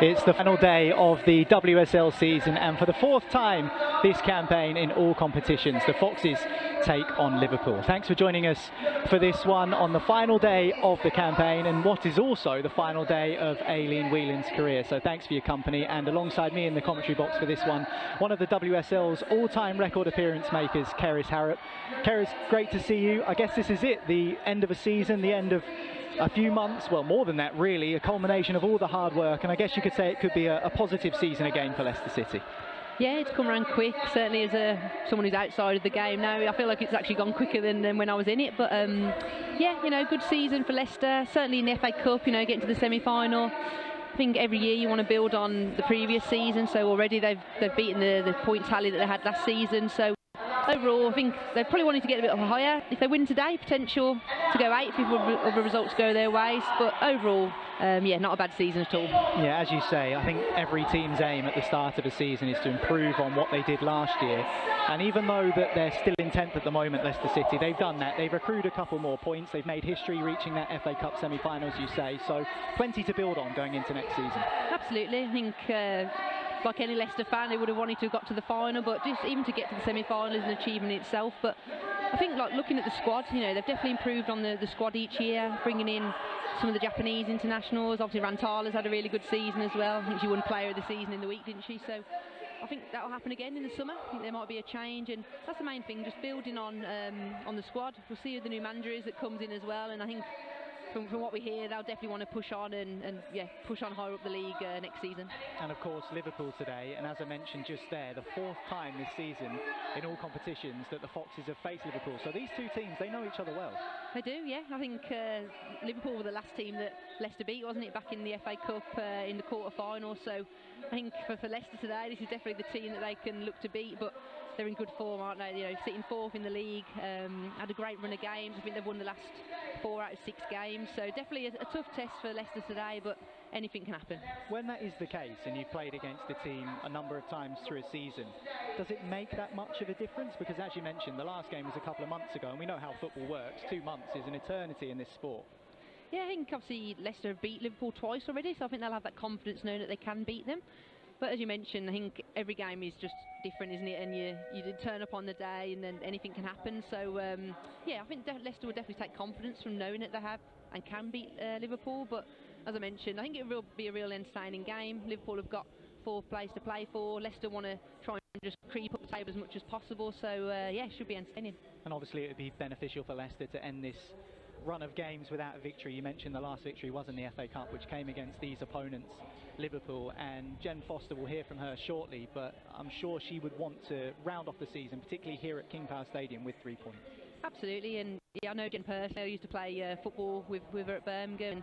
It's the final day of the WSL season, and for the fourth time this campaign in all competitions, the Foxes take on Liverpool. Thanks for joining us for this one on the final day of the campaign and what is also the final day of Aileen Whelan's career. So thanks for your company, and alongside me in the commentary box for this one of the WSL's all-time record appearance makers, Keris Harrop. Keris, great to see you. I guess this is it, the end of a season, the end of a few months, well, more than that really, a culmination of all the hard work, and I guess you could say it could be a positive season again for Leicester City. Yeah, it's come around quick, certainly as someone who's outside of the game now. I feel like it's actually gone quicker than when I was in it, but yeah, you know, good season for Leicester, certainly in the FA Cup, you know, getting to the semi-final. I think every year you want to build on the previous season, so already they've beaten the point tally that they had last season, so overall I think they probably wanted to get a bit higher. If they win today, potential to go 8 if other results go their ways, but overall yeah, not a bad season at all. Yeah, as you say, I think every team's aim at the start of a season is to improve on what they did last year, and even though that they're still in 10th at the moment, Leicester City, they've done that. They've accrued a couple more points, they've made history reaching that FA Cup semi-final, as you say, so plenty to build on going into next season. Absolutely, I think like any Leicester fan, they would have wanted to have got to the final, but just even to get to the semi-final is an achievement in itself. But I think, like, looking at the squad, you know, they've definitely improved on the squad each year, bringing in some of the Japanese internationals. Obviously Rantala's had a really good season as well. I think she won player of the season in the week, didn't she? So I think that will happen again in the summer. I think there might be a change, and that's the main thing, just building on the squad. We'll see who the new manager is that comes in as well, and I think from what we hear, they'll definitely want to push on and yeah, push on higher up the league next season. And of course Liverpool today, and as I mentioned just there, the 4th time this season in all competitions that the Foxes have faced Liverpool. So these two teams, they know each other well. They do, yeah. I think Liverpool were the last team that Leicester beat, wasn't it, back in the FA Cup in the quarter-final. So I think for Leicester today, this is definitely the team that they can look to beat, but they're in good form, aren't they? You know, sitting 4th in the league, had a great run of games. I think they've won the last 4 out of 6 games, so definitely a tough test for Leicester today, but anything can happen. When that is the case, and you've played against the team a number of times through a season, does it make that much of a difference? Because as you mentioned, the last game was a couple of months ago, and we know how football works. 2 months is an eternity in this sport. Yeah, I think obviously Leicester have beat Liverpool twice already, so I think they'll have that confidence knowing that they can beat them. But as you mentioned, I think every game is just different, isn't it? And you did turn up on the day, and then anything can happen. So yeah, I think Leicester will definitely take confidence from knowing that they have and can beat Liverpool. But as I mentioned, I think it will be a real entertaining game. Liverpool have got 4th place to play for. Leicester want to try and just creep up the table as much as possible. So yeah, it should be entertaining. And obviously it would be beneficial for Leicester to end this run of games without a victory. You mentioned the last victory was in the FA Cup, which came against these opponents, Liverpool, and Jen Foster, will hear from her shortly, but I'm sure she would want to round off the season, particularly here at King Power Stadium, with 3 points. Absolutely, and yeah, I know Jen personally. I used to play football with her at Birmingham, and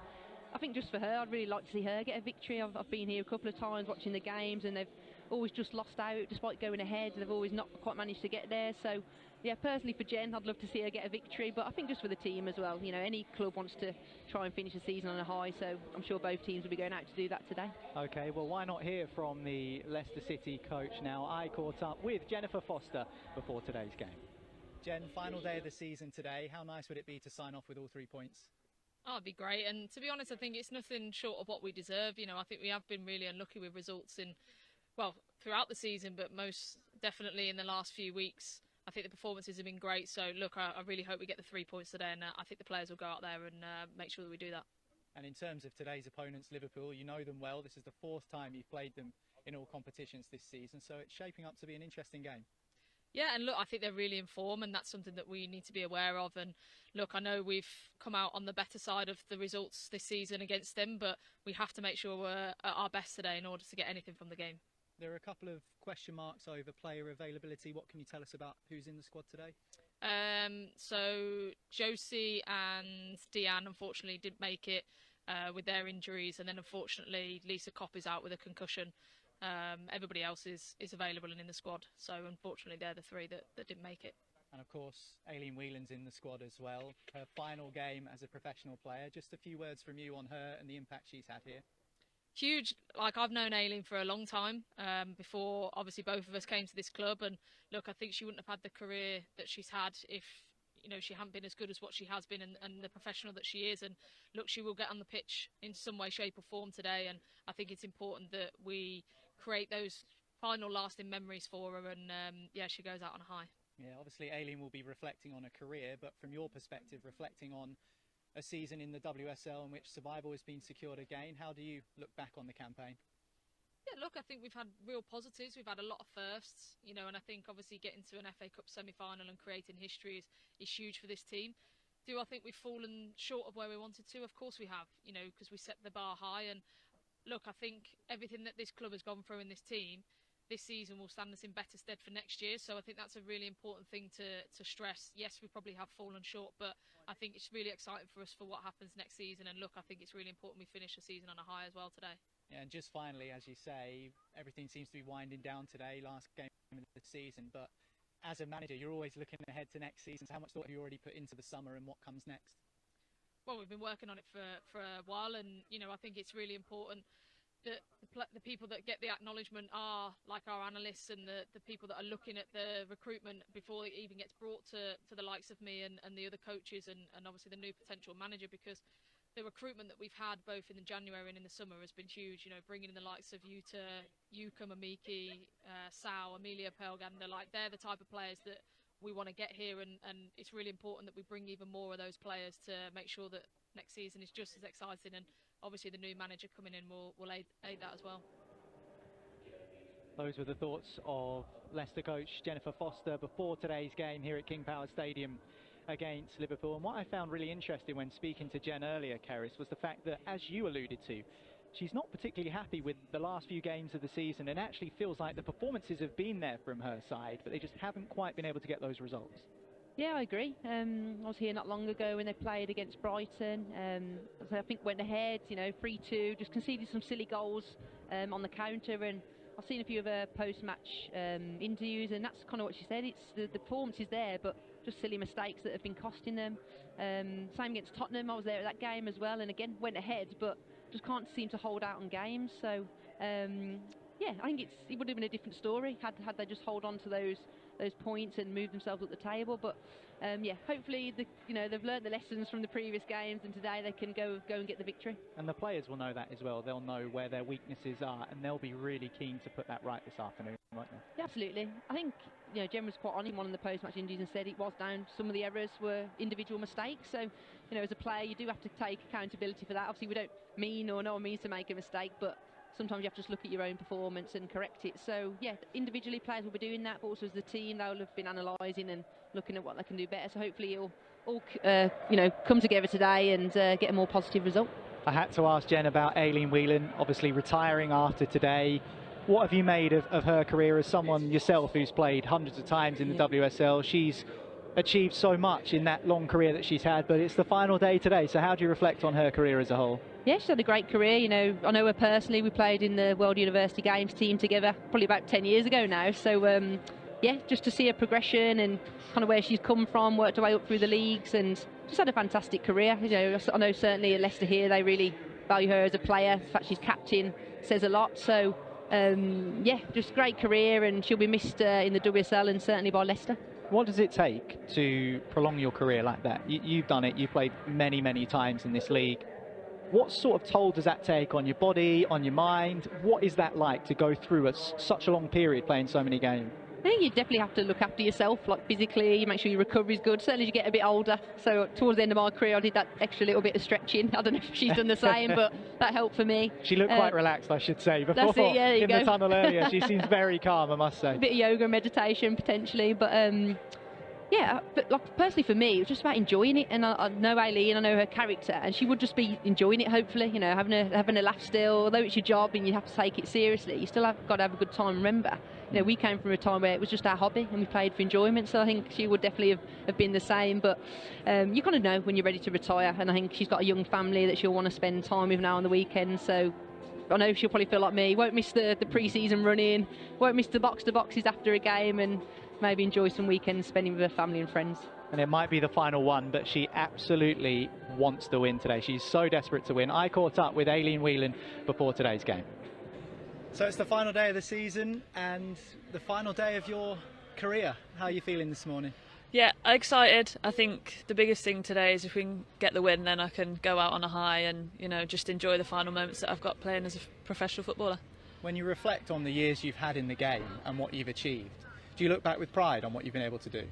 I think just for her, I'd really like to see her get a victory. I've been here a couple of times watching the games, and they've always just lost out despite going ahead. They've always not quite managed to get there. So yeah, personally for Jen, I'd love to see her get a victory, but I think just for the team as well. You know, any club wants to try and finish the season on a high, so I'm sure both teams will be going out to do that today. Okay, well, why not hear from the Leicester City coach now? I caught up with Jennifer Foster before today's game. Jen, final day of the season today. How nice would it be to sign off with all 3 points? Oh, it'd be great, and to be honest, I think it's nothing short of what we deserve. You know, I think we have been really unlucky with results throughout the season, but most definitely in the last few weeks. I think the performances have been great, so look, I really hope we get the 3 points today, and I think the players will go out there and make sure that we do that. And in terms of today's opponents, Liverpool, you know them well. This is the 4th time you've played them in all competitions this season, so it's shaping up to be an interesting game. Yeah, and look, I think they're really in form, and that's something that we need to be aware of. And look, I know we've come out on the better side of the results this season against them, but we have to make sure we're at our best today in order to get anything from the game. There are a couple of question marks over player availability. What can you tell us about who's in the squad today? So Josie and Deanne unfortunately didn't make it with their injuries, and then unfortunately Lisa Kopp is out with a concussion. Everybody else is available and in the squad, so unfortunately they're the 3 that didn't make it. And of course Aileen Whelan's in the squad as well. Her final game as a professional player. Just a few words from you on her and the impact she's had here. Huge. Like, I've known Aileen for a long time, before obviously both of us came to this club, and look, I think she wouldn't have had the career that she's had if you know, she hadn't been as good as what she has been, and the professional that she is. And look, she will get on the pitch in some way, shape or form today, and I think it's important that we create those final lasting memories for her, and yeah, she goes out on a high. Yeah, obviously Aileen will be reflecting on a career, but from your perspective, reflecting on a season in the WSL in which survival has been secured again, how do you look back on the campaign? Yeah, look, I think we've had real positives. We've had a lot of firsts, you know, and I think obviously getting to an FA Cup semi-final and creating history is huge for this team. Do I think we've fallen short of where we wanted to? Of course we have, you know, because we set the bar high. And look, I think everything that this club has gone through in this team this season will stand us in better stead for next year. So I think that's a really important thing to stress. Yes, we probably have fallen short, but I think it's really exciting for us for what happens next season. And look, I think it's really important we finish the season on a high as well today. Yeah, and just finally, as you say, everything seems to be winding down today, last game of the season. But as a manager, you're always looking ahead to next season. So how much thought have you already put into the summer and what comes next? Well, we've been working on it for a while, and you know, I think it's really important that the people that get the acknowledgement are like our analysts and the people that are looking at the recruitment before it even gets brought to the likes of me and the other coaches and obviously the new potential manager, because the recruitment that we've had both in the January and in the summer has been huge. You know, bringing in the likes of Yuka Mamiki, Sao, Amelia Pelgander, like they're the type of players that we want to get here, and it's really important that we bring even more of those players to make sure that next season is just as exciting, and obviously the new manager coming in will aid that as well. Those were the thoughts of Leicester coach Jennifer Foster before today's game here at King Power Stadium against Liverpool. And what I found really interesting when speaking to Jen earlier, Keris, was the fact that, as you alluded to, she's not particularly happy with the last few games of the season and actually feels like the performances have been there from her side, but they just haven't quite been able to get those results. Yeah, I agree. I was here not long ago when they played against Brighton. So I think went ahead, you know, 3-2, just conceded some silly goals on the counter, and I've seen a few of her post-match interviews, and that's kind of what she said. It's the performance is there, but just silly mistakes that have been costing them. Same against Tottenham. I was there at that game as well, and again went ahead, but just can't seem to hold out on games. So yeah, I think it would have been a different story had they just hold on to those points and move themselves up the table. But yeah, hopefully they've learned the lessons from the previous games, and today they can go and get the victory. And the players will know that as well. They'll know where their weaknesses are, and they'll be really keen to put that right this afternoon, won't they? Yeah, absolutely. I think Jen was quite on in one of the post-match interviews and said it was down. Some of the errors were individual mistakes. So as a player, you do have to take accountability for that. Obviously, we don't mean, or no one means to make a mistake, but sometimes you have to just look at your own performance and correct it. So yeah, individually players will be doing that, but also as the team, they'll have been analysing and looking at what they can do better. So hopefully it'll all come together today and get a more positive result. I had to ask Jen about Aileen Whelan, obviously retiring after today. What have you made of her career as someone yourself who's played hundreds of times in the WSL? She's achieved so much in that long career that she's had, but it's the final day today. So how do you reflect on her career as a whole? Yeah, she's had a great career. I know her personally. We played in the World University Games team together probably about 10 years ago now. So yeah, just to see her progression and kind of where she's come from, worked her way up through the leagues, and just had a fantastic career. I know certainly at Leicester here they really value her as a player. The fact she's captain says a lot. So yeah, just great career, and she'll be missed in the WSL and certainly by Leicester. What does it take to prolong your career like that? You've done it. You've played many, many times in this league. What sort of toll does that take on your body, on your mind? What is that like to go through such a long period playing so many games? I think you definitely have to look after yourself, like physically. You make sure your recovery is good, certainly as you get a bit older. So towards the end of my career, I did that extra little bit of stretching. I don't know if she's done the same, but that helped for me. She looked quite relaxed, I should say, before that's it, yeah, there you in go. the tunnel earlier. She seems very calm, I must say. A bit of yoga, meditation potentially, but yeah, but like personally for me, it was just about enjoying it. And I know Aileen, I know her character, and she would just be enjoying it. Hopefully, having a laugh still. Although it's your job and you have to take it seriously, you still have got to have a good time. Remember, we came from a time where it was just our hobby and we played for enjoyment. So I think she would definitely have been the same. But you kind of know when you're ready to retire, and I think she's got a young family that she'll want to spend time with now on the weekend. So I know she'll probably feel like me. Won't miss the pre-season running. Won't miss the box-to-boxes after a game, and maybe enjoy some weekends spending with her family and friends. And it might be the final one, but she absolutely wants to win today. She's so desperate to win. I caught up with Aileen Whelan before today's game. So it's the final day of the season and the final day of your career. How are you feeling this morning? Yeah, excited. I think the biggest thing today is if we can get the win, then I can go out on a high and, you know, just enjoy the final moments that I've got playing as a professional footballer. When you reflect on the years you've had in the game and what you've achieved, do you look back with pride on what you've been able to do?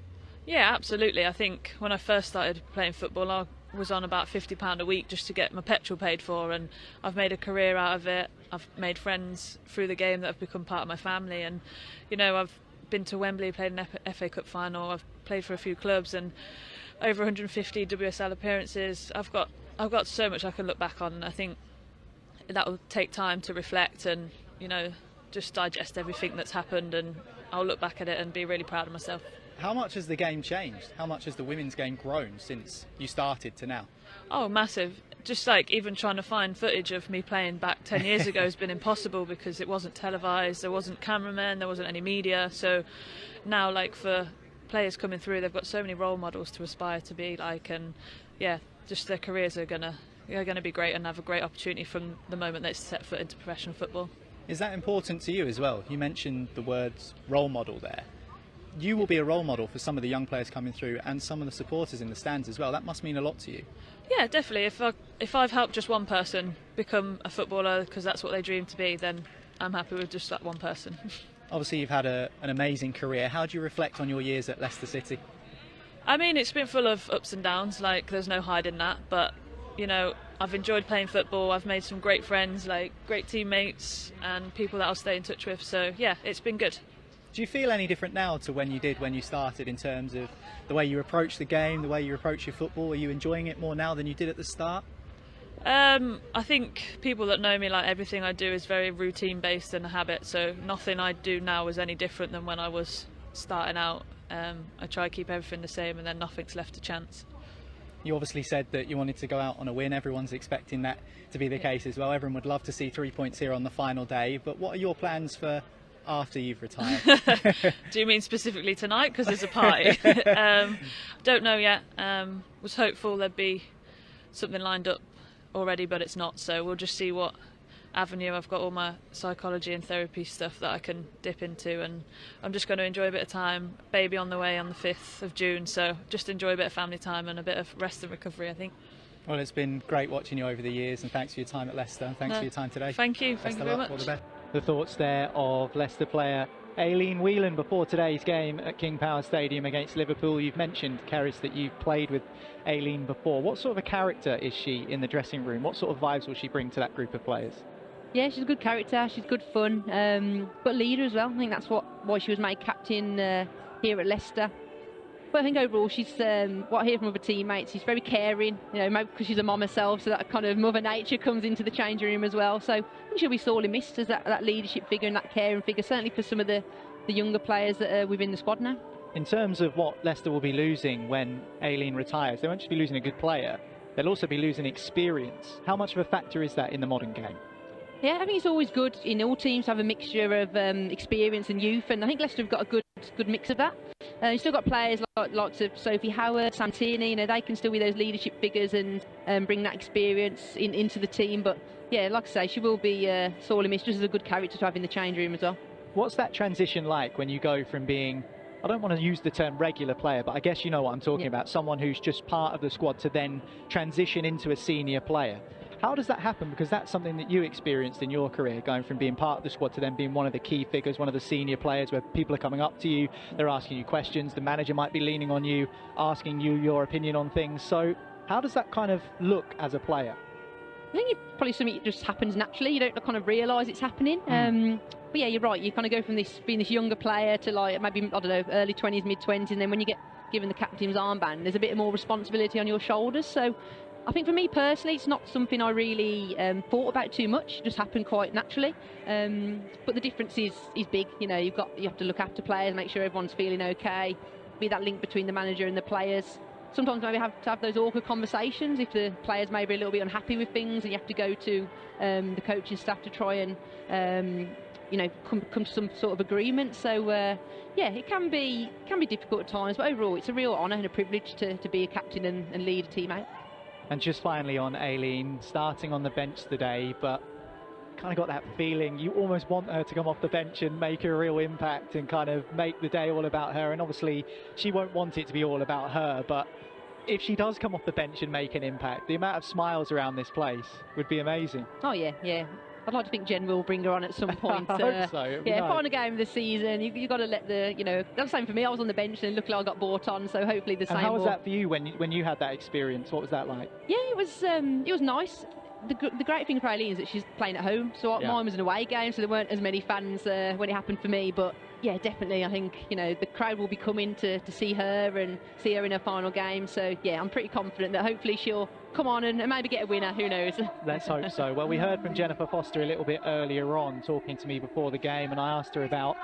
Yeah, absolutely. I think when I first started playing football, I was on about £50 a week just to get my petrol paid for, and I've made a career out of it. I've made friends through the game that have become part of my family, and, you know, I've been to Wembley, played an FA Cup final, I've played for a few clubs and over 150 WSL appearances. I've got so much I can look back on, and I think that will take time to reflect and, you know, just digest everything that's happened, and I'll look back at it and be really proud of myself. How much has the game changed? How much has the women's game grown since you started to now? Oh, massive. Just like even trying to find footage of me playing back 10 years ago has been impossible because it wasn't televised, there wasn't cameramen, there wasn't any media. So now, like, for players coming through, they've got so many role models to aspire to be like, and yeah, just their careers are gonna be great and have a great opportunity from the moment they set foot into professional football. Is that important to you as well? You mentioned the words role model there. You will be a role model for some of the young players coming through and some of the supporters in the stands as well. That must mean a lot to you. Yeah, definitely. If I've helped just one person become a footballer because that's what they dream to be, then I'm happy with just that one person. Obviously, you've had an amazing career. How do you reflect on your years at Leicester City? I mean, it's been full of ups and downs, like there's no hiding that, but, you know, I've enjoyed playing football. I've made some great friends, like great teammates and people that I'll stay in touch with. So yeah, it's been good. Do you feel any different now to when you did when you started in terms of the way you approach the game, the way you approach your football? Are you enjoying it more now than you did at the start? I think people that know me, like, everything I do is very routine based and a habit, so nothing I do now is any different than when I was starting out. I try to keep everything the same and then nothing's left to chance. You obviously said that you wanted to go out on a win. Everyone's expecting that to be the case as well. Everyone would love to see 3 points here on the final day, but what are your plans for after you've retired? Do you mean specifically tonight because there's a party? Don't know yet. Was hopeful there'd be something lined up already, but it's not, so we'll just see what avenue. I've got all my psychology and therapy stuff that I can dip into, and I'm just going to enjoy a bit of time. Baby on the way on the 5th of June, so just enjoy a bit of family time and a bit of rest and recovery, I think. Well, it's been great watching you over the years, and thanks for your time at Leicester. Thanks for your time today. Thank you. Thank you very much. All the best. The thoughts there of Leicester player Aileen Whelan before today's game at King Power Stadium against Liverpool. You've mentioned, Keris, that you've played with Aileen before. What sort of a character is she in the dressing room? What sort of vibes will she bring to that group of players? Yeah, she's a good character, she's good fun, but leader as well. I think that's why she was made captain here at Leicester. But I think overall she's, what I hear from other teammates, she's very caring, you know, maybe because she's a mum herself, so that kind of mother nature comes into the changing room as well. So I think she'll be sorely missed as that leadership figure and that caring figure, certainly for some of the younger players that are within the squad now. In terms of what Leicester will be losing when Aileen retires, they won't just be losing a good player, they'll also be losing experience. How much of a factor is that in the modern game? Yeah, I think it's always good in all teams to have a mixture of experience and youth, and I think Leicester have got a good mix of that. You've still got players like Sophie Howard, Sam Tierney, you know, they can still be those leadership figures and bring that experience into the team. But yeah, like I say, she will be sorely missed, just as a good character to have in the change room as well. What's that transition like when you go from being, I don't want to use the term regular player, but I guess you know what I'm talking about, someone who's just part of the squad to then transition into a senior player? How does that happen? Because that's something that you experienced in your career, going from being part of the squad to then being one of the key figures, one of the senior players, where people are coming up to you, they're asking you questions, the manager might be leaning on you, asking you your opinion on things. So how does that kind of look as a player? I think it's probably something that just happens naturally. You don't kind of realise it's happening. But yeah, you're right. You kind of go from being this younger player to, like, maybe, I don't know, early 20s, mid 20s, and then when you get given the captain's armband, there's a bit more responsibility on your shoulders. So I think for me personally, it's not something I really thought about too much. It just happened quite naturally. But the difference is big. You know, you have to look after players, make sure everyone's feeling okay, be that link between the manager and the players. Sometimes maybe have to have those awkward conversations if the players may be a little bit unhappy with things, and you have to go to the coaching staff to try and you know, come to some sort of agreement. So yeah, it can be difficult at times, but overall it's a real honour and a privilege to be a captain and lead a team out. And just finally on Aileen, starting on the bench today, but kind of got that feeling you almost want her to come off the bench and make a real impact and kind of make the day all about her. And obviously she won't want it to be all about her, but if she does come off the bench and make an impact, the amount of smiles around this place would be amazing. Oh yeah, yeah. I'd like to think Jen will bring her on at some point. I hope so. Yeah, nice. final game of the season. You've got to let the, that's the same for me. I was on the bench and luckily I got brought on, so hopefully the same. And how was that for you when you had that experience? What was that like? Yeah, it was nice. The great thing for Aileen is that she's playing at home, so mine was an away game, so there weren't as many fans when it happened for me. But yeah, definitely, I think the crowd will be coming to see her and see her in her final game. So yeah, I'm pretty confident that hopefully she'll come on and maybe get a winner. Who knows? Let's hope so. Well, we heard from Jennifer Foster a little bit earlier on, talking to me before the game, and I asked her about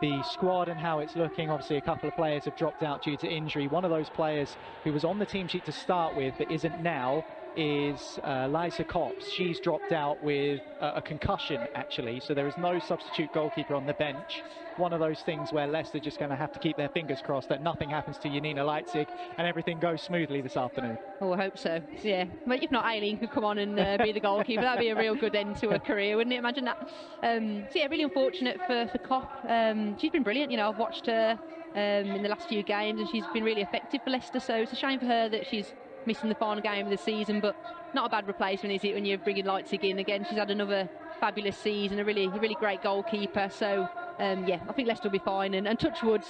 the squad and how it's looking. Obviously, a couple of players have dropped out due to injury. One of those players who was on the team sheet to start with but isn't now is Liza Copps. She's dropped out with a concussion, actually, so there is no substitute goalkeeper on the bench. One of those things where Leicester just going to have to keep their fingers crossed that nothing happens to Janina Leitzig and everything goes smoothly this afternoon. Oh, I hope so. Yeah, but if not, Aileen could come on and be the goalkeeper. That'd be a real good end to her career, wouldn't it? Imagine that. So yeah, really unfortunate for Kopp. She's been brilliant. I've watched her in the last few games and she's been really effective for Leicester, so it's a shame for her that she's missing the final game of the season, but not a bad replacement, is it, when you're bringing Leitzig in again? She's had another fabulous season, a really great goalkeeper. So yeah, I think Leicester will be fine, and touch wood,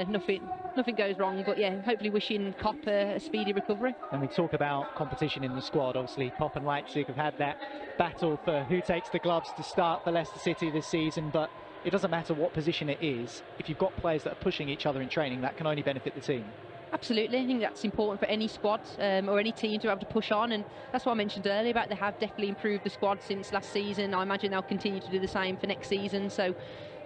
nothing goes wrong. But yeah, hopefully wishing Kopp a speedy recovery. And we talk about competition in the squad. Obviously, Kopp and Leitzig have had that battle for who takes the gloves to start for Leicester City this season, but it doesn't matter what position it is. If you've got players that are pushing each other in training, that can only benefit the team. Absolutely, I think that's important for any squad or any team to be able to push on, and that's what I mentioned earlier about they have definitely improved the squad since last season. I imagine they'll continue to do the same for next season. So,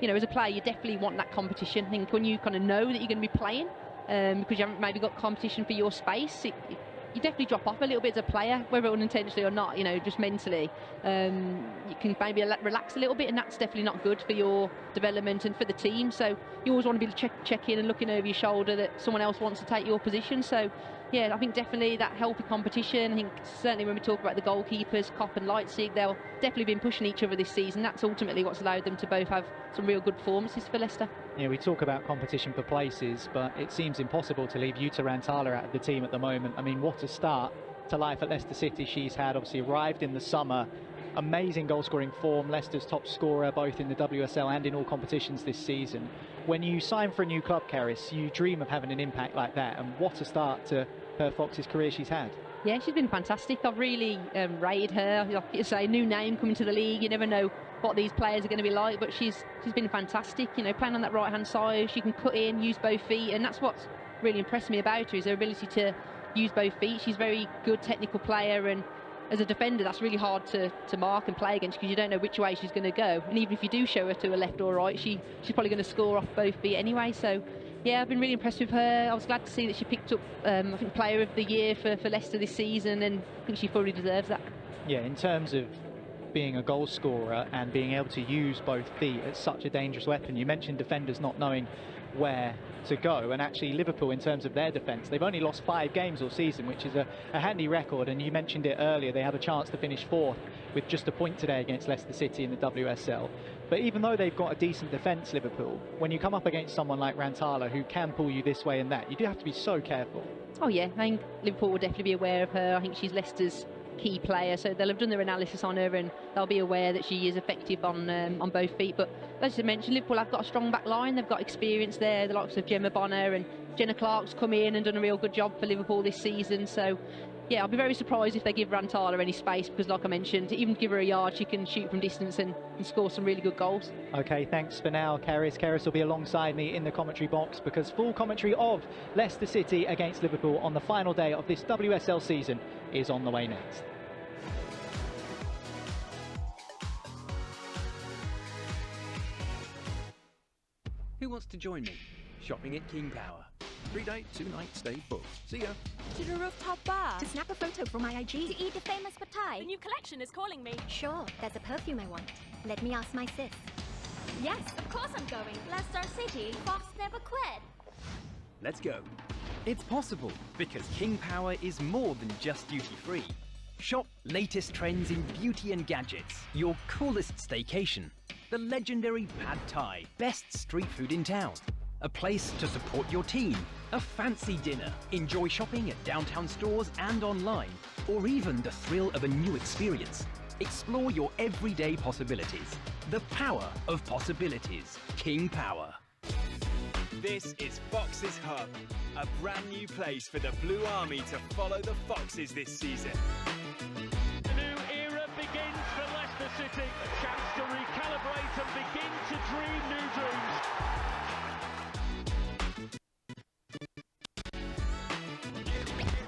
as a player, you definitely want that competition. I think when you kind of know that you're going to be playing, because you haven't maybe got competition for your space, you definitely drop off a little bit as a player, whether unintentionally or not, just mentally. You can maybe relax a little bit, and that's definitely not good for your development and for the team. So you always want to be checking and looking over your shoulder that someone else wants to take your position. So yeah, I think definitely that healthy competition. I think certainly when we talk about the goalkeepers, Kopp and Leitzig, they'll definitely been pushing each other this season. That's ultimately what's allowed them to both have some real good performances for Leicester. Yeah, we talk about competition for places, but it seems impossible to leave Jutta Rantala out of the team at the moment. I mean, what a start to life at Leicester City she's had. Obviously arrived in the summer, amazing goal-scoring form, Leicester's top scorer both in the WSL and in all competitions this season. When you sign for a new club, Karis, you dream of having an impact like that, and what a start to her Fox's career she's had. Yeah, she's been fantastic. I've really rated her. Like you say, new name coming to the league. You never know what these players are going to be like, but she's been fantastic. Playing on that right-hand side, she can cut in, use both feet, and that's what's really impressed me about her, is her ability to use both feet. She's a very good technical player, and as a defender, that's really hard to mark and play against, because you don't know which way she's going to go. And even if you do show her to a left or right, she's probably going to score off both feet anyway. So yeah, I've been really impressed with her. I was glad to see that she picked up, I think, Player of the Year for Leicester this season, and I think she fully deserves that. Yeah, in terms of being a goal scorer and being able to use both feet, it's such a dangerous weapon. You mentioned defenders not knowing where to go, and actually Liverpool, in terms of their defence, they've only lost 5 games all season, which is a handy record. And you mentioned it earlier, they had a chance to finish 4th with just a point today against Leicester City in the WSL. But even though they've got a decent defence, Liverpool, when you come up against someone like Rantala who can pull you this way and that, you do have to be so careful. Oh yeah, I think Liverpool will definitely be aware of her. I think she's Leicester's key player, so they'll have done their analysis on her and they'll be aware that she is effective on both feet. But as I mentioned, Liverpool have got a strong back line, they've got experience there, the likes of Gemma Bonner and Jenna Clark's come in and done a real good job for Liverpool this season. So yeah, I'll be very surprised if they give Rantala any space, because like I mentioned, even give her a yard, she can shoot from distance and score some really good goals. Okay, thanks for now, Karis. Karis will be alongside me in the commentary box, because full commentary of Leicester City against Liverpool on the final day of this WSL season is on the way next. Who wants to join me? Shopping at King Power. 3-day, 2-night stay booked. See ya. To the rooftop bar. To snap a photo for my IG. To eat a famous patai. The new collection is calling me. Sure, there's a perfume I want. Let me ask my sis. Yes, of course I'm going. Leicester City, Fox never quit. Let's go. It's possible, because King Power is more than just duty-free. Shop latest trends in beauty and gadgets, your coolest staycation, the legendary Pad Thai, best street food in town, a place to support your team, a fancy dinner, enjoy shopping at downtown stores and online, or even the thrill of a new experience. Explore your everyday possibilities. The power of possibilities. King Power. This is Fox's Hub, a brand new place for the Blue Army to follow the Foxes this season. A new era begins for Leicester City, a chance to recalibrate and begin to dream new dreams.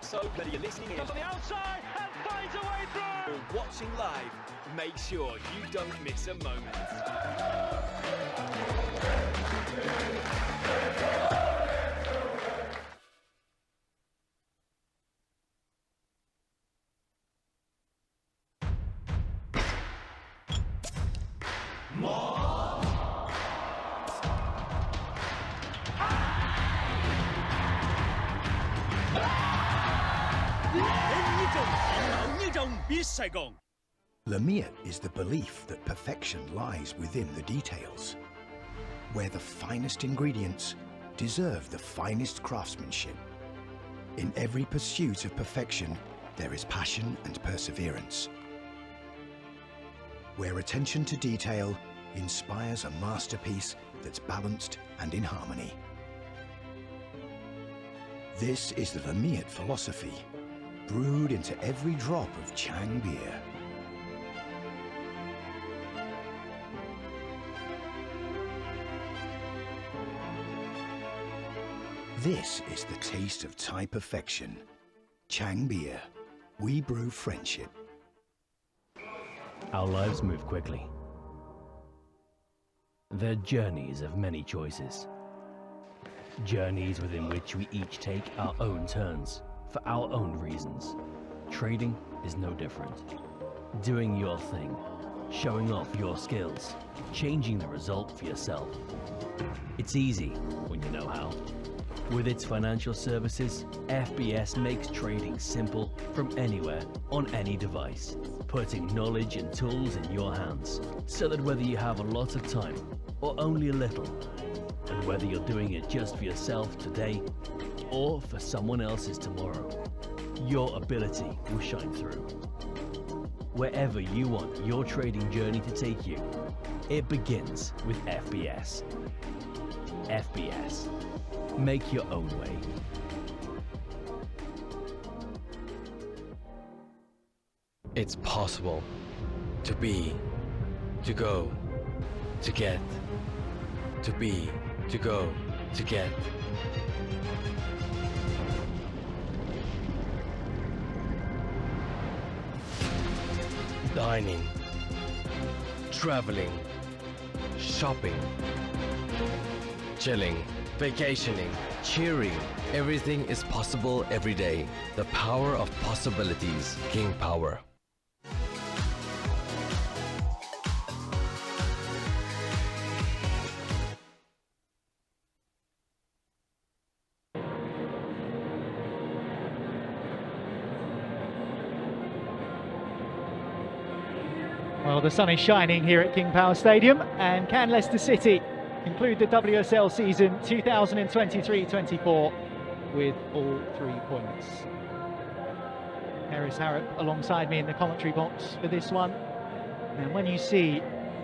So whether you're listening in On the outside and finds a way through. or watching live, make sure you don't miss a moment. Lamiat is the belief that perfection lies within the details, where the finest ingredients deserve the finest craftsmanship. In every pursuit of perfection, there is passion and perseverance, where attention to detail inspires a masterpiece that's balanced and in harmony. This is the Lamiat philosophy, brewed into every drop of Chang beer. This is the taste of Thai perfection. Chang beer. We brew friendship. Our lives move quickly. They're journeys of many choices. Journeys within which we each take our own turns, for our own reasons. Trading is no different. Doing your thing, showing off your skills, changing the result for yourself. It's easy when you know how. With its financial services, FBS makes trading simple from anywhere, on any device, putting knowledge and tools in your hands, so that whether you have a lot of time or only a little, and whether you're doing it just for yourself today or for someone else's tomorrow, your ability will shine through. Wherever you want your trading journey to take you, it begins with FBS. FBS. Make your own way. It's possible to be, to go, to get, to be, to go, to get. Dining, traveling, shopping, chilling, vacationing, cheering. Everything is possible every day. The power of possibilities. King Power. Well, the sun is shining here at King Power Stadium, and can Leicester City conclude the WSL season 2023-24 with all 3 points? Harris Harrop alongside me in the commentary box for this one, and when you see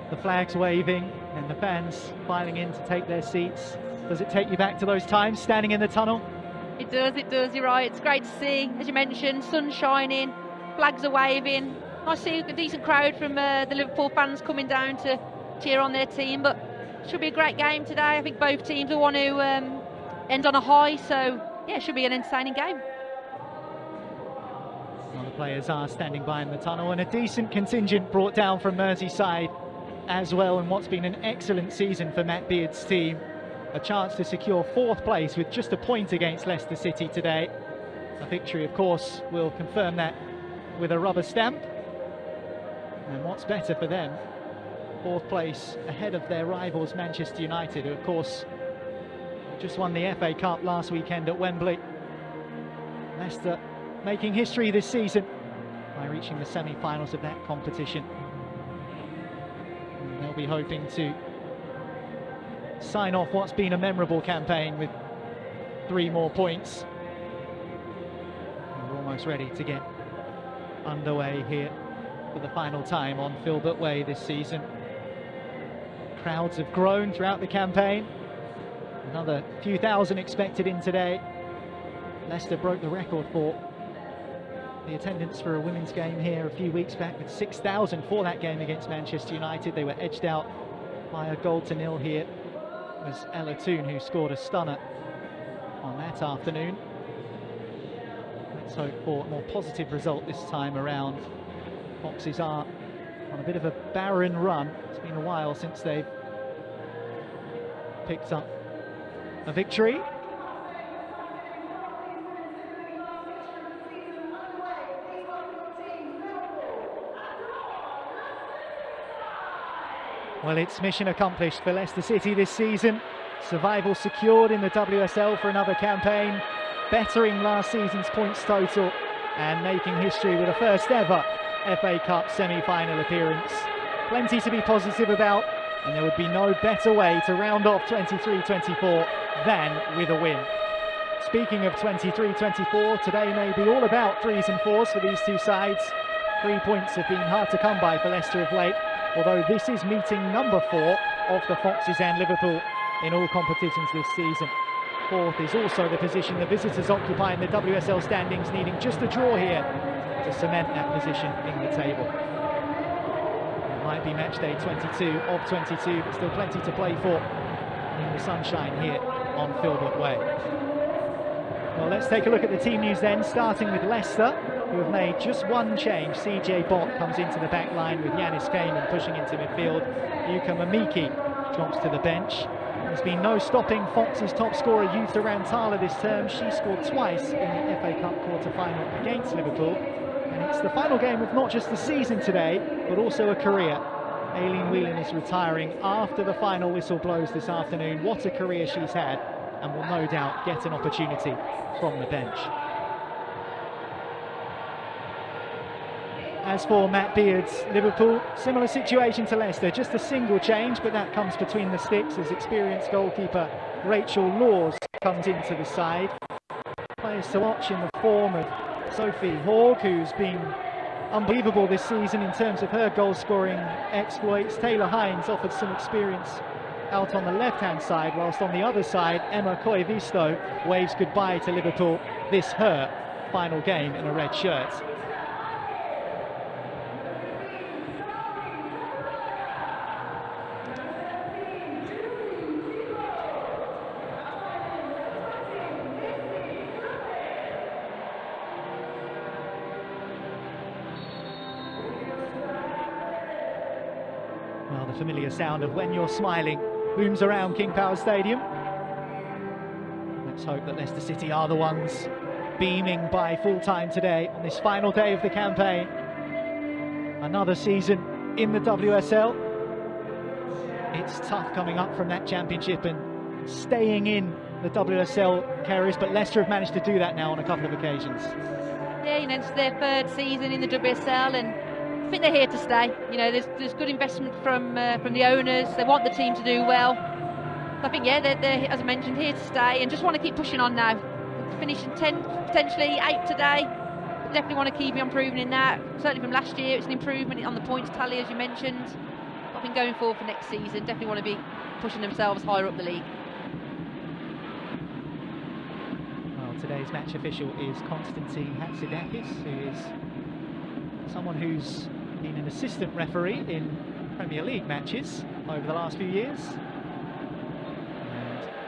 the flags waving and the fans filing in to take their seats, does it take you back to those times standing in the tunnel? It does, you're right. It's great to see, as you mentioned, sun shining, flags are waving. I see a decent crowd from the Liverpool fans coming down to cheer on their team, but it should be a great game today. I think both teams will want to end on a high, so yeah, it should be an entertaining game. Well, the players are standing by in the tunnel, and a decent contingent brought down from Merseyside as well, in what's been an excellent season for Matt Beard's team. A chance to secure 4th place with just a point against Leicester City today. A victory, of course, will confirm that with a rubber stamp. And what's better for them, 4th place ahead of their rivals Manchester United, who of course just won the FA Cup last weekend at Wembley. Leicester making history this season by reaching the semi-finals of that competition. And they'll be hoping to sign off what's been a memorable campaign with 3 more points. We're almost ready to get underway here for the final time on Filbert Way this season. Crowds have grown throughout the campaign. Another few thousand expected in today. Leicester broke the record for the attendance for a women's game here a few weeks back with 6,000 for that game against Manchester United. They were edged out by a 0-0 here. It was Ella Toon who scored a stunner on that afternoon. Let's hope for a more positive result this time around. Foxes are on a bit of a barren run. It's been a while since they've picked up a victory. Well, it's mission accomplished for Leicester City this season. Survival secured in the WSL for another campaign, bettering last season's points total and making history with a first ever FA Cup semi-final appearance. Plenty to be positive about, and there would be no better way to round off 23-24 than with a win. Speaking of 23-24, today may be all about 3s and 4s for these two sides. 3 points have been hard to come by for Leicester of late, although this is meeting number 4 of the Foxes and Liverpool in all competitions this season. 4th is also the position the visitors occupy in the WSL standings, needing just a draw here to cement that position in the table. It might be match day 22 of 22, but still plenty to play for in the sunshine here on Filbert Way. Well, let's take a look at the team news then, starting with Leicester, who have made just one change. CJ Bott comes into the back line with Yanis Kamen pushing into midfield. Yuka Mamiki drops to the bench. There's been no stopping Fox's top scorer Yuta Rantala this term. She scored twice in the FA Cup quarter-final against Liverpool. And it's the final game of not just the season today, but also a career. Aileen Whelan is retiring after the final whistle blows this afternoon. What a career she's had, and will no doubt get an opportunity from the bench. As for Matt Beard's Liverpool, similar situation to Leicester, just a single change, but that comes between the sticks as experienced goalkeeper Rachel Laws comes into the side. Players to watch in the form of Sophie Hogg, who's been unbelievable this season in terms of her goal-scoring exploits. Taylor Hines offered some experience out on the left-hand side, whilst on the other side, Emma Koivisto waves goodbye to Liverpool. This her final game in a red shirt. Well, the familiar sound of When You're Smiling booms around King Power Stadium. Let's hope that Leicester City are the ones beaming by full-time today on this final day of the campaign. Another season in the WSL. It's tough coming up from that championship and staying in the WSL carriers, but Leicester have managed to do that now on a couple of occasions. Yeah, you know, it's their 3rd season in the WSL, and I think they're here to stay. You know, there's good investment from the owners. They want the team to do well. I think, yeah, they're, as I mentioned, here to stay and just want to keep pushing on now. Finishing 10, potentially 8 today. Definitely want to keep improving in that. Certainly from last year, it's an improvement on the points tally, as you mentioned. I think going forward for next season, definitely want to be pushing themselves higher up the league. Well, today's match official is Konstantin Hatzidakis, who is someone who's been an assistant referee in Premier League matches over the last few years.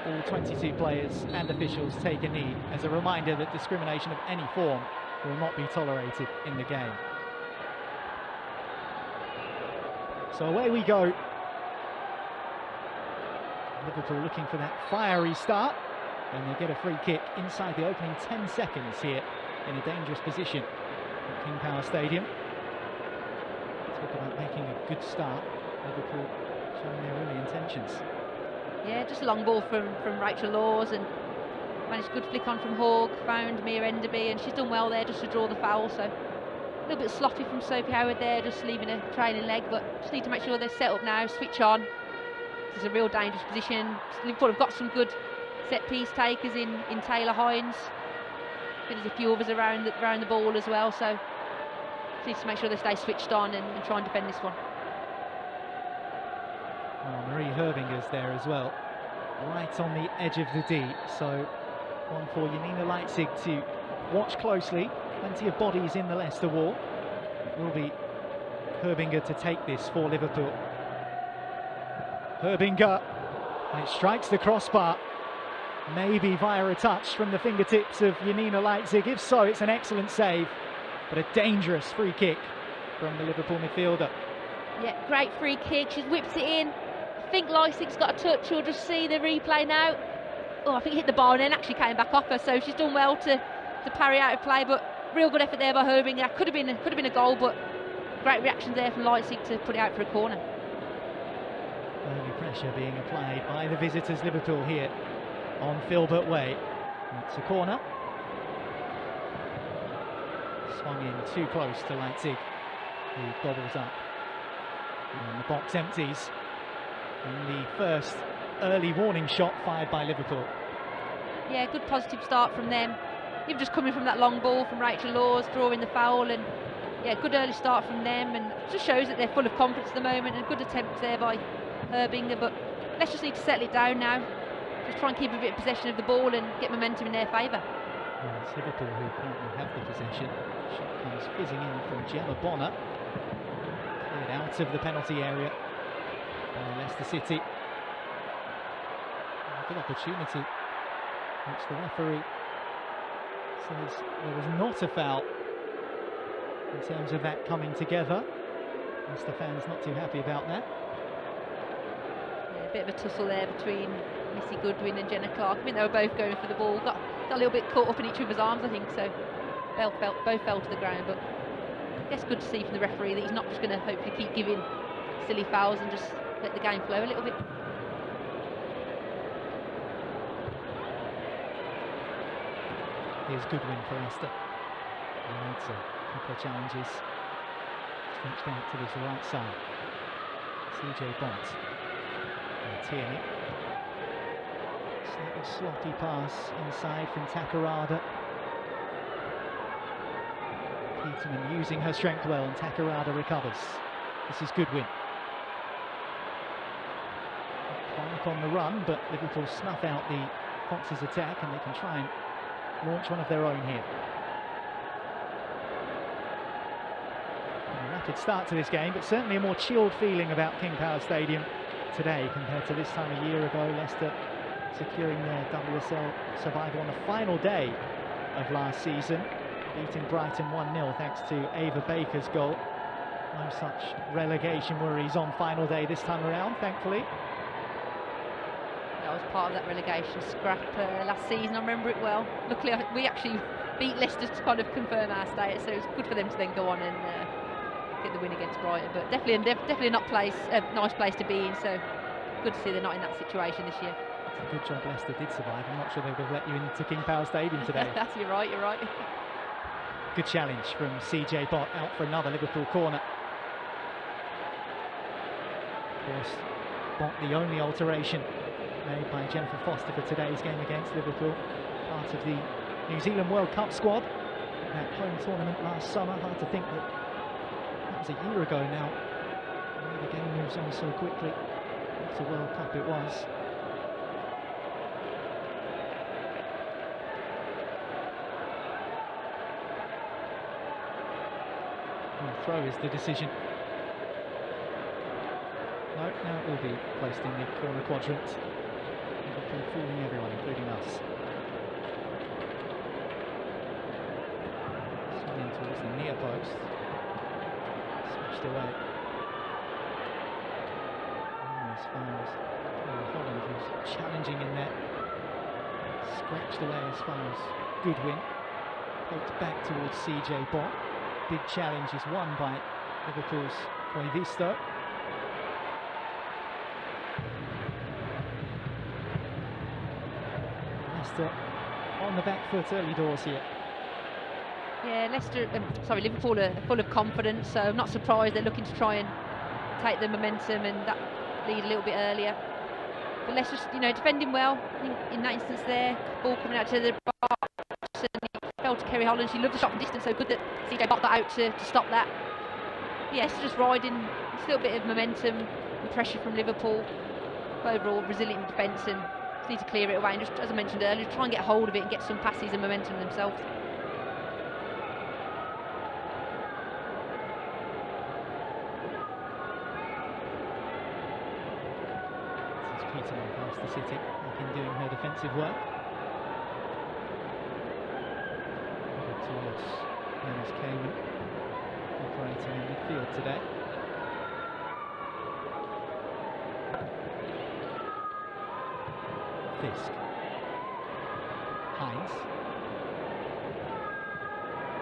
And all 22 players and officials take a knee as a reminder that discrimination of any form will not be tolerated in the game. So away we go. Liverpool looking for that fiery start, and they get a free kick inside the opening 10 seconds here in a dangerous position at King Power Stadium. Talk about making a good start. Liverpool showing their early intentions. Yeah, just a long ball from Rachel Laws, and managed a good flick on from Hogg, found Mia Enderby, and she's done well there just to draw the foul. So A little bit sloppy from Sophie Howard there, just leaving a trailing leg, but just need to make sure they're set up now, switch on. This is a real dangerous position. Liverpool have got some good set-piece takers in Taylor Hines. There's a few others around the ball as well, so just need to make sure they stay switched on and try and defend this one. Well, Marie Herbinger's there as well, right on the edge of the D, so one for Janina Leipzig to watch closely. Plenty of bodies in the Leicester wall. It will be Herbinger to take this for Liverpool. Herbinger, and it strikes the crossbar, maybe via a touch from the fingertips of Janina Leipzig. If so, it's an excellent save, but a dangerous free kick from the Liverpool midfielder. Yeah, great free kick, she whips it in. I think Leipzig's got a touch, we'll just see the replay now. Oh, I think it hit the bar and then actually came back off her, so she's done well to parry out of play, but real good effort there by Herbinger. Could have been a goal, but great reaction there from Leipzig to put it out for a corner. Early pressure being applied by the visitors Liverpool here on Filbert Way. It's a corner. Swung in too close to Leipzig, who gobbles up. And the box empties. And the first early warning shot fired by Liverpool. Yeah, good positive start from them. Even just coming from that long ball from Rachel Laws, drawing the foul, and yeah, good early start from them, and it just shows that they're full of confidence at the moment, and good attempt there by Herbinger, but let's just need to settle it down now. Just try and keep a bit of possession of the ball and get momentum in their favour. Well, it's Liverpool who currently have the possession. Shot comes fizzing in from Gemma Bonner. Cleared out of the penalty area by Leicester City. A good opportunity, which the referee says there was not a foul in terms of that coming together. Leicester fans not too happy about that. Yeah, a bit of a tussle there between Missy Goodwin and Jenna Clark. I think they were both going for the ball, got a little bit caught up in each other's arms, I think, so both fell to the ground, but I guess good to see from the referee that he's not just going to hopefully keep giving silly fouls and just let the game flow a little bit. Here's Goodwin for Leicester. Needs a couple of challenges. Stretched out to this right side. CJ Bont. And Tierney. Slightly sloppy pass inside from Takarada. Peterman using her strength well, and Takarada recovers. This is Goodwin. Clark on the run, but Liverpool snuff out the Foxes' attack, and they can try and launch one of their own here. A rapid start to this game, but certainly a more chilled feeling about King Power Stadium today compared to this time a year ago. Leicester securing their WSL survival on the final day of last season, beating Brighton 1-0 thanks to Ava Baker's goal. No such relegation worries on final day this time around, thankfully. I was part of that relegation scrap last season, I remember it well. Luckily we actually beat Leicester to kind of confirm our status, so it was good for them to then go on and get the win against Brighton. But definitely not a nice place to be in, so good to see they're not in that situation this year. It's a good job Leicester did survive. I'm not sure they would have let you into King Power Stadium today. You're right. Good challenge from CJ Bott, out for another Liverpool corner. Of course, Bott the only alteration made by Jennifer Foster for today's game against Liverpool. Part of the New Zealand World Cup squad. That home tournament last summer. Hard to think that was a year ago now. The game moves on so quickly. It's a World Cup it was. And throw is the decision. No, now it will be placed in the corner quadrant. Liverpool fooling everyone, including us. Swung in towards the near post. Smashed away. As far as Holland, who's challenging in there. Scratched away as far as Goodwin. Poked back towards CJ Bott. Big challenge is won by Liverpool's Koivisto. On the back foot early doors here. Yeah, Liverpool are full of confidence, so I'm not surprised they're looking to try and take the momentum and that lead a little bit earlier. But Leicester, defending well. I think in that instance there, ball coming out to the box and he fell to Kerry Holland. She loved the shot from distance, so good that CJ got that out to stop that. Yeah, Leicester just riding a little bit of momentum and pressure from Liverpool. But overall, resilient defence and just need to clear it away. And just as I mentioned earlier, try and get hold of it and get some passes and momentum themselves. Past the City, in doing her defensive work. Towards Ernest Cayman, operating in midfield today. Fisk. Hines.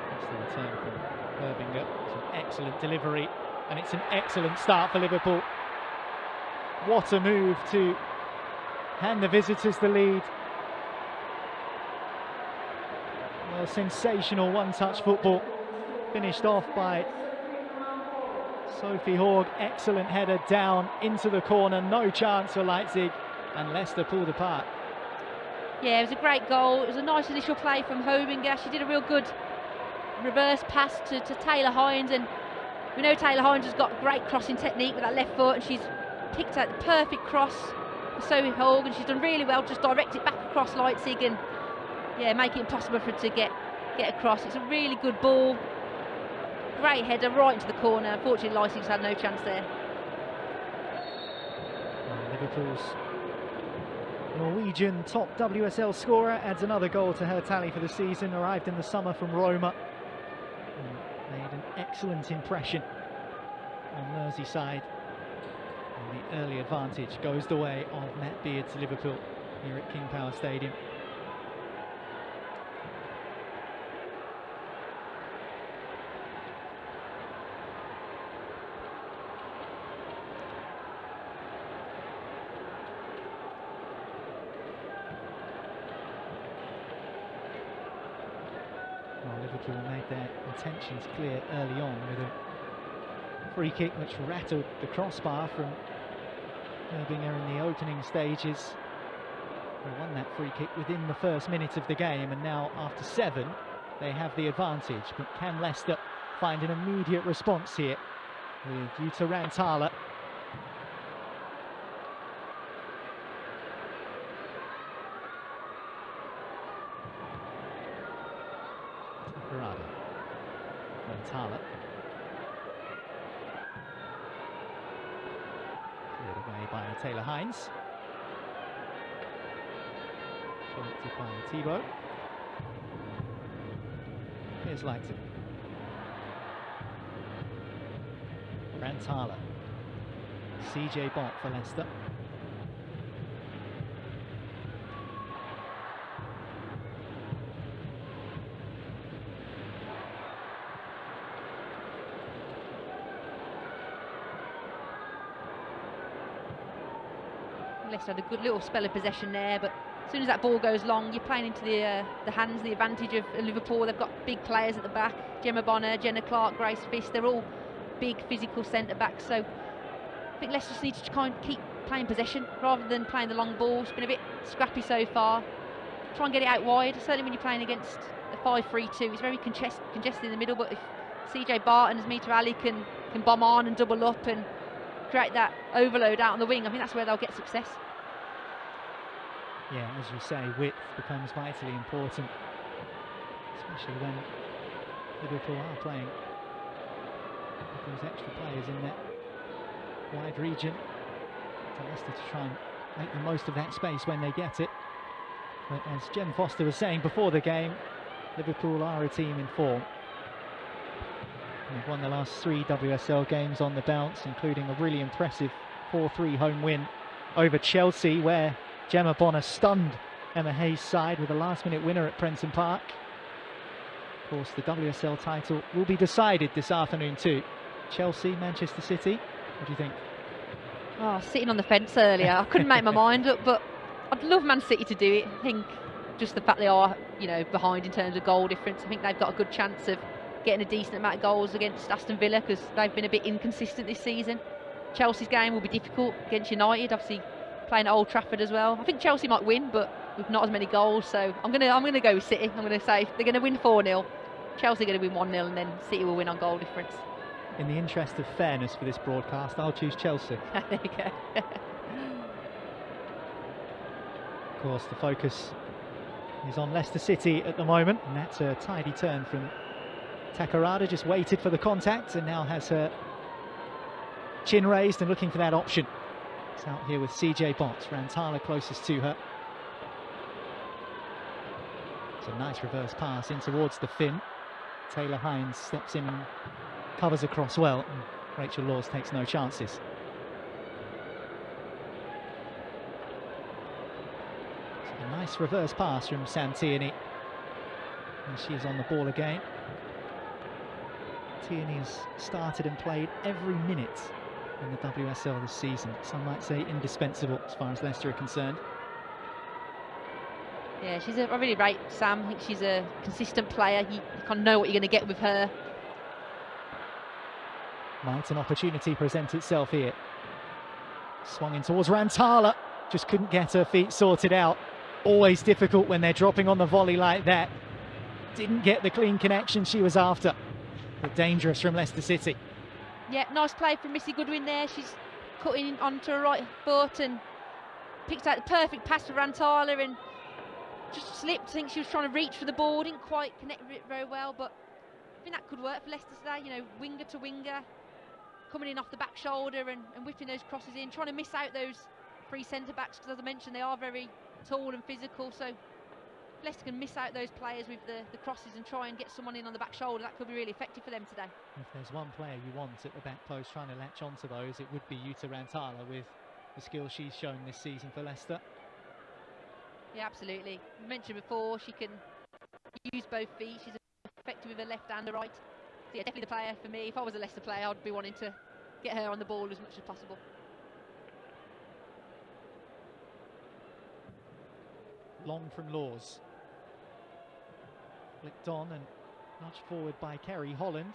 That's the return from Herbinger. It's an excellent delivery, and it's an excellent start for Liverpool. What a move to hand the visitors the lead. Well, sensational one-touch football, finished off by Sophie Horg. Excellent header down into the corner, no chance for Leipzig, and Leicester pulled apart. Yeah, it was a great goal. It was a nice initial play from Herbinger. She did a real good reverse pass to Taylor Hines, and we know Taylor Hines has got great crossing technique with that left foot, and she's picked out the perfect cross for Sophie Horg, and she's done really well. Just direct it back across Leipzig and make it impossible for her to get across. It's a really good ball, great header right into the corner. Unfortunately, Leipzig's had no chance there. Liverpool's Norwegian top WSL scorer adds another goal to her tally for the season. Arrived in the summer from Roma and made an excellent impression on Merseyside. And the early advantage goes the way of Matt Beard's Liverpool here at King Power Stadium. Well, Liverpool made their intentions clear early on with a free kick which rattled the crossbar from Herbinger in the opening stages. They won that free kick within the first minute of the game, and now after 7 they have the advantage. But can Leicester find an immediate response here with Jutta Rantala? Rantala. Cleared away by Taylor Hines. Collected by Thibaut. Here's Leipzig. Rantala. CJ Bott for Leicester. Leicester had a good little spell of possession there, but as soon as that ball goes long, you're playing into the hands, the advantage of Liverpool. They've got big players at the back: Gemma Bonner, Jenna Clark, Grace Fisk. They're all big physical centre backs. So I think Leicester just need to kind of keep playing possession rather than playing the long ball. It's been a bit scrappy so far. Try and get it out wide. Certainly when you're playing against a 5-3-2, it's very congested in the middle. But if CJ Barton and Asmita Ali can bomb on and double up and create that overload out on the wing, I think that's where they'll get success. Yeah, as you say, width becomes vitally important, especially when Liverpool are playing with those extra players in that wide region. For Leicester to try and make the most of that space when they get it. But as Jem Foster was saying before the game, Liverpool are a team in form. They've won the last 3 WSL games on the bounce, including a really impressive 4-3 home win over Chelsea, where Gemma Bonner stunned Emma Hayes' side with a last-minute winner at Prenton Park. Of course, the WSL title will be decided this afternoon too. Chelsea, Manchester City, what do you think? Oh, sitting on the fence earlier, I couldn't make my mind up, but I'd love Man City to do it. I think just the fact they are, you know, behind in terms of goal difference. I think they've got a good chance of getting a decent amount of goals against Aston Villa because they've been a bit inconsistent this season. Chelsea's game will be difficult against United, obviously playing at Old Trafford as well. I think Chelsea might win, but with not as many goals. So I'm gonna go with City. I'm gonna say they're gonna win 4-0. Chelsea are gonna win 1-0, and then City will win on goal difference. In the interest of fairness for this broadcast, I'll choose Chelsea. There you go. Of course, the focus is on Leicester City at the moment, and that's a tidy turn from Takarada. Just waited for the contact and now has her chin raised and looking for that option. It's out here with CJ Bott, Rantala closest to her. It's a nice reverse pass in towards the Finn. Taylor Hines steps in and covers across well, and Rachel Laws takes no chances. A nice reverse pass from Sam Tierney, and she's on the ball again. Tierney has started and played every minute in the WSL this season. Some might say indispensable as far as Leicester are concerned. Yeah, I really rate Sam. I think she's a consistent player. You kind of know what you're going to get with her. Might an opportunity present itself here. Swung in towards Rantala, just couldn't get her feet sorted out. Always difficult when they're dropping on the volley like that. Didn't get the clean connection she was after. But dangerous from Leicester City. Yeah, nice play from Missy Goodwin there. She's cutting onto her right foot and picked out the perfect pass for Rantala and just slipped. I think she was trying to reach for the ball, didn't quite connect with it very well, but I think that could work for Leicester today. You know, winger to winger, coming in off the back shoulder and whipping those crosses in, trying to miss out those three centre-backs, because as I mentioned, they are very tall and physical, so if Leicester can miss out those players with the crosses and try and get someone in on the back shoulder, that could be really effective for them today. If there's one player you want at the back post trying to latch onto those, it would be Jutta Rantala with the skills she's shown this season for Leicester. Yeah, absolutely. We mentioned before, she can use both feet. She's effective with her left and the right. So yeah, definitely the player for me. If I was a Leicester player, I'd be wanting to get her on the ball as much as possible. Long from Laws. Flicked on and nudged forward by Kerry Holland.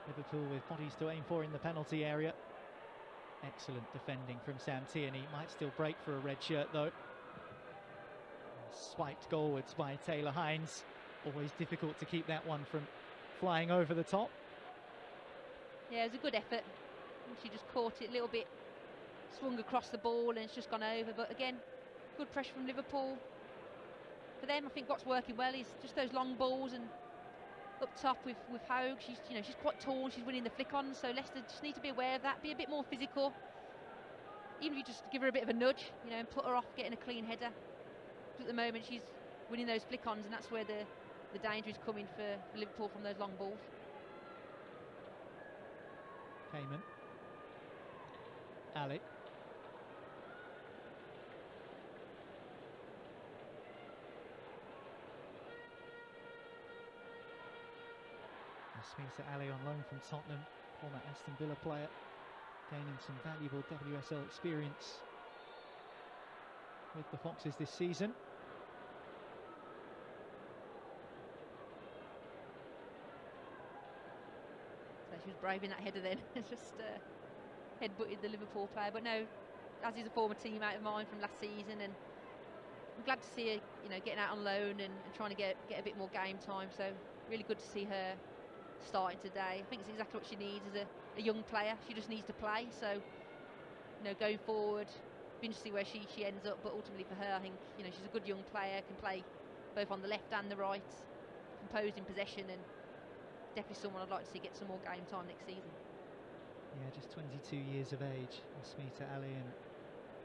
Liverpool with bodies to aim for in the penalty area. Excellent defending from Sam Tierney. Might still break for a red shirt though. Swiped goalwards by Taylor Hines. Always difficult to keep that one from flying over the top. Yeah, it was a good effort. She just caught it a little bit, swung across the ball and it's just gone over. But again, good pressure from Liverpool. For them, I think what's working well is just those long balls and up top with Hogue. She's quite tall. She's winning the flick-ons, so Leicester just need to be aware of that. Be a bit more physical. Even if you just give her a bit of a nudge, and put her off getting a clean header. Because at the moment she's winning those flick-ons, and that's where the danger is coming for Liverpool from those long balls. Cayman. Alec. Smita Ali on loan from Tottenham, former Aston Villa player, gaining some valuable WSL experience with the Foxes this season. So she was brave in that header then, just head-butted the Liverpool player. But no, as is a former teammate of mine from last season, and I'm glad to see her, getting out on loan and trying to get a bit more game time. So really good to see her starting today. I think it's exactly what she needs as a young player. She just needs to play. So, going forward, be interesting to see where she ends up. But ultimately for her, I think she's a good young player, can play both on the left and the right, composed in possession, and definitely someone I'd like to see get some more game time next season. Yeah, just 22 years of age, Smita Ali, and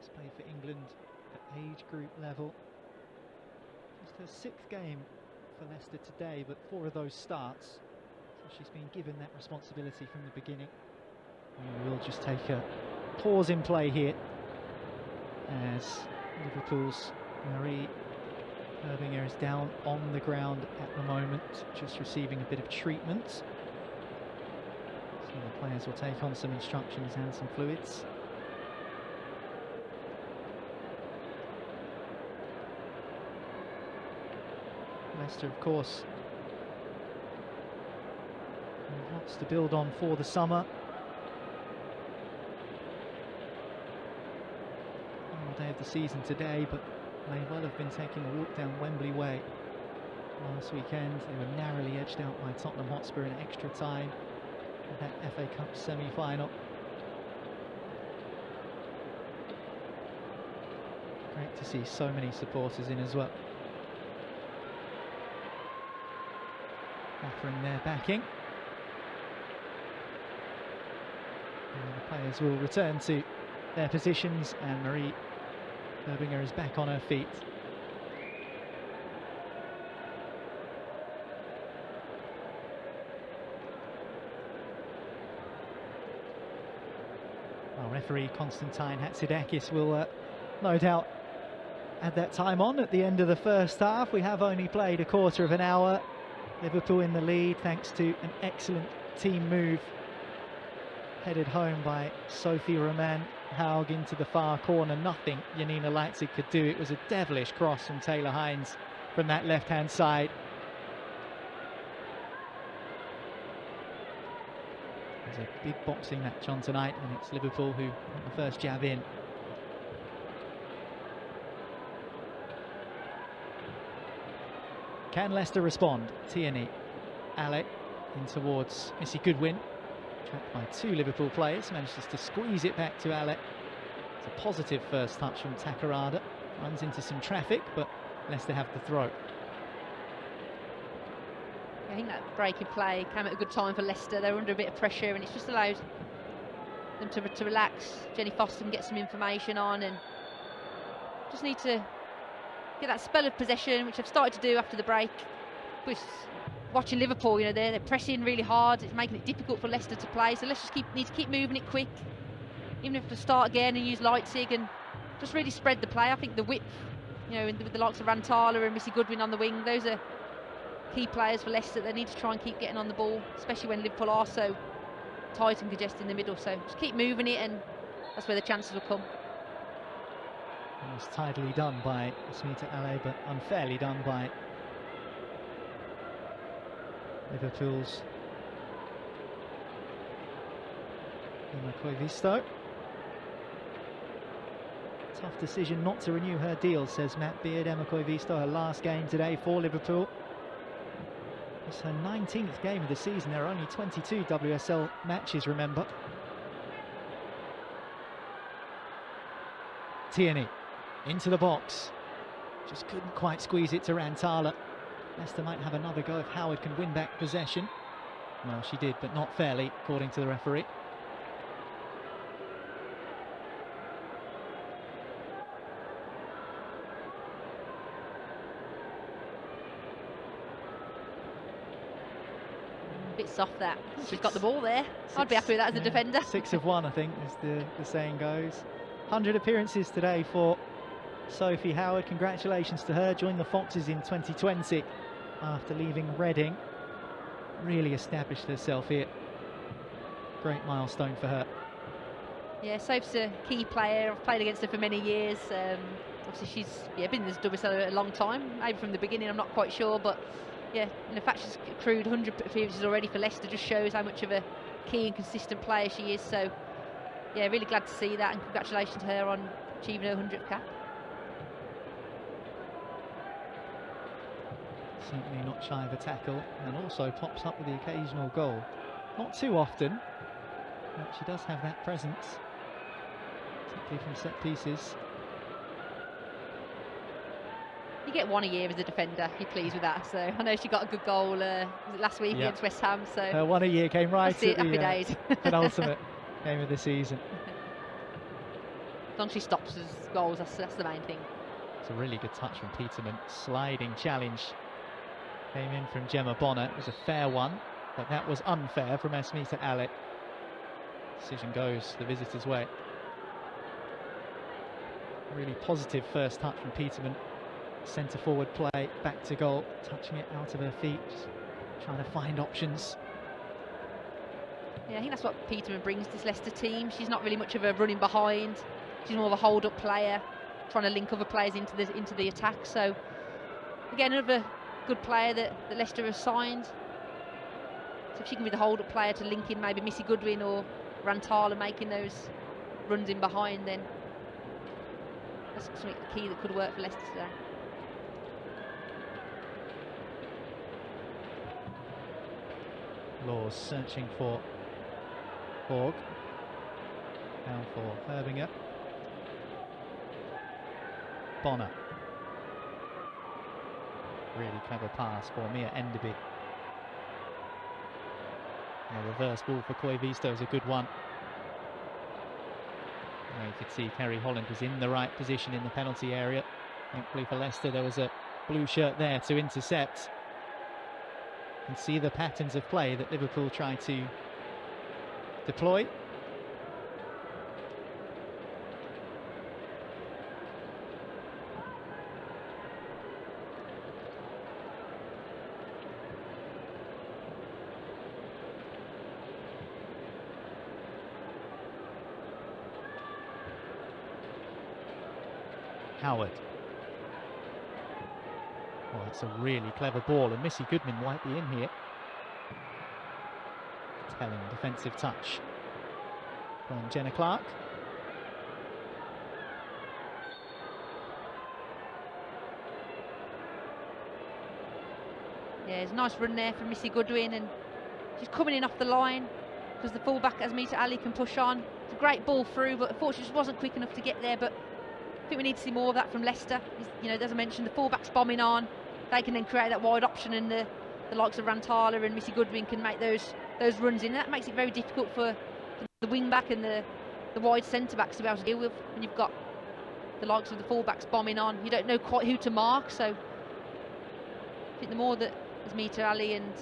has played for England at age group level. Just her 6th game for Leicester today, but 4 of those starts. She's been given that responsibility from the beginning. And we'll just take a pause in play here as Liverpool's Marie Herbinger is down on the ground at the moment, just receiving a bit of treatment. So the players will take on some instructions and some fluids. Leicester, of course, lots to build on for the summer. Final day of the season today, but may well have been taking a walk down Wembley Way last weekend. They were narrowly edged out by Tottenham Hotspur in extra time in that FA Cup semi-final. Great to see so many supporters in as well, offering their backing. And the players will return to their positions, and Marie Herbinger is back on her feet. Our referee Konstantin Hatzidakis will no doubt add that time on at the end of the first half. We have only played a quarter of an hour. Liverpool in the lead thanks to an excellent team move headed home by Sophie Romain Haug into the far corner. Nothing Janina Leipzig could do. It was a devilish cross from Taylor Hines from that left-hand side. There's a big boxing match on tonight, and it's Liverpool who got the first jab in. Can Leicester respond? Tierney, Ale in towards Missy Goodwin, trapped by two Liverpool players, manages to squeeze it back to Ale. It's a positive first touch from Takarada, runs into some traffic, but Leicester have the throw. I think that break in play came at a good time for Leicester. They were under a bit of pressure, and it's just allowed them to relax. Jenny Foster can get some information on, and just need to get that spell of possession, which I've started to do after the break. But watching Liverpool, you know, they're pressing really hard. It's making it difficult for Leicester to play. So let's just need to keep moving it quick, even if we start again and use Leipzig and just really spread the play. I think the width, you know, with the likes of Rantala and Missy Goodwin on the wing, those are key players for Leicester. They need to try and keep getting on the ball, especially when Liverpool are so tight and congested in the middle. So just keep moving it, and that's where the chances will come. It was tidily done by Asmita Ale, but unfairly done by Liverpool's Emma Koivisto. Tough decision not to renew her deal, says Matt Beard. Emma Koivisto, her last game today for Liverpool. It's her 19th game of the season. There are only 22 WSL matches, remember. Tierney into the box, just couldn't quite squeeze it to Rantala. Leicester might have another go if Howard can win back possession. Well, she did, but not fairly, according to the referee. A bit soft that. She's got the ball there. I'd be happy with that as a defender. 6 of 1, I think, as the saying goes. 100 appearances today for Sophie Howard. Congratulations to her. Joined the Foxes in 2020 after leaving Reading. Really established herself here. Great milestone for her. Yeah, Sophie's a key player. I've played against her for many years. Obviously she's been in this WSL a long time. Maybe from the beginning, I'm not quite sure, but yeah, and the fact she's accrued 100 appearances already for Leicester just shows how much of a key and consistent player she is. So yeah, really glad to see that, and congratulations to her on achieving her 100th cap. Certainly not shy of a tackle, and also pops up with the occasional goal. Not too often, but she does have that presence, particularly from set pieces. You get one a year as a defender. You're pleased with that. So I know she got a good goal was it last week against West Ham. So her one a year came right at happy days. Penultimate game of the season. As long as she stops as goals, that's the main thing. It's a really good touch from Peterman. Sliding challenge came in from Gemma Bonner. It was a fair one, but that was unfair from Asmita Ale. Decision goes the visitors' way. Really positive first touch from Peterman. Centre forward play, back to goal, touching it out of her feet, just trying to find options. Yeah, I think that's what Peterman brings to this Leicester team. She's not really much of a running behind. She's more of a hold-up player, trying to link other players into the attack. So again, another good player that Leicester has signed. So if she can be the hold-up player to link in maybe Missy Goodwin or Rantala making those runs in behind, then that's something key that could work for Leicester today. Laws searching for Borg. Down for Herbinger. Bonner. Really clever pass for Mia Enderby. A reverse ball for Koivisto is a good one. Now you could see Kerry Holland was in the right position in the penalty area. Thankfully for Leicester there was a blue shirt there to intercept. And see the patterns of play that Liverpool try to deploy. Howard. Oh, it's a really clever ball, and Missy Goodwin might be in here. Telling defensive touch from Jenna Clark. Yeah, it's a nice run there from Missy Goodwin, and she's coming in off the line because the fullback Asmita Ali can push on. It's a great ball through, but unfortunately she wasn't quick enough to get there. But I think we need to see more of that from Leicester. You know, as I mentioned, the fullbacks bombing on. They can then create that wide option, and the likes of Rantala and Missy Goodwin can make those runs in. That makes it very difficult for the wing back and the wide centre backs to be able to deal with when you've got the likes of the fullbacks bombing on. You don't know quite who to mark, so I think the more that Asmita Ali and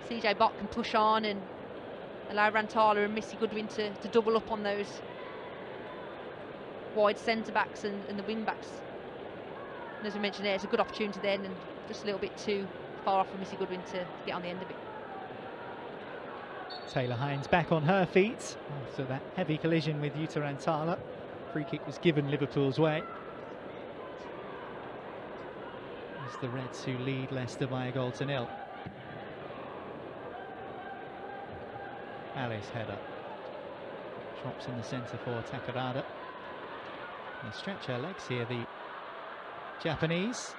CJ Bott can push on and allow Rantala and Missy Goodwin to double up on those wide centre backs and the wing backs. And as we mentioned there, it's a good opportunity then, and just a little bit too far off for Missy Goodwin to get on the end of it. Taylor Hines back on her feet after that heavy collision with Yuta Rantala. Free kick was given Liverpool's way. It's the Reds who lead Leicester by 1-0. Alice header. Drops in the centre for Takarada. They stretch her legs here, the Japanese.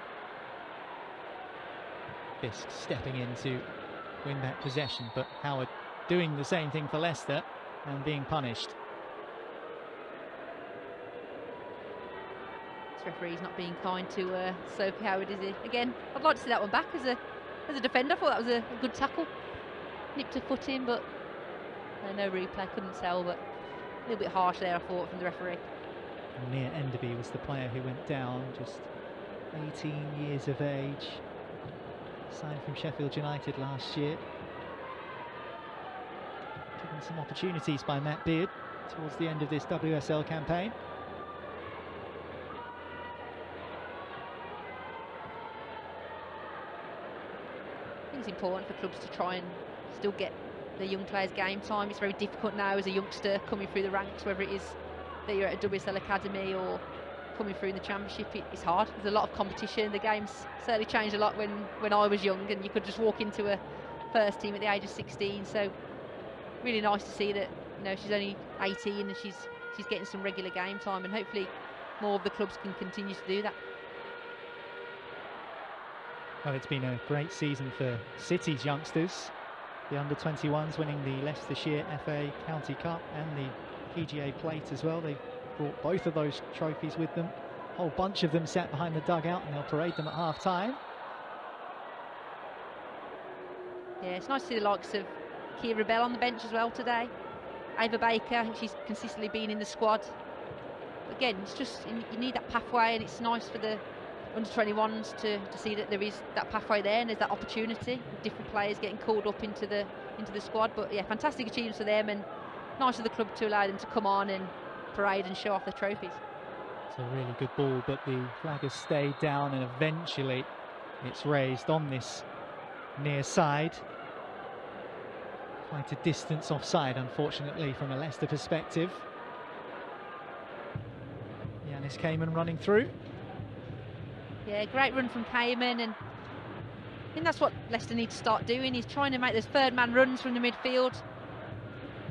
Fisk stepping in to win back possession, but Howard doing the same thing for Leicester and being punished. This referee's not being kind to Sophie Howard, is he? Again, I'd like to see that one back as a defender. I thought that was a good tackle. Nipped her foot in, but no replay, couldn't tell, but a little bit harsh there, I thought, from the referee. Mia Enderby was the player who went down, just 18 years of age. Signed from Sheffield United last year. Given some opportunities by Matt Beard towards the end of this WSL campaign. I think it's important for clubs to try and still get the young players game time. It's very difficult now as a youngster coming through the ranks, whether it is that you're at a WSL academy or coming through in the championship. It's hard. There's a lot of competition. The game's certainly changed a lot when I was young, and you could just walk into a first team at the age of 16. So really nice to see that, you know, she's only 18 and she's getting some regular game time, and hopefully more of the clubs can continue to do that. Well, it's been a great season for City's youngsters. The under-21s winning the Leicestershire FA County Cup and the PGA Plate as well. They've brought both of those trophies with them. A whole bunch of them sat behind the dugout, and they'll parade them at half-time. Yeah, it's nice to see the likes of Kira Bell on the bench as well today. Ava Baker, I think she's consistently been in the squad. Again, it's just, you need that pathway, and it's nice for the under-21s to see that there is that pathway there, and there's that opportunity. Different players getting called up into the squad. But yeah, fantastic achievements for them, and nice of the club to allow them to come on and parade and show off their trophies. It's a really good ball, but the flag has stayed down, and eventually it's raised on this near side. Quite a distance offside, unfortunately, from a Leicester perspective. Yanis Cayman running through. Yeah, great run from Cayman, and think that's what Leicester need to start doing, is trying to make those third man runs from the midfield.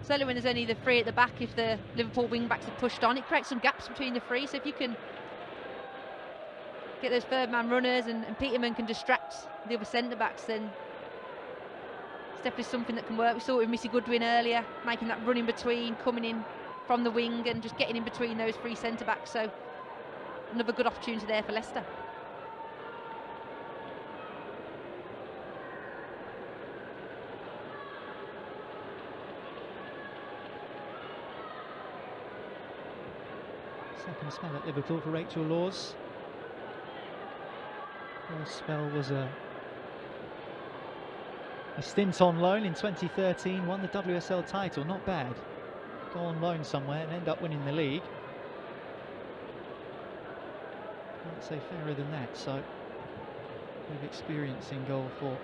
Certainly when there's only the three at the back, if the Liverpool wing backs are pushed on, it creates some gaps between the three. So if you can get those third man runners and Peterman can distract the other centre backs, then it's definitely something that can work. We saw it with Missy Goodwin earlier, making that run in between, coming in from the wing and just getting in between those three centre backs. So another good opportunity there for Leicester. Second spell at Liverpool for Rachel Laws. First spell was a stint on loan in 2013, won the WSL title, not bad. Go on loan somewhere and end up winning the league. Can't say fairer than that, so with experience in goal for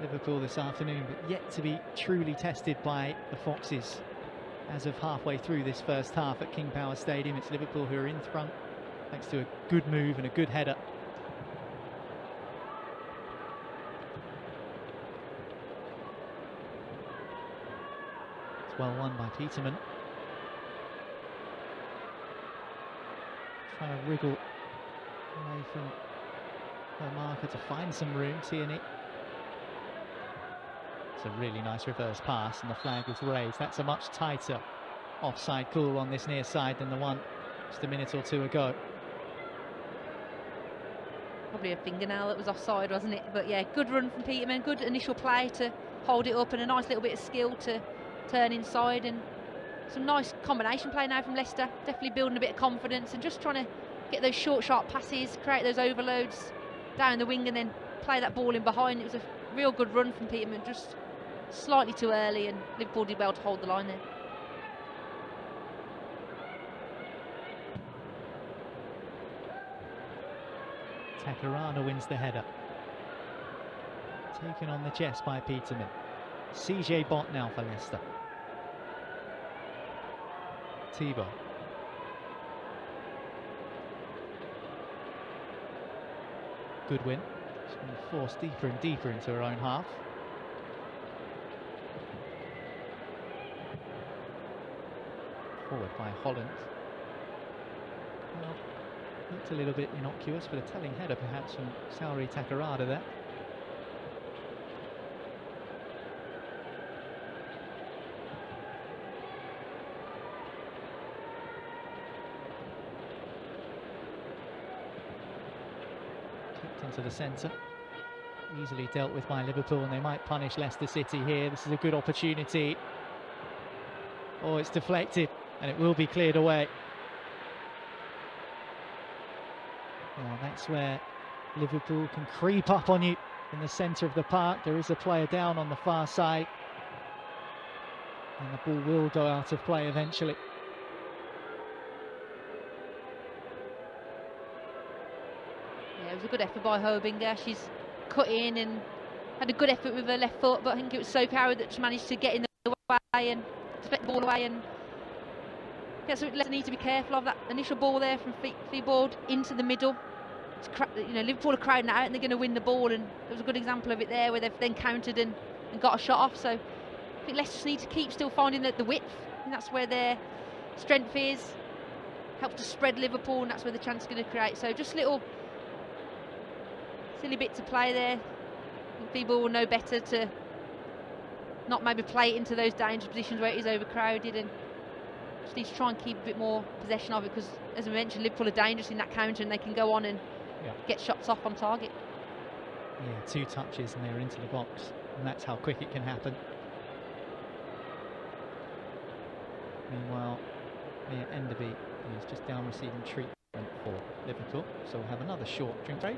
Liverpool this afternoon, but yet to be truly tested by the Foxes. As of halfway through this first half at King Power Stadium, it's Liverpool who are in front thanks to a good move and a good header. It's well won by Peterman. Trying to wriggle away from her marker to find some room. Tierney. It's a really nice reverse pass and the flag is raised. That's a much tighter offside call on this near side than the one just a minute or two ago. Probably a fingernail that was offside, wasn't it? But yeah, good run from Peterman, good initial play to hold it up and a nice little bit of skill to turn inside, and some nice combination play now from Leicester. Definitely building a bit of confidence and just trying to get those short, sharp passes, create those overloads down the wing and then play that ball in behind. It was a real good run from Peterman, just slightly too early, and Liverpool did well to hold the line there. Takarana wins the header. Taken on the chest by Peterman. CJ Bott now for Leicester. Thibault. Goodwin. She's been forced deeper and deeper into her own half. Forward by Holland. Well, looked a little bit innocuous, but a telling header perhaps from Saori Takarada there. Kicked into the centre. Easily dealt with by Liverpool, and they might punish Leicester City here. This is a good opportunity. Oh, it's deflected, and it will be cleared away. Well, that's where Liverpool can creep up on you in the centre of the park. There is a player down on the far side, and the ball will go out of play eventually. Yeah, it was a good effort by Hobinger. She's cut in and had a good effort with her left foot, but I think it was so Coward that she managed to get in the way and deflect the ball away. And yeah, so Leicester need to be careful of that initial ball there from Thibault into the middle. You know, Liverpool are crowding out and they're going to win the ball, and there was a good example of it there where they've then countered and got a shot off. So I think Leicester just need to keep still finding the width, and that's where their strength is. Help to spread Liverpool, and that's where the chance is going to create. So just little silly bit to play there. I think Thibault will know better to not maybe play it into those dangerous positions where it is overcrowded, and just need to try and keep a bit more possession of it, because as I mentioned, Liverpool are dangerous in that counter and they can go on and get shots off on target. Yeah, 2 touches and they're into the box, and that's how quick it can happen. Meanwhile, Mia Enderby is just down receiving treatment for Liverpool, so we'll have another short drink break.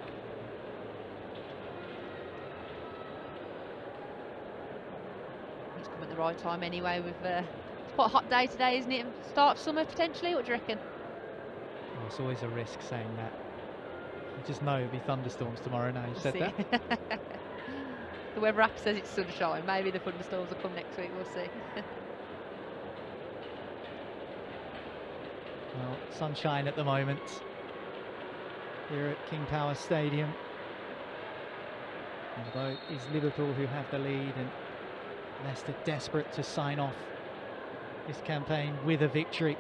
It's come at the right time anyway. It's quite a hot day today, isn't it? Start of summer potentially. What do you reckon? Oh, it's always a risk saying that. You just know it'll be thunderstorms tomorrow now you said that. The weather app says it's sunshine. Maybe the thunderstorms will come next week, we'll see. Well, sunshine at the moment here at King Power Stadium. Although it is Liverpool who have the lead, and Leicester desperate to sign off this campaign with a victory.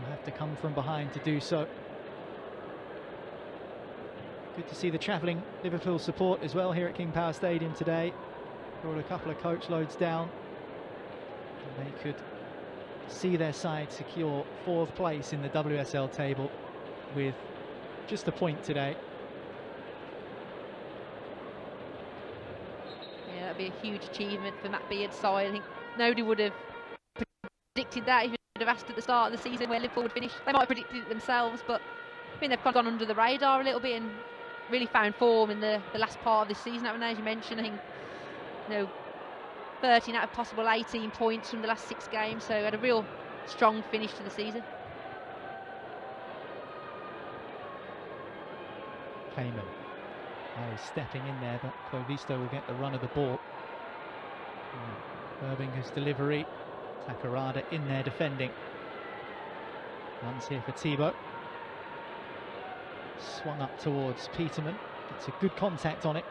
Will have to come from behind to do so. Good to see the travelling Liverpool support as well here at King Power Stadium today. Brought a couple of coach loads down. And they could see their side secure 4th place in the WSL table with just a point today. Yeah, that'd be a huge achievement for Matt Beard's side. I think nobody would have predicted that if you'd have asked at the start of the season where Liverpool would finish. They might have predicted it themselves, but I think they've kind of gone under the radar a little bit and really found form in the last part of this season. As you mentioned, I think 13 out of possible 18 points from the last 6 games, so had a real strong finish to the season. Cayman stepping in there, but Koivisto will get the run of the ball. Irvinger's delivery. Takarada in there defending. Runs here for Thibaut. Swung up towards Peterman. Gets a good contact on it.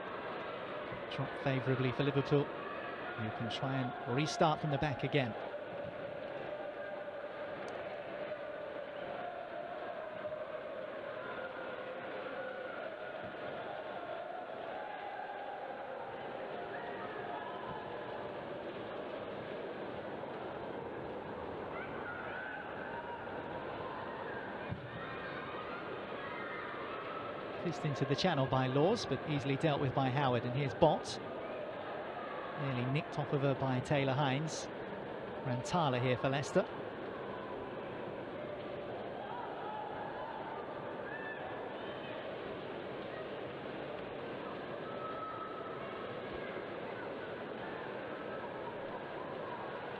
Dropped favourably for Liverpool. You can try and restart from the back again. Fist into the channel by Laws, but easily dealt with by Howard. And here's Bott. Nearly nicked off of her by Taylor Hines. Rantala here for Leicester.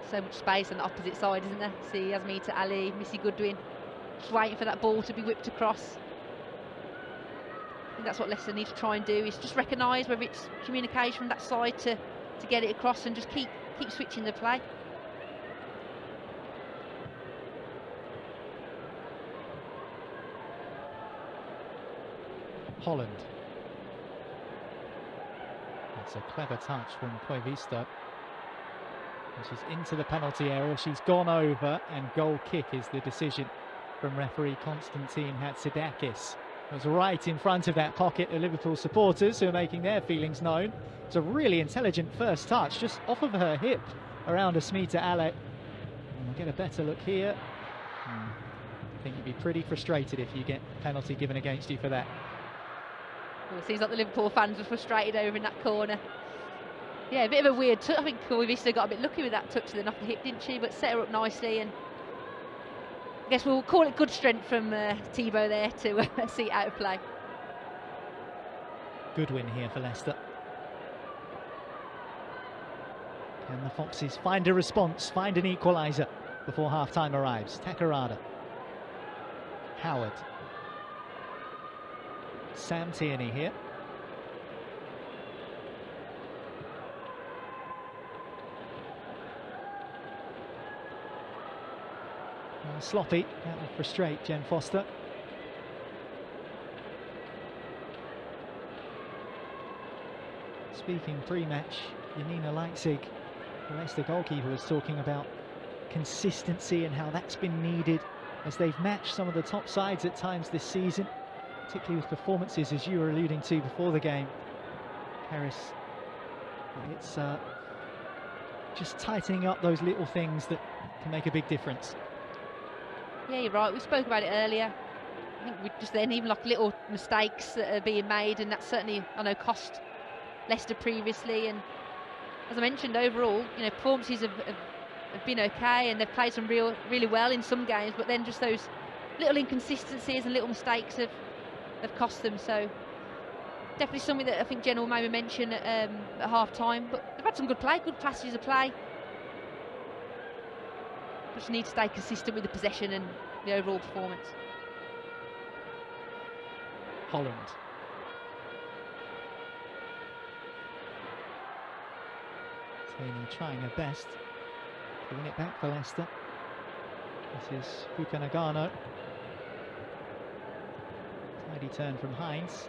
So much space on the opposite side, isn't there? See Yasmita Ali, Missy Goodwin, just waiting for that ball to be whipped across. I think that's what Leicester need to try and do, is just recognise whether it's communication from that side to get it across and just keep switching the play. Holland. That's a clever touch from Koivisto. She's into the penalty area, she's gone over, and goal kick is the decision from referee Konstantin Hatzidakis. It was right in front of that pocket of Liverpool supporters who are making their feelings known. It's a really intelligent first touch, just off of her hip around Asmita Ale. We'll get a better look here. I think you'd be pretty frustrated if you get a penalty given against you for that. Well, it seems like the Liverpool fans were frustrated over in that corner. Yeah, a bit of a weird touch. I think Koivisto got a bit lucky with that touch then off the hip, didn't she? But set her up nicely, and I guess we'll call it good strength from Thibaut there to see it out of play. Good win here for Leicester. Can the Foxes find a response, find an equaliser before half-time arrives? Takarada. Howard. Sam Tierney here. Sloppy, that will frustrate Jen Foster. Speaking pre-match, Janina Leipzig, the Leicester goalkeeper, was talking about consistency and how that's been needed as they've matched some of the top sides at times this season, particularly with performances, as you were alluding to before the game, Harris. It's just tightening up those little things that can make a big difference. Yeah, you're right. We spoke about it earlier. I think we just then even like little mistakes that are being made, and that certainly, I know, cost Leicester previously. And as I mentioned, overall, performances have been okay, and they've played some really well in some games. But then just those little inconsistencies and little mistakes have cost them. So definitely something that I think Jen will maybe mention at half time. But they've had some good play, good passages of play. Just need to stay consistent with the possession and the overall performance. Holland. Tierney trying her best to win it back for Leicester. This is Fuka Nagano. Tidy turn from Hines.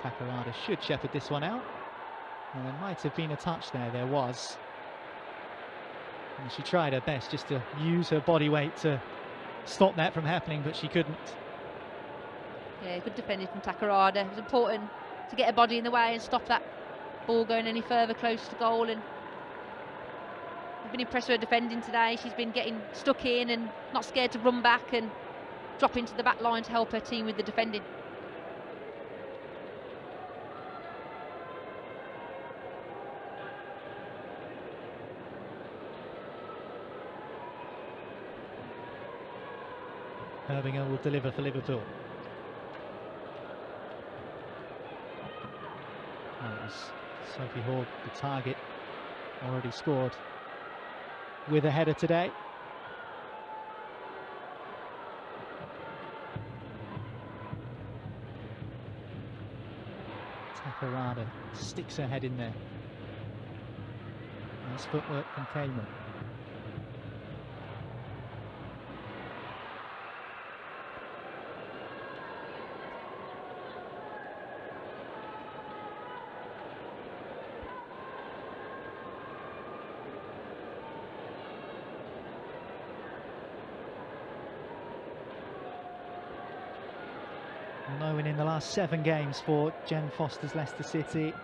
Takarada should shepherd this one out. And there might have been a touch there, there was. And she tried her best just to use her body weight to stop that from happening, but she couldn't. Yeah, good defending from Takarada. It was important to get her body in the way and stop that ball going any further close to goal. And I've been impressed with her defending today. She's been getting stuck in and not scared to run back and drop into the back line to help her team with the defending. Herbinger will deliver for Liverpool. That was Sophie Hord, the target, already scored with a header today. Takarada sticks her head in there. Nice footwork from Kamen. No win in the last 7 games for Jen Foster's Leicester City.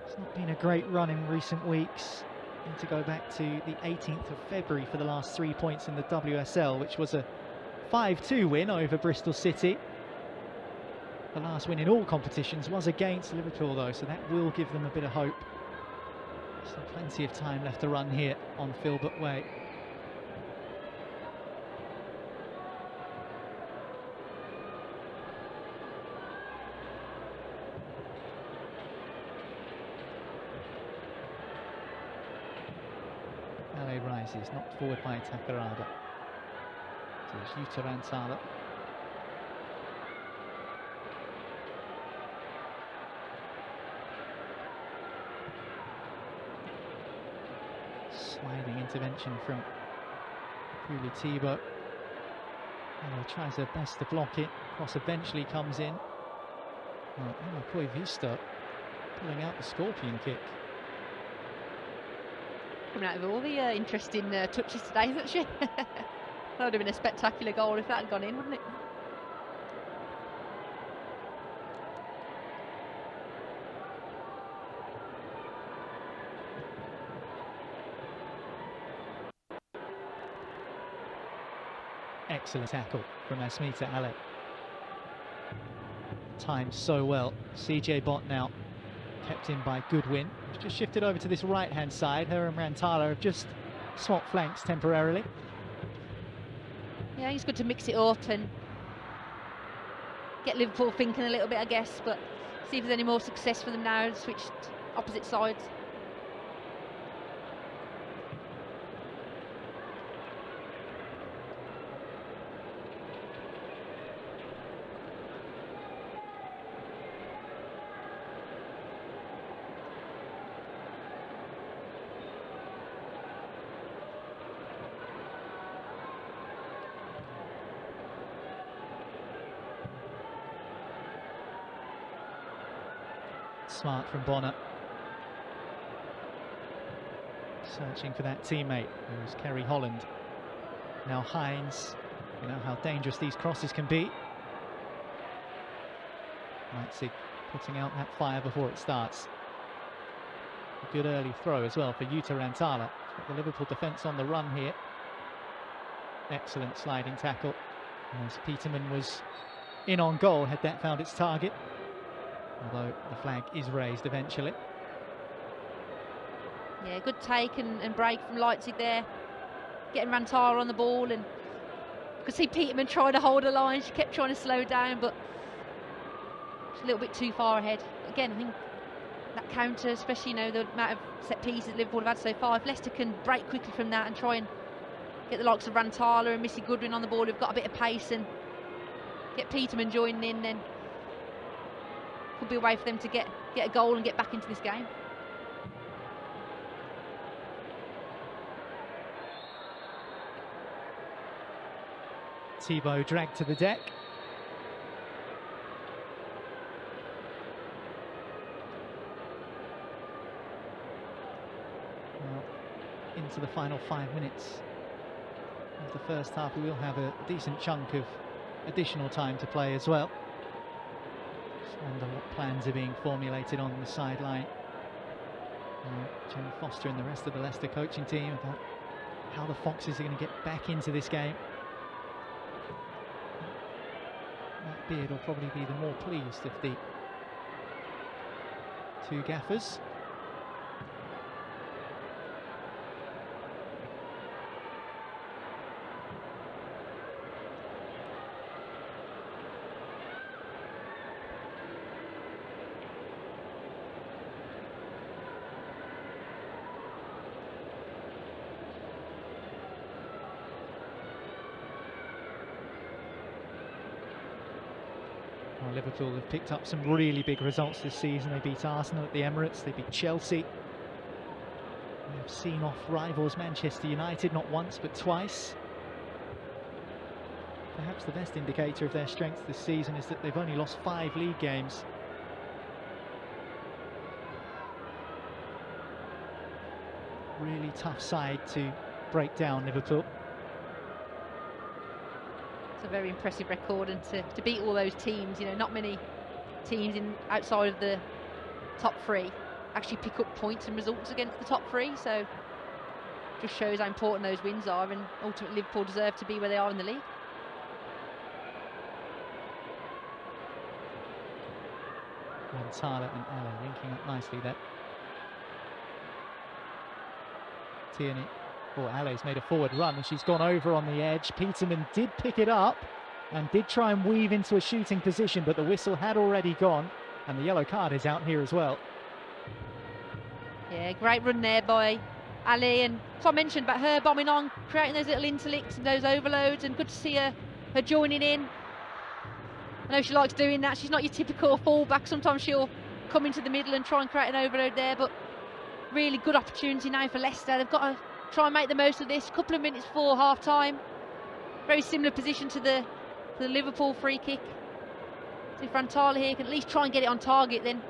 It's not been a great run in recent weeks. Need to go back to the 18th of February for the last 3 points in the WSL, which was a 5-2 win over Bristol City. The last win in all competitions was against Liverpool though, so that will give them a bit of hope. So plenty of time left to run here on Filbert Way. Rises, knocked forward by Takarada. So it's Jutta Rantala. Sliding intervention from Kuli Thibault. He tries her best to block it. Cross eventually comes in. Emma Koivisto pulling out the scorpion kick. Coming out of all the interesting touches today, isn't she? That would have been a spectacular goal if that had gone in, wouldn't it? Excellent tackle from Asmita Ale. Timed so well. CJ Bott now kept in by Goodwin. Just shifted over to this right-hand side. Her and Rantala have just swapped flanks temporarily. Yeah, it's good to mix it up and get Liverpool thinking a little bit, I guess, but see if there's any more success for them now. Switched opposite sides. Smart from Bonner. Searching for that teammate, who's Kerry Holland. Now Hines. You know how dangerous these crosses can be. Leipzig putting out that fire before it starts. A good early throw as well for Jutta Rantala. Got the Liverpool defence on the run here. Excellent sliding tackle. As Peterman was in on goal, had that found its target. Although the flag is raised eventually. Yeah, good take and break from Leipzig there. Getting Rantala on the ball, and you could see Peterman trying to hold a line. She kept trying to slow down, but she's a little bit too far ahead. Again, I think that counter, especially, you know, the amount of set pieces Liverpool have had so far, if Leicester can break quickly from that and try and get the likes of Rantala and Missy Goodwin on the ball, who've got a bit of pace, and get Peterman joining in, then could be a way for them to get a goal and get back into this game. Thibault dragged to the deck. to the final 5 minutes of the first half. We will have a decent chunk of additional time to play as well. Just wonder what plans are being formulated on the sideline. Jen Foster and the rest of the Leicester coaching team about how the Foxes are going to get back into this game. Matt Beard will probably be the more pleased of the two gaffers. Liverpool have picked up some really big results this season. They beat Arsenal at the Emirates, they beat Chelsea. They have seen off rivals Manchester United not once but twice. Perhaps the best indicator of their strength this season is that they've only lost 5 league games. Really tough side to break down, Liverpool. It's a very impressive record, and to beat all those teams, you know, not many teams outside of the top 3 actually pick up points and results against the top 3, so just shows how important those wins are, and ultimately Liverpool deserve to be where they are in the league. Tyler and Ella linking up nicely there. Tierney. Oh, Alle's made a forward run and she's gone over on the edge. Peterman did pick it up and did try and weave into a shooting position, but the whistle had already gone and the yellow card is out here as well. Yeah, great run there by Ali, and so I mentioned about her bombing on, creating those little interlinks and those overloads, and good to see her joining in. I know she likes doing that. She's not your typical fullback. Sometimes she'll come into the middle and try and create an overload there, but really good opportunity now for Leicester. They've got to try and make the most of this. A couple of minutes before half time. Very similar position to the Liverpool free kick. So if Rantala here can at least try and get it on target, then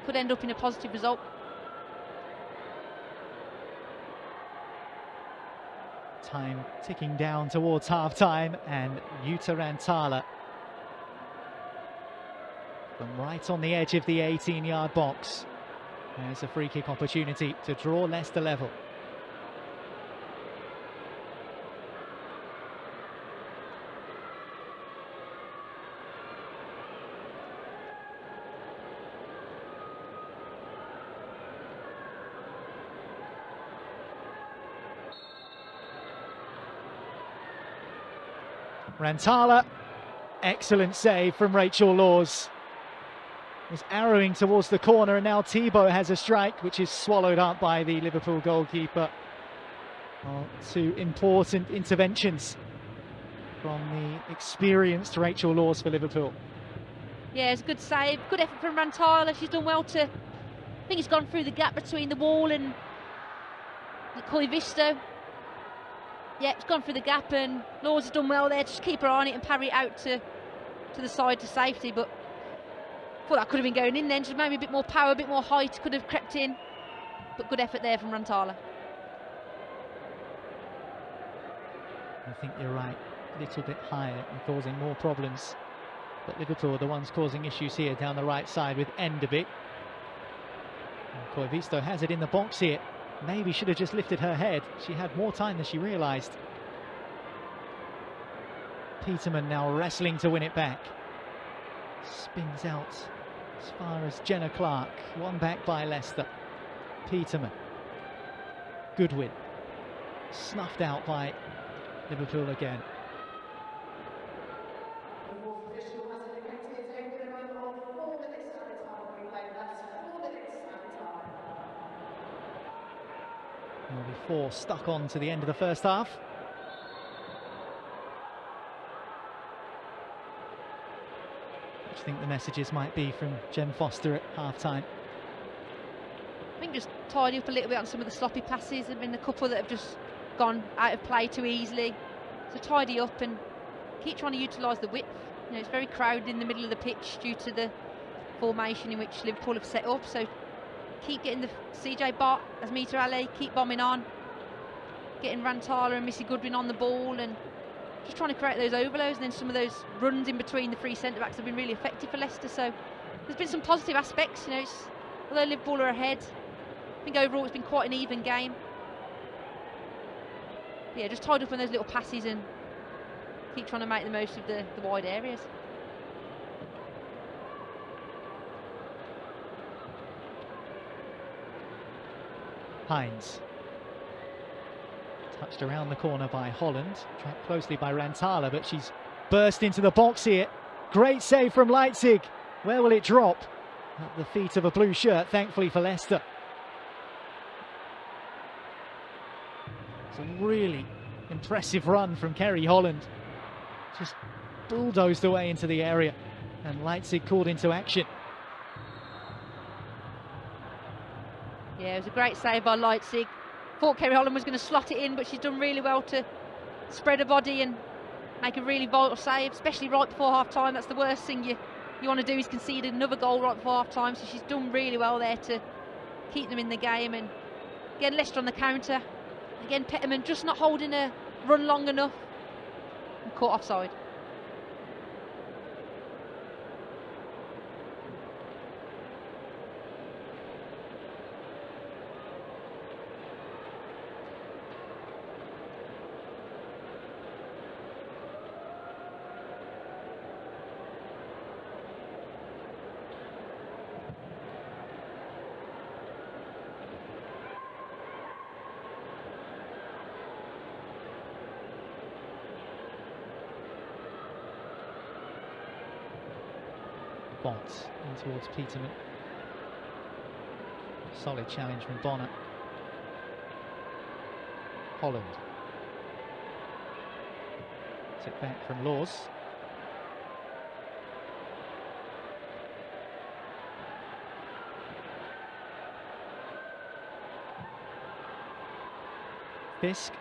could end up in a positive result. Time ticking down towards half time, and Yuta Rantala from right on the edge of the 18-yard box. There's a free kick opportunity to draw Leicester level. Rantala, excellent save from Rachel Laws. Was arrowing towards the corner, and now Thibault has a strike which is swallowed up by the Liverpool goalkeeper. Two important interventions from the experienced Rachel Laws for Liverpool. Yeah, it's a good save, good effort from Rantala. She's done well to, I think it's gone through the gap between the wall and the Koivisto. Yeah, it's gone through the gap, and Laws has done well there. Just keep her on it and parry it out to the side to safety, but I thought that could have been going in then. Just maybe a bit more power, a bit more height could have crept in, but good effort there from Rantala. I think you're right, a little bit higher and causing more problems, but Liverpool are the ones causing issues here down the right side with Enderby. Koivisto has it in the box here. Maybe should have just lifted her head. She had more time than she realised. Peterman now wrestling to win it back. Spins out as far as Jenna Clark. One back by Leicester. Peterman. Goodwin. Snuffed out by Liverpool again. There'll be 4 stuck on to the end of the first half. What do you think the messages might be from Jen Foster at half-time? I think just tidy up a little bit on some of the sloppy passes. There have been a couple that have just gone out of play too easily. So tidy up and keep trying to utilise the width. You know, it's very crowded in the middle of the pitch due to the formation in which Liverpool have set up. So keep getting the CJ Bott, Asmita Ali, keep bombing on. getting Rantala and Missy Goodwin on the ball and just trying to create those overloads, and then some of those runs in between the three centre-backs have been really effective for Leicester. So there's been some positive aspects, you know, although Liverpool are ahead, I think overall it's been quite an even game. But yeah, just tied up on those little passes and keep trying to make the most of the wide areas. Hines. Touched around the corner by Holland, tracked closely by Rantala, but she's burst into the box here. Great save from Leipzig. Where will it drop? At the feet of a blue shirt, thankfully for Leicester. It's a really impressive run from Kerry Holland. Just bulldozed away into the area, and Leipzig called into action. Yeah, it was a great save by Leipzig. Thought Kerry Holland was going to slot it in, but she's done really well to spread her body and make a really vital save, especially right before half-time. That's the worst thing you want to do, is concede another goal right before half-time. So she's done really well there to keep them in the game. And again, Leicester on the counter. Again, Petterman just not holding her run long enough and caught offside. Bonds in towards Peterman. Solid challenge from Bonner. Holland. Tip back from Laws. Fisk.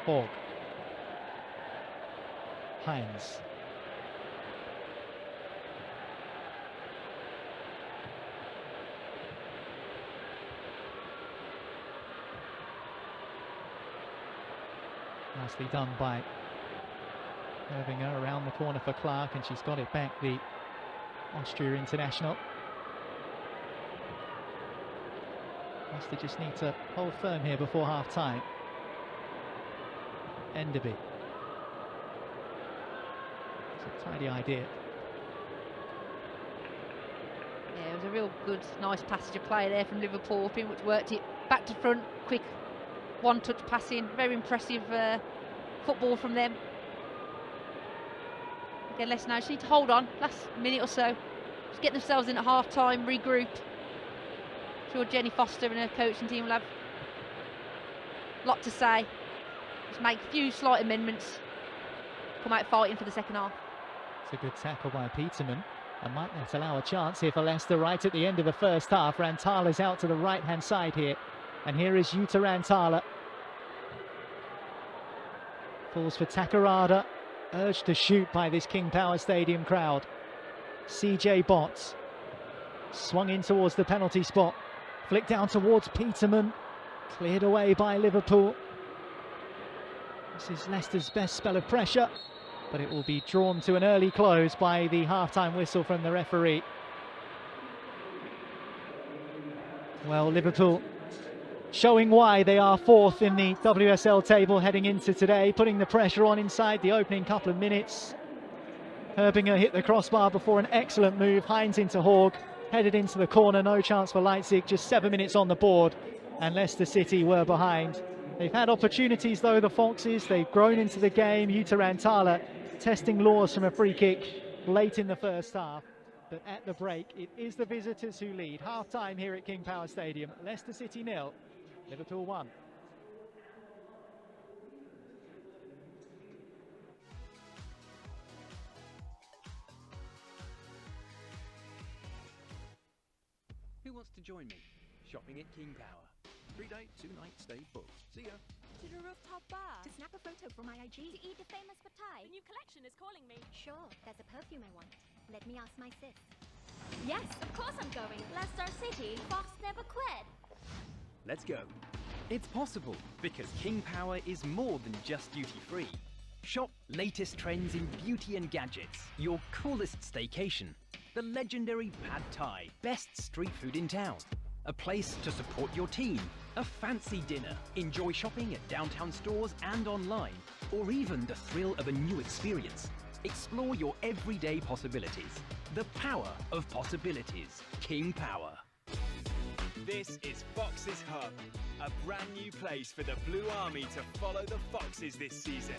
Hogg. Hines. Nicely done by curving her around the corner for Clark, and she's got it back, the Austria international. Leicester just need to hold firm here before half-time. Enderby. It's a tidy idea. Yeah, it was a real good, nice passage of play there from Liverpool, pretty much worked it back to front, quick one-touch passing, very impressive football from them. Again, Leicester now just need to hold on, last minute or so, just get themselves in at half-time, regroup. I'm sure Jenny Foster and her coaching team will have a lot to say. Just make a few slight amendments, come out fighting for the second half. It's a good tackle by Peterman, and might not allow a chance here for Leicester right at the end of the first half. Rantala's out to the right-hand side here, and here is Jutta Rantala. Falls for Takarada, urged to shoot by this King Power Stadium crowd. CJ Botts swung in towards the penalty spot, flicked down towards Peterman, cleared away by Liverpool. This is Leicester's best spell of pressure, but it will be drawn to an early close by the half-time whistle from the referee. Well, Liverpool showing why they are fourth in the WSL table heading into today, putting the pressure on inside the opening couple of minutes. Herbinger hit the crossbar before an excellent move. Hines into Hogg, headed into the corner, no chance for Leipzig, just 7 minutes on the board, and Leicester City were behind. They've had opportunities though, the Foxes, they've grown into the game. Jutta Rantala testing Laws from a free kick late in the first half. But at the break, it is the visitors who lead. Half-time here at King Power Stadium. Leicester City 0, Liverpool 1. Who wants to join me? Shopping at King Power. 3-day, 2-night stay booked. See ya. To the rooftop bar. To snap a photo for my IG. To eat the famous patai. The new collection is calling me. Sure, there's a perfume I want. Let me ask my sis. Yes, of course I'm going. Leicester City, Fox never quit. Let's go. It's possible because King Power is more than just duty-free. Shop latest trends in beauty and gadgets, your coolest staycation, the legendary Pad Thai, best street food in town, a place to support your team, a fancy dinner, enjoy shopping at downtown stores and online, or even the thrill of a new experience. Explore your everyday possibilities. The power of possibilities. King Power. This is Foxes Hub, a brand new place for the Blue Army to follow the Foxes this season.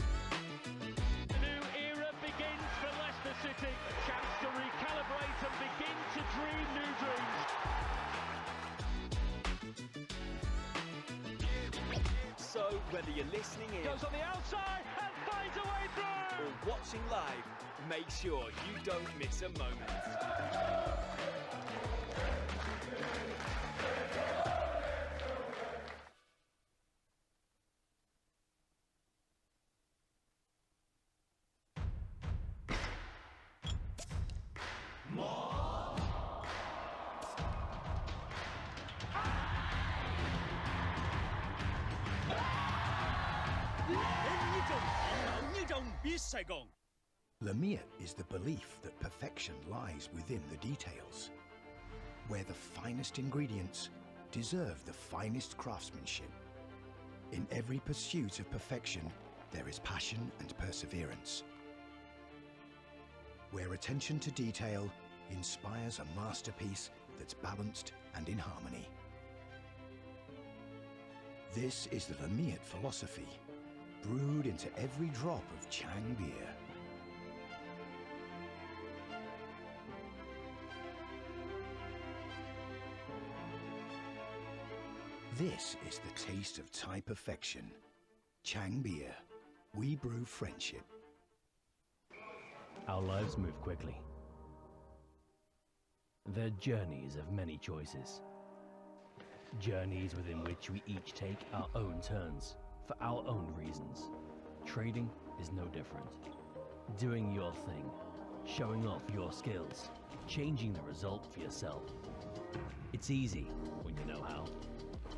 New era begins for Leicester City. A chance to recalibrate and begin to dream new dreams. So, whether you're listening in, Goes on the outside and finds a way through, or watching live, make sure you don't miss a moment. Liverpool is the belief that perfection lies within the details, where the finest ingredients deserve the finest craftsmanship. In every pursuit of perfection, there is passion and perseverance, where attention to detail inspires a masterpiece that's balanced and in harmony. This is the Liverpool philosophy, brewed into every drop of Chang beer. This is the taste of Thai perfection. Chang beer. We brew friendship. Our lives move quickly. They're journeys of many choices. Journeys within which we each take our own turns, for our own reasons. Trading is no different. Doing your thing, showing off your skills, changing the result for yourself. It's easy when you know how.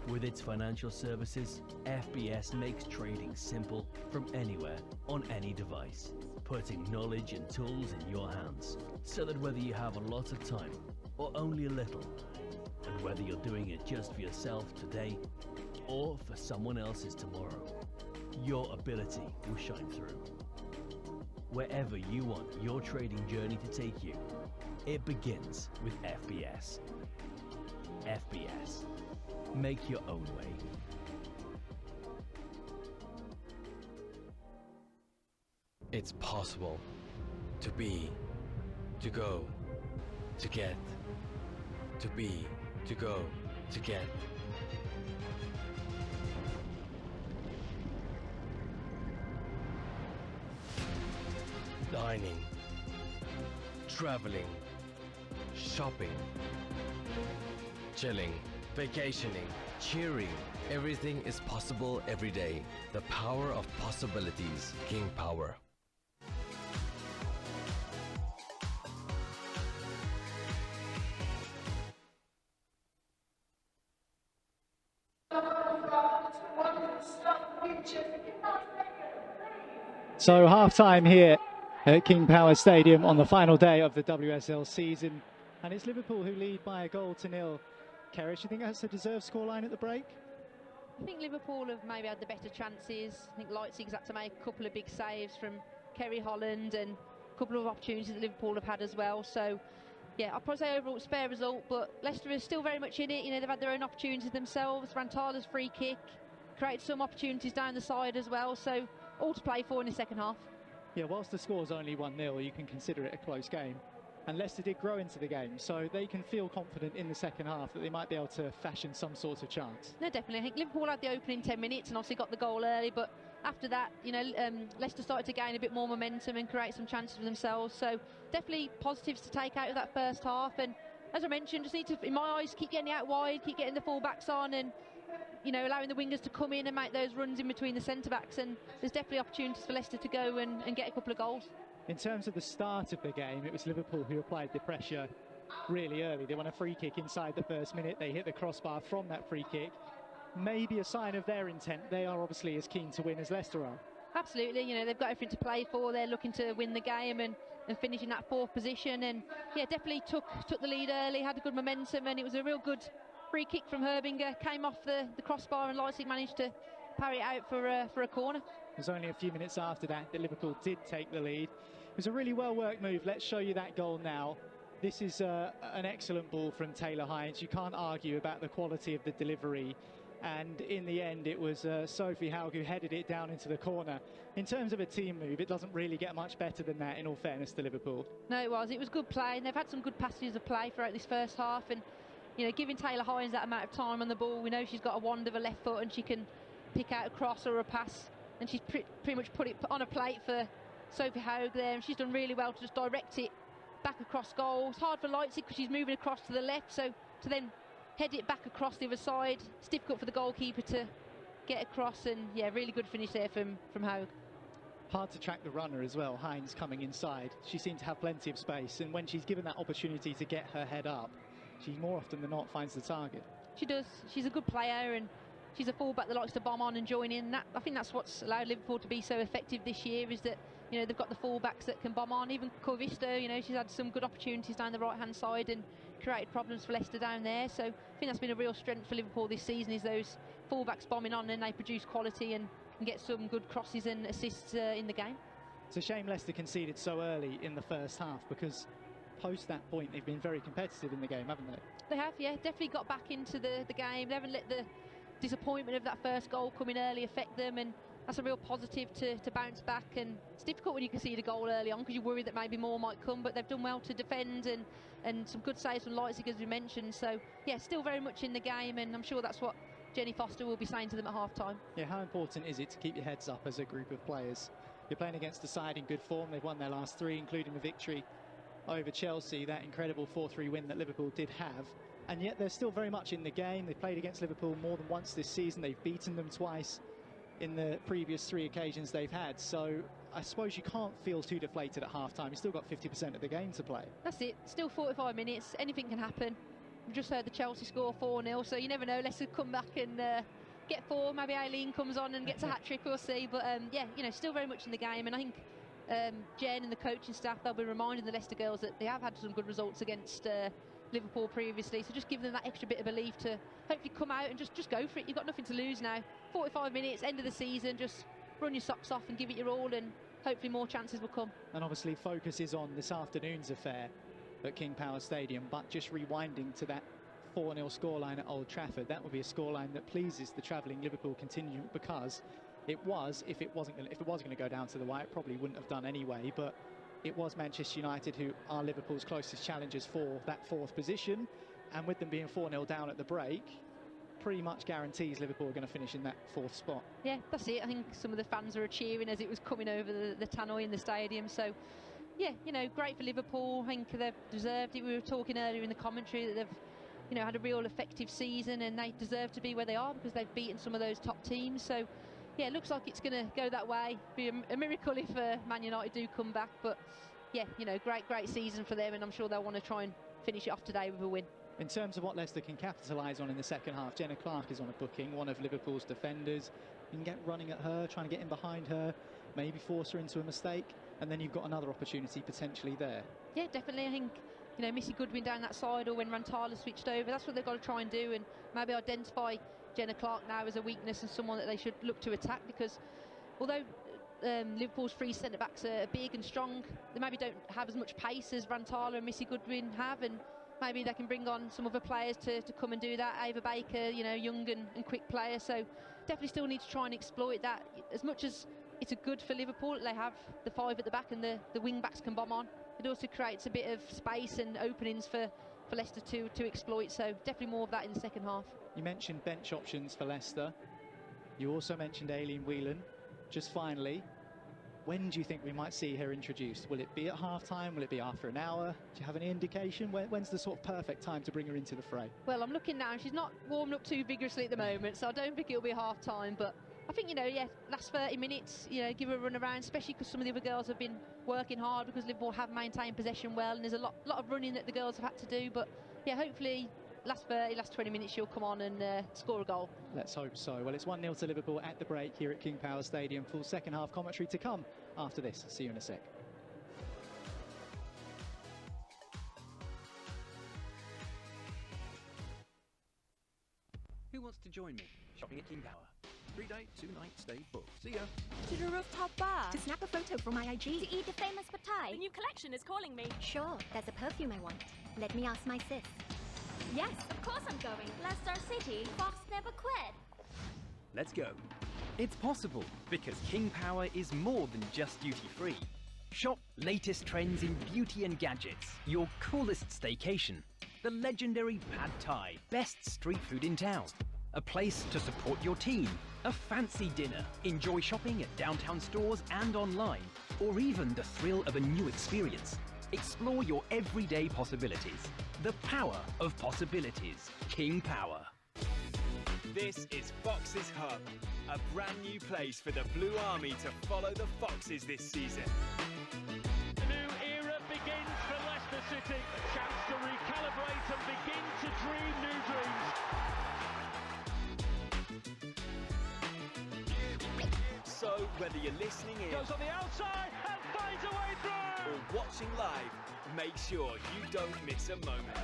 With its financial services, FBS makes trading simple from anywhere, on any device, putting knowledge and tools in your hands, so that whether you have a lot of time or only a little, and whether you're doing it just for yourself today or for someone else's tomorrow, your ability will shine through. Wherever you want your trading journey to take you, it begins with FBS. FBS. Make your own way. It's possible to be, to go, to get, to be, to go, to get. Dining, traveling, shopping, chilling, vacationing, cheering. Everything is possible every day. The power of possibilities. King Power. So half-time here at King Power Stadium on the final day of the WSL season, and it's Liverpool who lead by a goal to nil. Kerrish, do you think that's a deserved scoreline at the break? I think Liverpool have maybe had the better chances. I think Leipzig's had to make a couple of big saves from Kerry Holland and a couple of opportunities that Liverpool have had as well. So, yeah, I'll probably say overall it's a fair result, but Leicester is still very much in it. You know, they've had their own opportunities themselves. Rantala's free kick created some opportunities down the side as well. So, all to play for in the second half. Yeah, whilst the score's only 1-0, you can consider it a close game. And Leicester did grow into the game, so they can feel confident in the second half that they might be able to fashion some sort of chance. No, definitely. I think Liverpool had the opening 10 minutes and obviously got the goal early, but after that, you know, Leicester started to gain a bit more momentum and create some chances for themselves. So definitely positives to take out of that first half. And as I mentioned, just need to, in my eyes, keep getting it out wide, keep getting the full-backs on, and you know, allowing the wingers to come in and make those runs in between the centre-backs. And there's definitely opportunities for Leicester to go and get a couple of goals. In terms of the start of the game, it was Liverpool who applied the pressure really early. They won a free kick inside the first minute. They hit the crossbar from that free kick. maybe a sign of their intent. They are obviously as keen to win as Leicester are. Absolutely, you know, they've got everything to play for. They're looking to win the game and finish in that 4th position, and yeah, definitely took the lead early, had a good momentum, and it was a real good free kick from Herbinger, came off the crossbar, and Leipzig managed to parry it out for a corner. It was only a few minutes after that Liverpool did take the lead. It was a really well worked move. Let's show you that goal now. This is an excellent ball from Taylor Hines. You can't argue about the quality of the delivery. And in the end, it was Sophie Haug who headed it down into the corner. In terms of a team move, it doesn't really get much better than that, in all fairness to Liverpool. No, it was good play, and they've had some good passages of play throughout this first half. And you know, giving Taylor Hines that amount of time on the ball, we know she's got a wand of a left foot, and she can pick out a cross or a pass. And she's pretty much put it on a plate for Sophie Haug there, and she's done really well to just direct it back across goal. It's hard for Leipzig because she's moving across to the left, so to then head it back across the other side, it's difficult for the goalkeeper to get across, and yeah, really good finish there from Haug. Hard to track the runner as well, Hines coming inside. She seemed to have plenty of space, and when she's given that opportunity to get her head up, she more often than not finds the target. She does. She's a good player, and she's a fullback that likes to bomb on and join in. I think that's what's allowed Liverpool to be so effective this year, is that, you know, they've got the fullbacks that can bomb on. Even Corvista, you know, she's had some good opportunities down the right-hand side and created problems for Leicester down there. So I think that's been a real strength for Liverpool this season, is those fullbacks bombing on, and they produce quality and get some good crosses and assists in the game. It's a shame Leicester conceded so early in the first half, because post that point they've been very competitive in the game, haven't they? They have, yeah, definitely got back into the game. They haven't let the disappointment of that first goal coming early affect them, and that's a real positive to bounce back. And it's difficult when you concede a goal early on, because you worry that maybe more might come, but they've done well to defend, and some good saves from Leipzig, as we mentioned. So yeah, still very much in the game, and I'm sure that's what Jenny Foster will be saying to them at half-time. Yeah, how important is it to keep your heads up as a group of players? You're playing against a side in good form. They've won their last 3, including the victory over Chelsea, that incredible 4-3 win that Liverpool did have, and yet they're still very much in the game. They've played against Liverpool more than once this season. They've beaten them twice in the previous 3 occasions they've had, so I suppose you can't feel too deflated at half-time. You've still got 50% of the game to play. That's it, still 45 minutes, anything can happen. We've just heard the Chelsea score 4-0, so you never know, Leicester come back and get 4, maybe Aileen comes on and gets a hat-trick, we'll see. But yeah, you know, still very much in the game, and I think Jen and the coaching staff, they'll be reminding the Leicester girls that they have had some good results against Liverpool previously, so just give them that extra bit of belief to hopefully come out and just go for it. You've got nothing to lose now. 45 minutes, end of the season, just run your socks off and give it your all, and hopefully more chances will come. And obviously focus is on this afternoon's affair at King Power Stadium, but just rewinding to that 4-0 scoreline at Old Trafford, that would be a scoreline that pleases the travelling Liverpool contingent, because it was, if it was going to go down to the wire, it probably wouldn't have done anyway, but it was Manchester United who are Liverpool's closest challengers for that 4th position, and with them being 4-0 down at the break, pretty much guarantees Liverpool are going to finish in that 4th spot. Yeah, that's it. I think some of the fans were cheering as it was coming over the tannoy in the stadium, so yeah, you know, great for Liverpool. I think they've deserved it. We were talking earlier in the commentary that they've, you know, had a real effective season, and they deserve to be where they are because they've beaten some of those top teams. So yeah, it looks like it's going to go that way. Be a miracle if Man United do come back, but yeah, you know, great season for them, and I'm sure they'll want to try and finish it off today with a win. In terms of what Leicester can capitalise on in the second half, Jenna Clark is on a booking, one of Liverpool's defenders. You can get running at her, trying to get in behind her, maybe force her into a mistake, and then you've got another opportunity potentially there. Yeah, definitely. I think, you know, Missy Goodwin down that side, or when Rantala switched over, that's what they've got to try and do, and maybe identify Jenna Clark now as a weakness and someone that they should look to attack, because although Liverpool's 3 centre-backs are big and strong, they maybe don't have as much pace as Rantala and Missy Goodwin have, and maybe they can bring on some other players to come and do that. Ava Baker, you know, young and quick player, so definitely still need to try and exploit that. As much as it's a good for Liverpool, they have the 5 at the back and the wing-backs can bomb on. It also creates a bit of space and openings for Leicester to exploit, so definitely more of that in the second half. You mentioned bench options for Leicester. You also mentioned Aileen Whelan. Just finally, when do you think we might see her introduced? Will it be at half-time? Will it be after an hour? Do you have any indication? When's the sort of perfect time to bring her into the fray? Well, I'm looking now. She's not warmed up too vigorously at the moment, so I don't think it'll be half-time, but I think, you know, yeah, last 30 minutes, you know, give her a run around, especially because some of the other girls have been working hard, because Liverpool have maintained possession well, and there's a lot of running that the girls have had to do. But yeah, hopefully last 30, last 20 minutes she'll come on and score a goal. Let's hope so. Well, it's 1-0 to Liverpool at the break here at King Power Stadium. Full second half commentary to come after this. See you in a sec. Who wants to join me shopping at King Power? 3-day, 2-night stay booked. See ya. To the rooftop bar. To snap a photo for my IG. To eat the famous pad thai. The new collection is calling me. Sure, there's a perfume I want. Let me ask my sis. Yes, of course I'm going. Leicester City, Fox never quit. Let's go. It's possible because King Power is more than just duty-free. Shop latest trends in beauty and gadgets. Your coolest staycation. The legendary pad thai. Best street food in town. A place to support your team. A fancy dinner. Enjoy shopping at downtown stores and online. Or even the thrill of a new experience. Explore your everyday possibilities. The power of possibilities. King Power. This is Foxes Hub, a brand new place for the Blue Army to follow the Foxes this season. A new era begins for Leicester City. A chance to recalibrate and begin to dream new dreams. So, whether you're listening in, Goes on the outside and finds a way through. or watching live, make sure you don't miss a moment.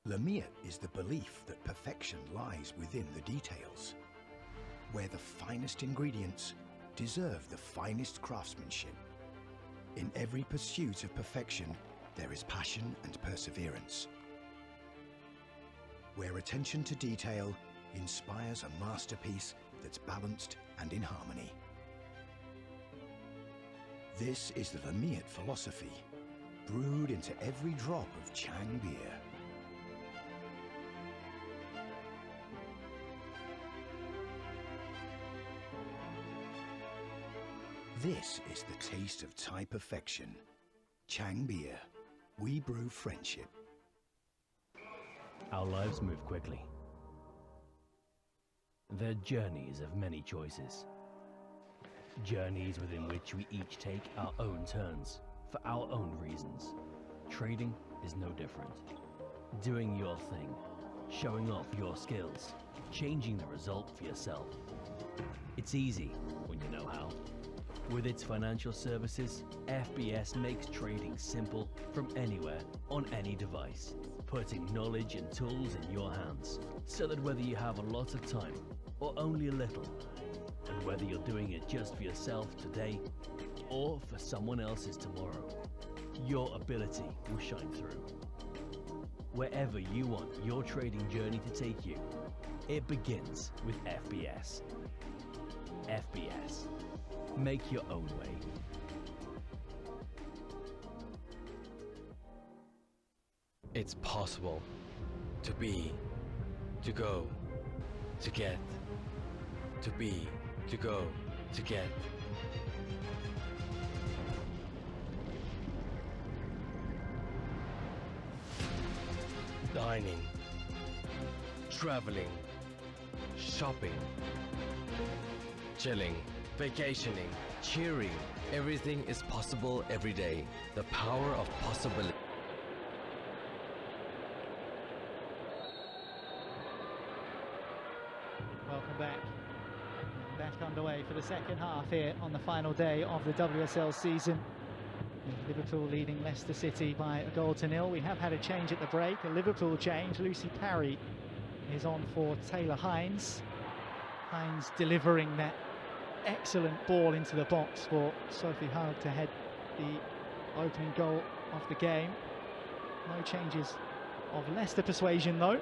Lamiat is the belief that perfection lies within the details, where the finest ingredients deserve the finest craftsmanship. In every pursuit of perfection, there is passion and perseverance, where attention to detail inspires a masterpiece that's balanced and in harmony. This is the Lamiat philosophy, brewed into every drop of Chang beer. This is the taste of Thai perfection. Chang beer. We brew friendship. Our lives move quickly. They're journeys of many choices. Journeys within which we each take our own turns, for our own reasons. Trading is no different. Doing your thing, showing off your skills, changing the result for yourself. It's easy when you know how. With its financial services, FBS makes trading simple from anywhere, on any device, putting knowledge and tools in your hands, so that whether you have a lot of time or only a little, and whether you're doing it just for yourself today or for someone else's tomorrow, your ability will shine through. Wherever you want your trading journey to take you, it begins with FBS. FBS. Make your own way. It's possible to be, to go, to get, to be, to go, to get. Dining, traveling, shopping, chilling, vacationing, cheering. Everything is possible every day. The power of possibility. Welcome back. Back underway for the second half here on the final day of the WSL season. Liverpool leading Leicester City by 1-0. We have had a change at the break, a Liverpool change. Lucy Parry is on for Taylor Hines. Hines delivering that excellent ball into the box for Sophie Hug to head the opening goal of the game. No changes of Leicester persuasion though.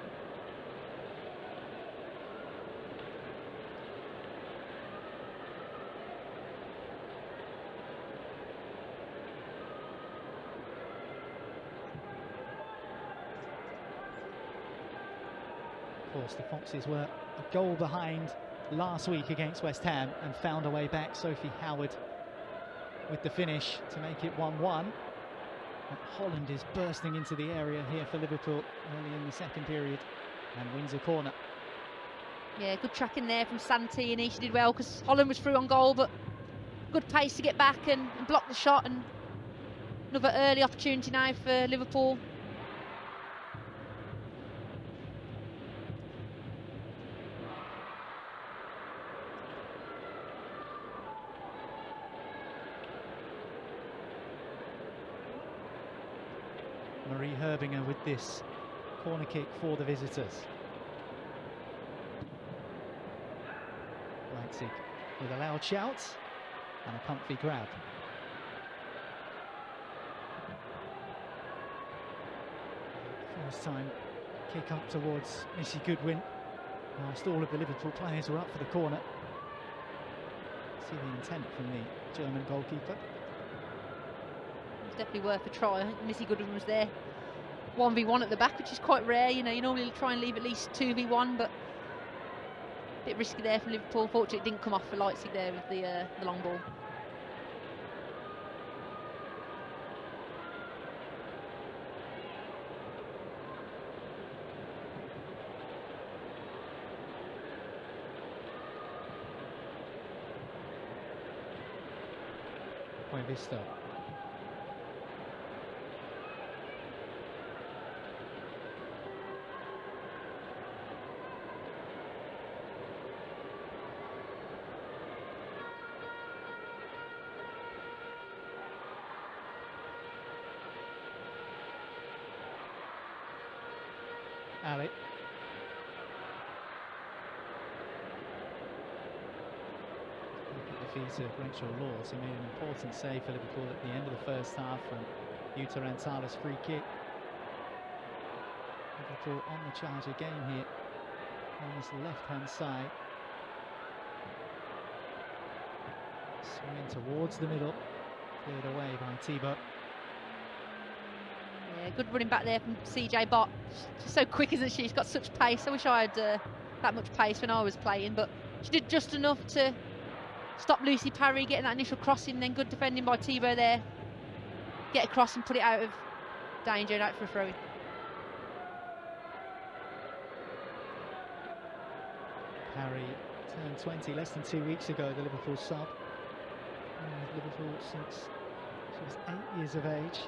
Of course, the Foxes were a goal behind last week against West Ham and found a way back. Sophie Howard with the finish to make it 1-1. Holland is bursting into the area here for Liverpool early in the second period and wins a corner. Yeah, good tracking there from Santini. She did well because Holland was through on goal, but good pace to get back and block the shot, and another early opportunity now for Liverpool. Marie Herbinger with this corner kick for the visitors. Leipzig with a loud shout and a comfy grab. First time kick up towards Missy Goodwin, whilst all of the Liverpool players were up for the corner. See the intent from the German goalkeeper. It's definitely worth a try. I think Missy Goodwin was there 1v1 at the back, which is quite rare. You know, you normally try and leave at least 2v1, but a bit risky there from Liverpool. Fortunately, it didn't come off for Leipzig there with the long ball. Vista. Ali. Feet of Rachel Laws, who made an important save for Liverpool at the end of the first half from Jutta Rantala's free kick. Liverpool on the charge again here on this left-hand side. Swinging towards the middle, cleared away by Thibaut. Yeah, good running back there from CJ Bott. She's so quick, isn't she? She's got such pace. I wish I had that much pace when I was playing, but she did just enough to stop Lucy Parry getting that initial crossing, then good defending by Thibaut there. Get across and put it out of danger and out for a throw-in. Parry turned 20 less than 2 weeks ago, the Liverpool sub. With Liverpool since she was 8 years of age.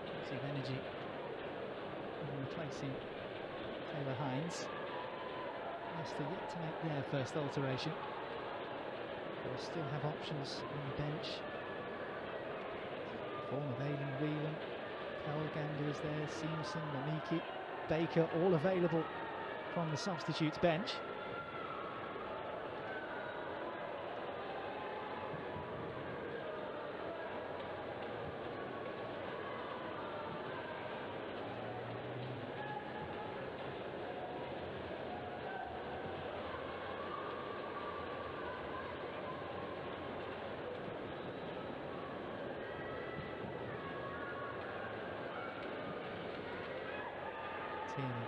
Lots of energy replacing Taylor Hines. Leicester yet to make their first alteration. They'll still have options on the bench. Form of Aileen Whelan, Pelgander is there, Seamson, Mamiki, Baker, all available from the substitutes bench.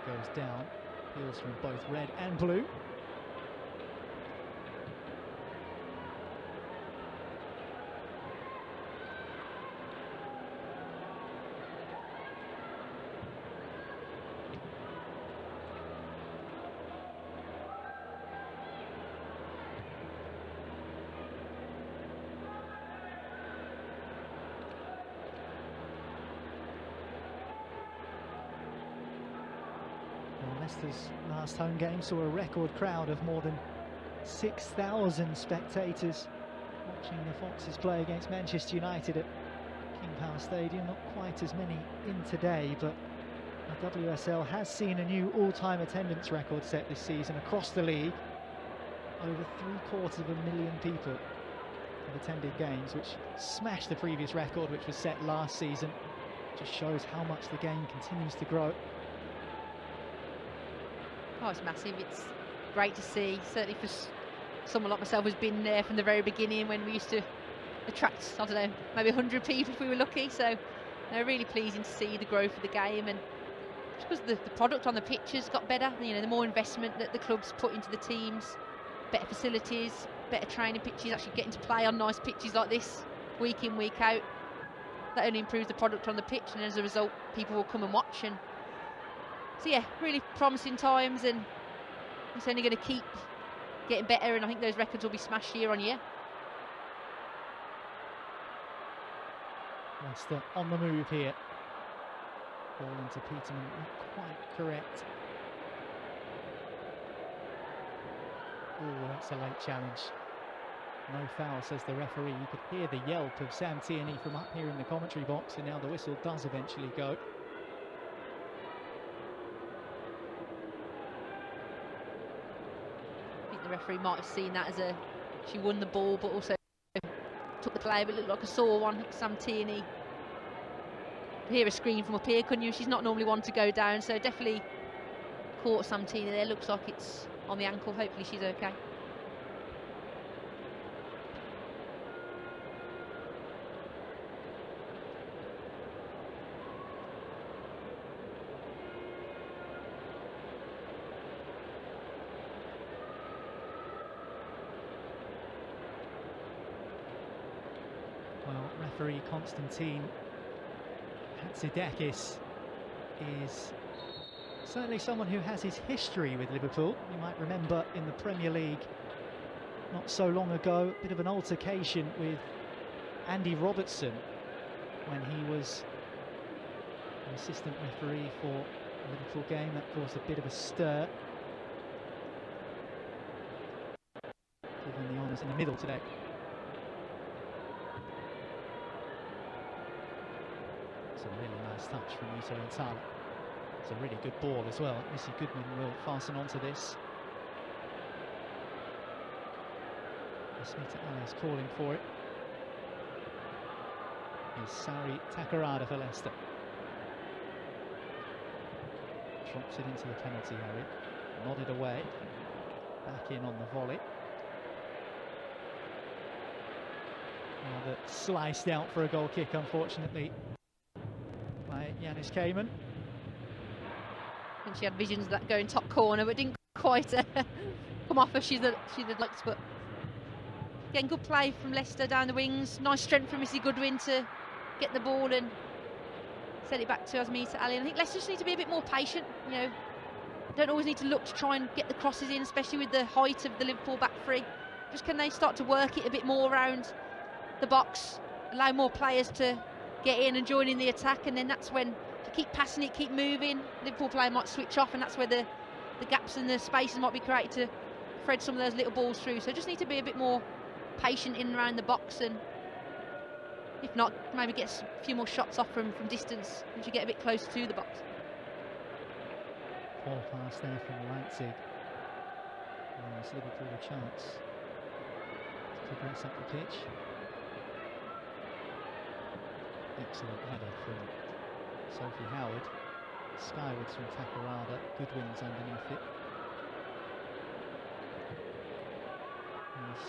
Goes down, heels from both red and blue. Leicester's last home game saw a record crowd of more than 6,000 spectators watching the Foxes play against Manchester United at King Power Stadium. Not quite as many in today, but the WSL has seen a new all-time attendance record set this season across the league. Over 750,000 people have attended games, which smashed the previous record, which was set last season. Just shows how much the game continues to grow. Oh, it's massive. It's great to see, certainly for someone like myself who's been there from the very beginning when we used to attract, I don't know, maybe 100 people if we were lucky. So really pleasing to see the growth of the game, and because the product on the pitch has got better. You know, the more investment that the clubs put into the teams, better facilities, better training pitches, actually getting to play on nice pitches like this week in, week out. That only improves the product on the pitch, and as a result, people will come and watch. And so yeah, really promising times, and it's only going to keep getting better, and I think those records will be smashed year on year. Leicester on the move here. Ball into Peterman, not quite correct. Oh, that's a late challenge. No foul, says the referee. You could hear the yelp of Sam Tierney from up here in the commentary box, and now the whistle does eventually go. I think the referee might have seen that as she won the ball, but also took the play, but it looked like a sore one. Sam Tierney. Hear a scream from up here, couldn't you? She's not normally one to go down, so definitely caught Sam Tierney there. Looks like it's on the ankle. Hopefully she's okay. Well, referee Konstantin Hatzidakis is certainly someone who has his history with Liverpool. You might remember in the Premier League not so long ago, a bit of an altercation with Andy Robertson when he was an assistant referee for a Liverpool game. That caused a bit of a stir. Given the honours in the middle today. It's a really nice touch from Yuta Intala. It's a really good ball as well. Missy Goodman will fasten onto this. Smita Ali's calling for it. Is Sari Takarada for Leicester. Drops it into the penalty area. Nodded away. Back in on the volley. Now that sliced out for a goal kick, unfortunately, by Yanis Cayman. I think she had visions of that going top corner, but didn't quite come off as she'd liked. But again, good play from Leicester down the wings. Nice strength from Missy Goodwin to get the ball and send it back to Asmita Ali. And I think Leicester just need to be a bit more patient. You know, don't always need to look to try and get the crosses in, especially with the height of the Liverpool back three. Just can they start to work it a bit more around the box, allow more players to get in and join in the attack, and then that's when, if you keep passing it, keep moving, Liverpool player might switch off, and that's where the gaps and the spaces might be created to thread some of those little balls through. So just need to be a bit more patient in and around the box, and if not, maybe get a few more shots off from distance as you get a bit closer to the box. Ball pass there from Leipzig. Gives Liverpool a chance to progress up the pitch. Excellent header from Sophie Howard. Skywards from Takarada. Goodwin's underneath it. There's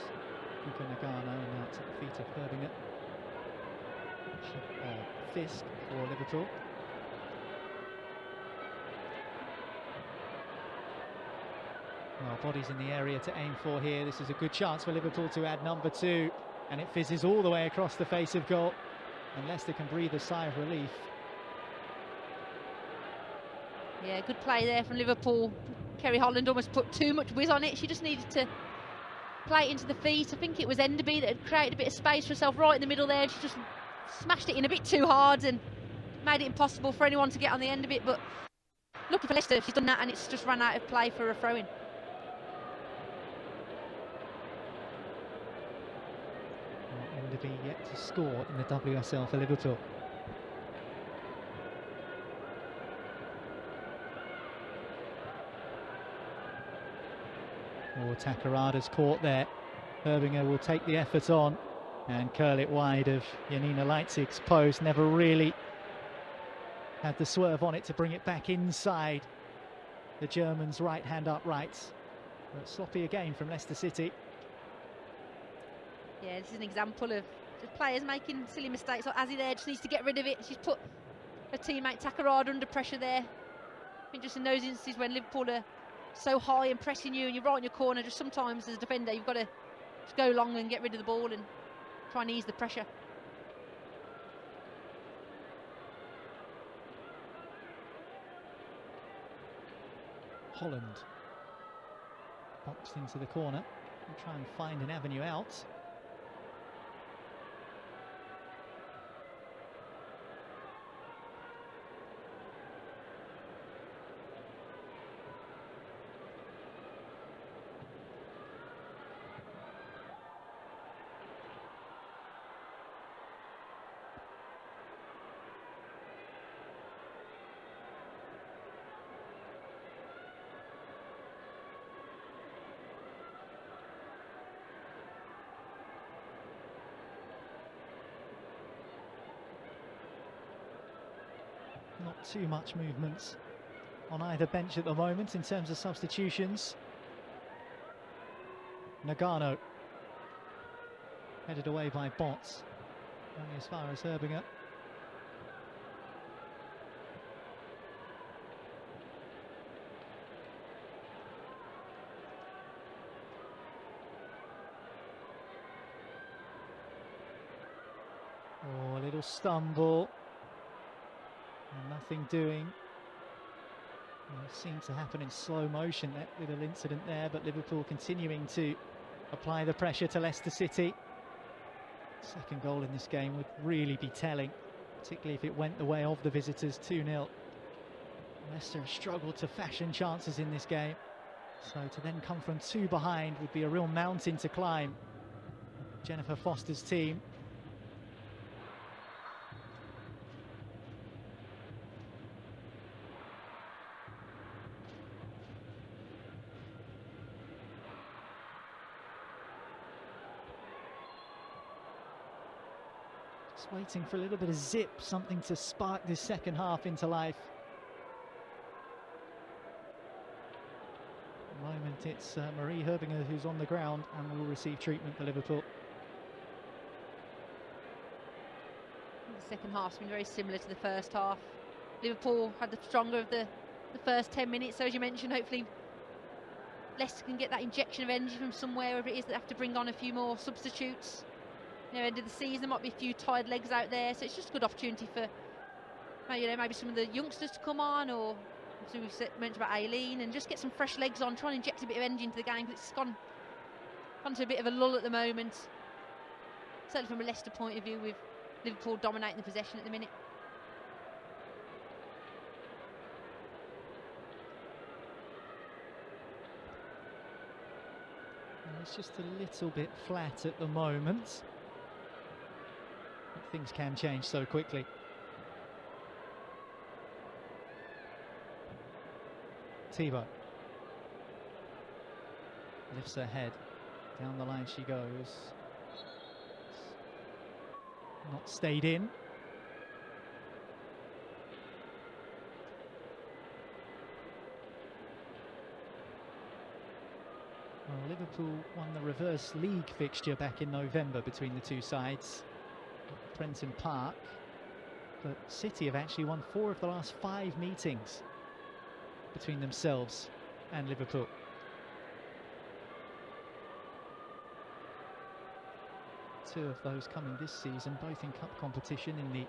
Ugo Nagano now to the feet of Herbinger. Fisk for Liverpool. Well, bodies in the area to aim for here. This is a good chance for Liverpool to add number 2, and it fizzes all the way across the face of goal, and Leicester can breathe a sigh of relief. Yeah, good play there from Liverpool. Kerry Holland almost put too much whiz on it. She just needed to play it into the feet. I think it was Enderby that had created a bit of space for herself right in the middle there. She just smashed it in a bit too hard and made it impossible for anyone to get on the end of it. But lucky for Leicester, she's done that, and it's just run out of play for a throw-in. Enderby yet to score in the WSL for Liverpool. Oh, Takarada's caught there. Herbinger will take the effort on and curl it wide of Janina Leitzig's post. Never really had the swerve on it to bring it back inside the Germans' right-hand uprights. But sloppy again from Leicester City. Yeah, this is an example of just players making silly mistakes. Like Azzy there just needs to get rid of it. She's put her teammate Takarada under pressure there. I think just in those instances when Liverpool are so high and pressing you and you're right in your corner, just sometimes as a defender you've got to just go long and get rid of the ball and try and ease the pressure. Holland boxed into the corner and try and find an avenue out. Not too much movement on either bench at the moment in terms of substitutions. Nagano headed away by Botts, only as far as Herbinger. Oh, a little stumble. And nothing doing. It seemed to happen in slow motion, that little incident there, but Liverpool continuing to apply the pressure to Leicester City. Second goal in this game would really be telling, particularly if it went the way of the visitors, 2-0. Leicester have struggled to fashion chances in this game, so to then come from 2 behind would be a real mountain to climb. Jennifer Foster's team. Just waiting for a little bit of zip, something to spark this second half into life. At the moment it's Marie Herbinger who's on the ground and will receive treatment for Liverpool. The second half's been very similar to the first half. Liverpool had the stronger of the first 10 minutes, so as you mentioned, hopefully Leicester can get that injection of energy from somewhere, wherever it is, that have to bring on a few more substitutes. You know, end of the season, there might be a few tired legs out there, so it's just a good opportunity for, you know, maybe some of the youngsters to come on, or as we mentioned about Aileen, and just get some fresh legs on, try and inject a bit of energy into the game, because it's gone to a bit of a lull at the moment. Certainly from a Leicester point of view, with Liverpool dominating the possession at the minute. It's just a little bit flat at the moment. But things can change so quickly. Thibaut lifts her head. Down the line she goes. Not stayed in. Well, Liverpool won the reverse league fixture back in November between the two sides at Prenton Park, but City have actually won 4 of the last 5 meetings between themselves and Liverpool. Two of those coming this season, both in cup competition in the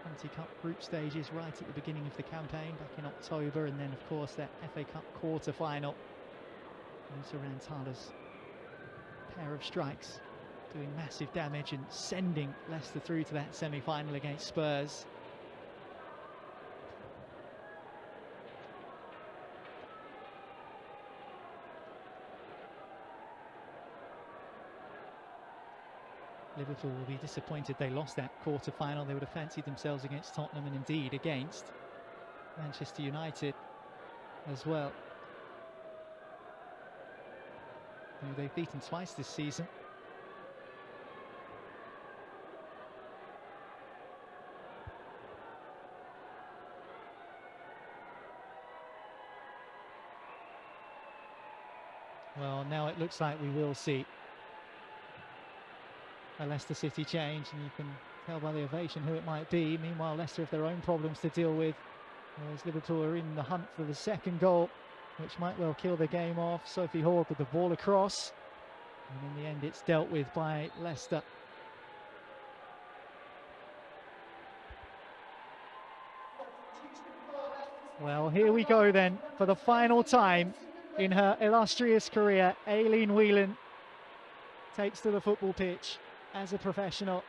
Anti-Cup group stages right at the beginning of the campaign back in October, and then of course that FA Cup quarter-final. Lisa Rantala's pair of strikes doing massive damage and sending Leicester through to that semi-final against Spurs. Liverpool will be disappointed they lost that quarter-final. They would have fancied themselves against Tottenham and indeed against Manchester United as well, who they've beaten twice this season. Well, now it looks like we will see a Leicester City change, and you can tell by the ovation who it might be. Meanwhile, Leicester have their own problems to deal with Whereas Liverpool are in the hunt for the second goal, which might well kill the game off. Sophie Horde with the ball across. And in the end, it's dealt with by Leicester. Well, here we go then, for the final time in her illustrious career. Aileen Whelan takes to the football pitch as a professional.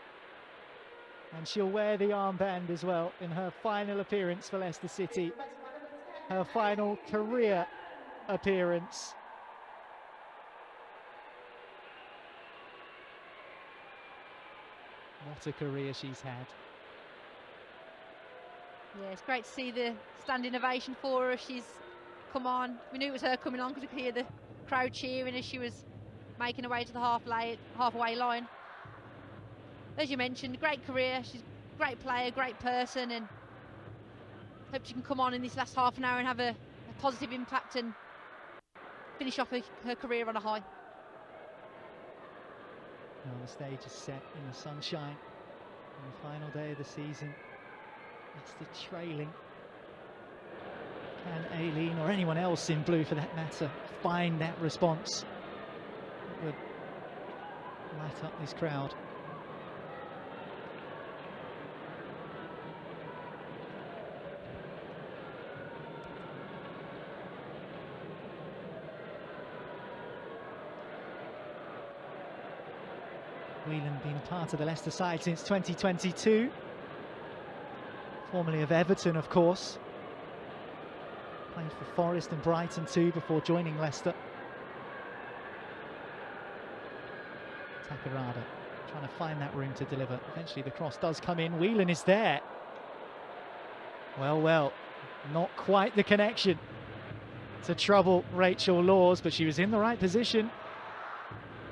And she'll wear the armband as well in her final appearance for Leicester City. Her final career appearance. What a career she's had. Yeah, it's great to see the standing ovation for her. She's come on. We knew it was her coming on because we could hear the crowd cheering as she was making her way to the halfway line. As you mentioned, great career. She's a great player, great person, and hope she can come on in this last half an hour and have a positive impact and finish off her career on a high. Now the stage is set in the sunshine on the final day of the season. It's the trailing. Can Aileen, or anyone else in blue for that matter, find that response that would light up this crowd? Whelan been part of the Leicester side since 2022. Formerly of Everton, of course. Played for Forest and Brighton too before joining Leicester. Takarada trying to find that room to deliver. Eventually the cross does come in. Whelan is there. Well, not quite the connection to trouble Rachel Laws, but she was in the right position.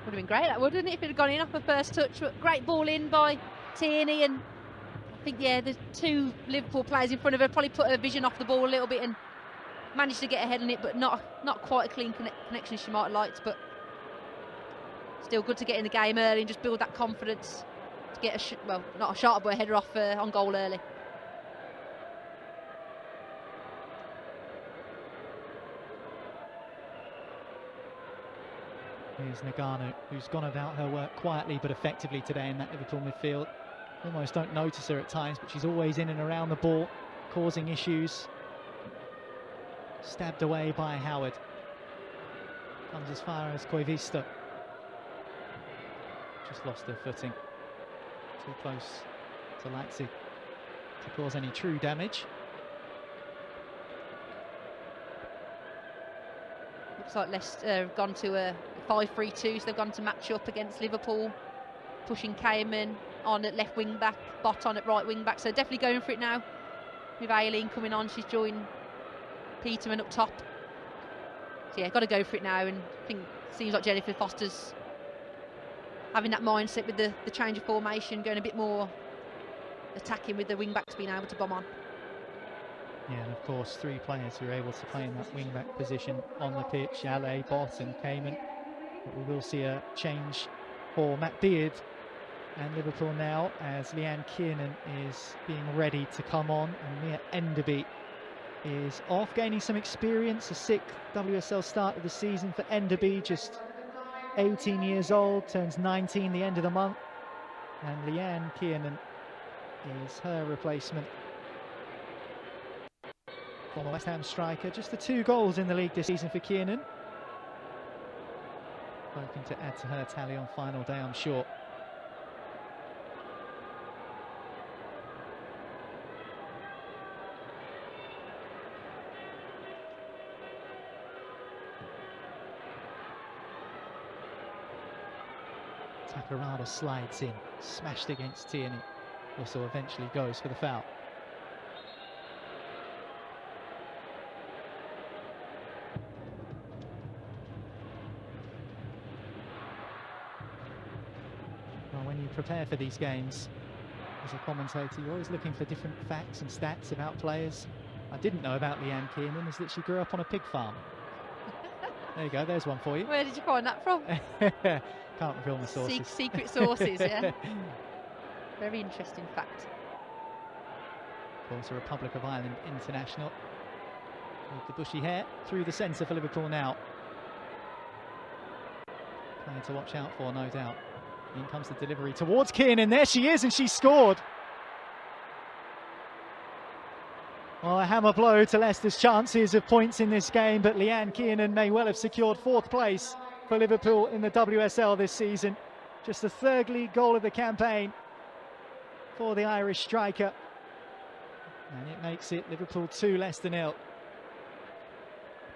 Would have been great, that wouldn't it, if it had gone in off the first touch. But great ball in by Tierney, and I think, yeah, the two Liverpool players in front of her probably put her vision off the ball a little bit and managed to get ahead on it, but not quite a clean connection as she might have liked. But still good to get in the game early and just build that confidence to get well, not a shot, but a header off on goal early. Here's Nagano, who's gone about her work quietly but effectively today in that Liverpool midfield. Almost don't notice her at times, but she's always in and around the ball, causing issues. Stabbed away by Howard. Comes as far as Koivisto. Just lost her footing. Too close to Leipzig to cause any true damage. Looks like Leicester have gone to a 5-3-2, so they've gone to match up against Liverpool, pushing Cayman on at left wing back, Bot on at right wing back, so definitely going for it now. With Aileen coming on, she's joined Peterman up top. So yeah, got to go for it now, and I think it seems like Jennifer Foster's having that mindset with the change of formation, going a bit more attacking with the wing backs being able to bomb on. Yeah, and of course, three players who are able to play in that wing-back position on the pitch, Ale, Bot and Cayman. But we will see a change for Matt Beard and Liverpool now, as Leanne Kiernan is being ready to come on, and Mia Enderby is off, gaining some experience. A sixth WSL start of the season for Enderby, just 18 years old, turns 19 the end of the month. And Leanne Kiernan is her replacement. Former West Ham striker, just the 2 goals in the league this season for Kiernan. Hoping to add to her tally on final day, I'm sure. Takarada slides in, smashed against Tierney. Also eventually goes for the foul. When you prepare for these games as a commentator, you're always looking for different facts and stats about players. I didn't know about Leanne Kiernan is that she grew up on a pig farm. There you go, there's one for you. Where did you find that from? Can't reveal my sources. Secret sources, yeah. Very interesting fact. Of course, a Republic of Ireland international. With the bushy hair through the centre for Liverpool now. Player to watch out for, no doubt. In comes the delivery towards Kiernan. There she is, and she scored. Well, a hammer blow to Leicester's chances of points in this game, but Leanne Kiernan may well have secured 4th place for Liverpool in the WSL this season. Just the 3rd league goal of the campaign for the Irish striker. And it makes it Liverpool 2, Leicester 0.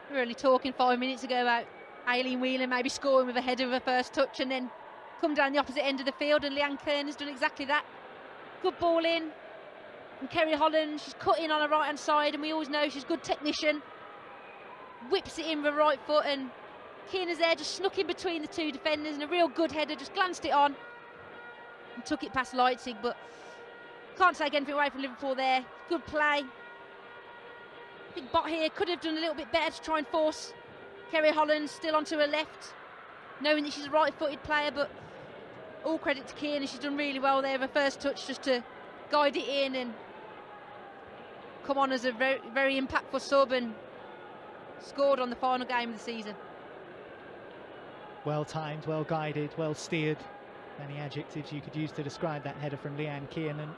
We were only talking 5 minutes ago about Aileen Whelan maybe scoring with a header of her first touch and then come down the opposite end of the field, and Leanne Kiernan's done exactly that. Good ball in. And Kerry Holland, she's cut in on her right hand side, and we always know she's a good technician. Whips it in with her right foot, and Kiernan's there just snuck in between the 2 defenders, and a real good header, just glanced it on and took it past Leipzig. But can't take anything away from Liverpool there. Good play. I think Bot here could have done a little bit better to try and force Kerry Holland still onto her left, knowing that she's a right-footed player, but all credit to Kiernan, she's done really well there. Her first touch just to guide it in and come on as a very, very impactful sub, and scored on the final game of the season. Well timed, well guided, well steered. Many adjectives you could use to describe that header from Leanne Kiernan.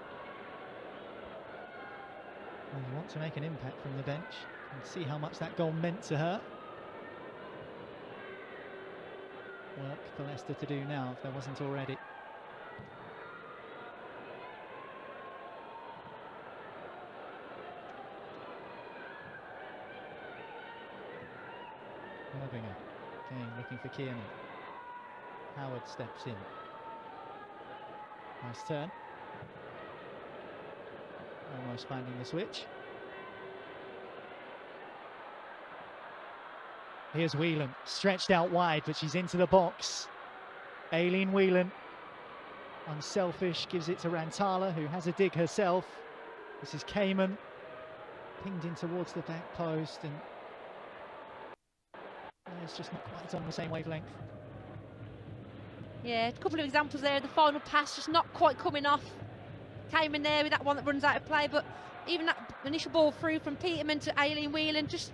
Well, you want to make an impact from the bench and see how much that goal meant to her. Work for Leicester to do now, if there wasn't already. Herbinger, again looking for Kiernan. Howard steps in. Nice turn. Almost finding the switch. Here's Whelan, stretched out wide, but she's into the box. Aileen Whelan, unselfish, gives it to Rantala, who has a dig herself. This is Kamen, pinged in towards the back post, and it's just not quite on the same wavelength. Yeah, a couple of examples there. The final pass just not quite coming off. Kamen there with that one that runs out of play, but even that initial ball through from Peterman to Aileen Whelan just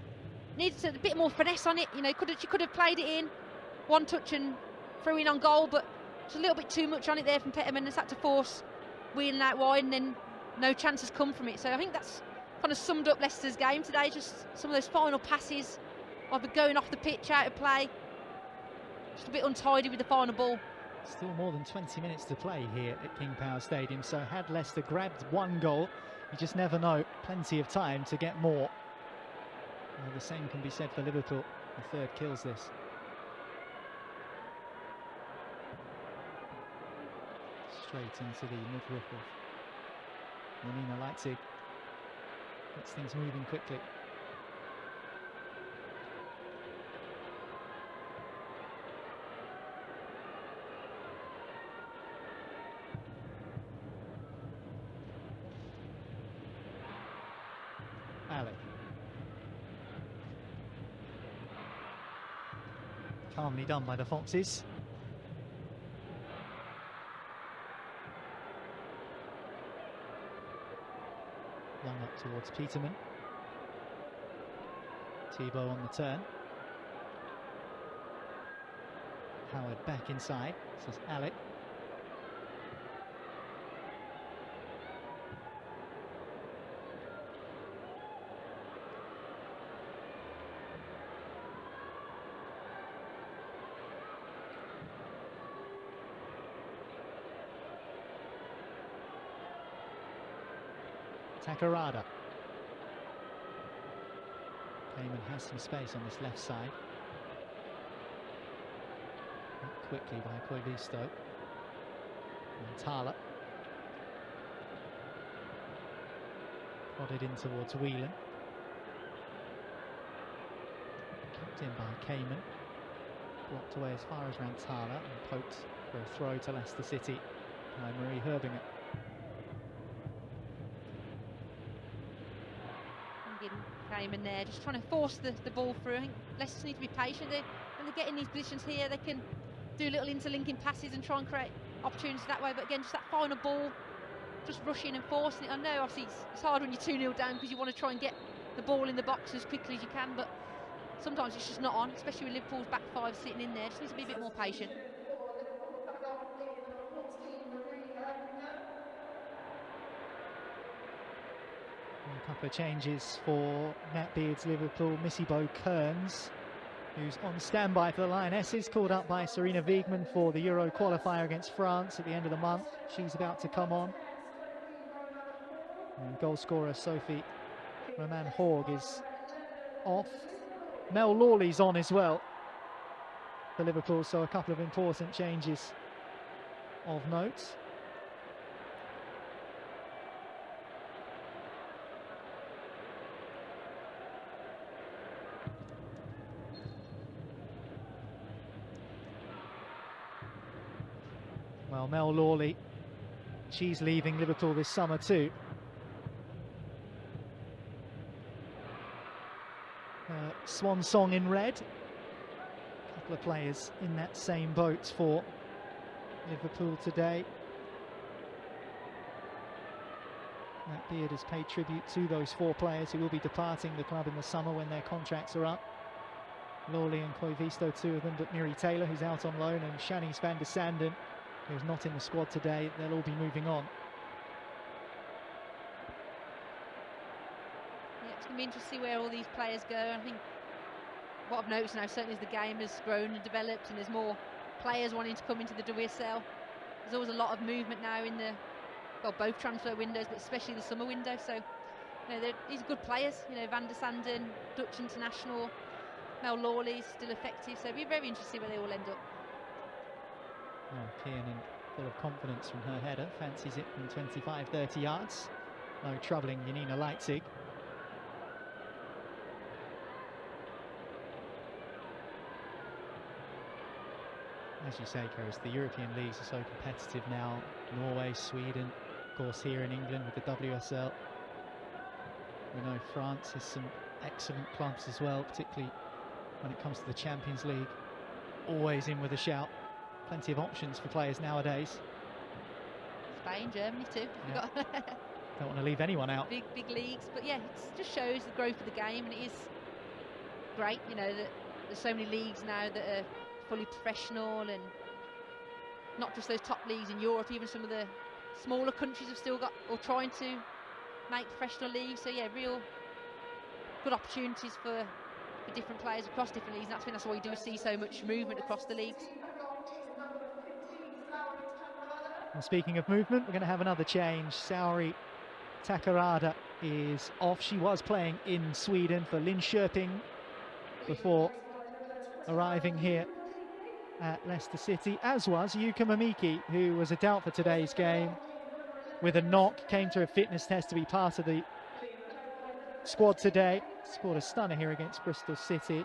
needs a bit more finesse on it. You know, she could have played it in, one touch and threw in on goal, but it's a little bit too much on it there from Peterman. Has had to force Whelan out wide, and then no chance has come from it. So I think that's kind of summed up Leicester's game today. Just some of those final passes, either going off the pitch, out of play, just a bit untidy with the final ball. Still more than 20 minutes to play here at King Power Stadium, so had Leicester grabbed one goal, you just never know. Plenty of time to get more. Well, the same can be said for Liverpool. The 3rd kills this. Straight into the midriff of Janina Leipzig. Gets things moving quickly. Alec. Calmly done by the Foxes. Long up towards Peterman. Thibault on the turn. Howard back inside. This is Alec. Takarada. Kamen has some space on this left side. Up quickly by Koivisto. And Thala. Prodded in towards Whelan. Kept in by Kamen. Blocked away as far as Rantala and poked for a throw to Leicester City by Marie Herbinger. Came in there, just trying to force the ball through. I think Leicester need to be patient. When they get in these positions here, they can do little interlinking passes and try and create opportunities that way. But again, just that final ball, just rushing and forcing it. I know obviously it's hard when you're 2-0 down because you want to try and get the ball in the box as quickly as you can, but sometimes it's just not on, especially with Liverpool's back five sitting in there. Just needs to be a bit more patient. A couple of changes for Matt Beard's Liverpool. Missy Kearns, who's on standby for the Lionesses, called up by Serena Wiegmann for the Euro qualifier against France at the end of the month. She's about to come on. And goal scorer Sophie Roman Horg is off. Mel Lawley's on as well for Liverpool, so a couple of important changes of note. Well, Mel Lawley, she's leaving Liverpool this summer too. Swan song in red. A couple of players in that same boat for Liverpool today. Matt Beard has paid tribute to those 4 players who will be departing the club in the summer when their contracts are up. Lawley and Koivisto, 2 of them, but Miri Taylor, who's out on loan, and Shanice van der Sanden, who's not in the squad today. They'll all be moving on. Yeah, it's going to be interesting to see where all these players go. I think what I've noticed now certainly is the game has grown and developed, and there's more players wanting to come into the WSL. There's always a lot of movement now in the, well, both transfer windows, but especially the summer window. So, you know, these are good players. You know, Van der Sanden, Dutch international, Mel Lawley still effective. So it'll be very interesting where they all end up. Oh, Kiernan, full of confidence from her header, fancies it from 25-30 yards. No troubling Janina Leitzig. As you say, Keris, the European leagues are so competitive now. Norway, Sweden, of course here in England with the WSL. We know France has some excellent clubs as well, particularly when it comes to the Champions League. Always in with a shout. Plenty of options for players nowadays. Spain, Germany too. Yeah. Don't want to leave anyone out. Big leagues, but yeah, it just shows the growth of the game, and it is great, you know, that there's so many leagues now that are fully professional, and not just those top leagues in Europe, even some of the smaller countries have still got, or trying to make professional leagues. So yeah, real good opportunities for different players across different leagues, and that's why you do see so much movement across the leagues. And speaking of movement, we're going to have another change. Saori Takarada is off. She was playing in Sweden for Linköping before arriving here at Leicester City, as was Yuka Mamiki, who was a doubt for today's game with a knock, came to a fitness test to be part of the squad today. Scored a stunner here against Bristol City.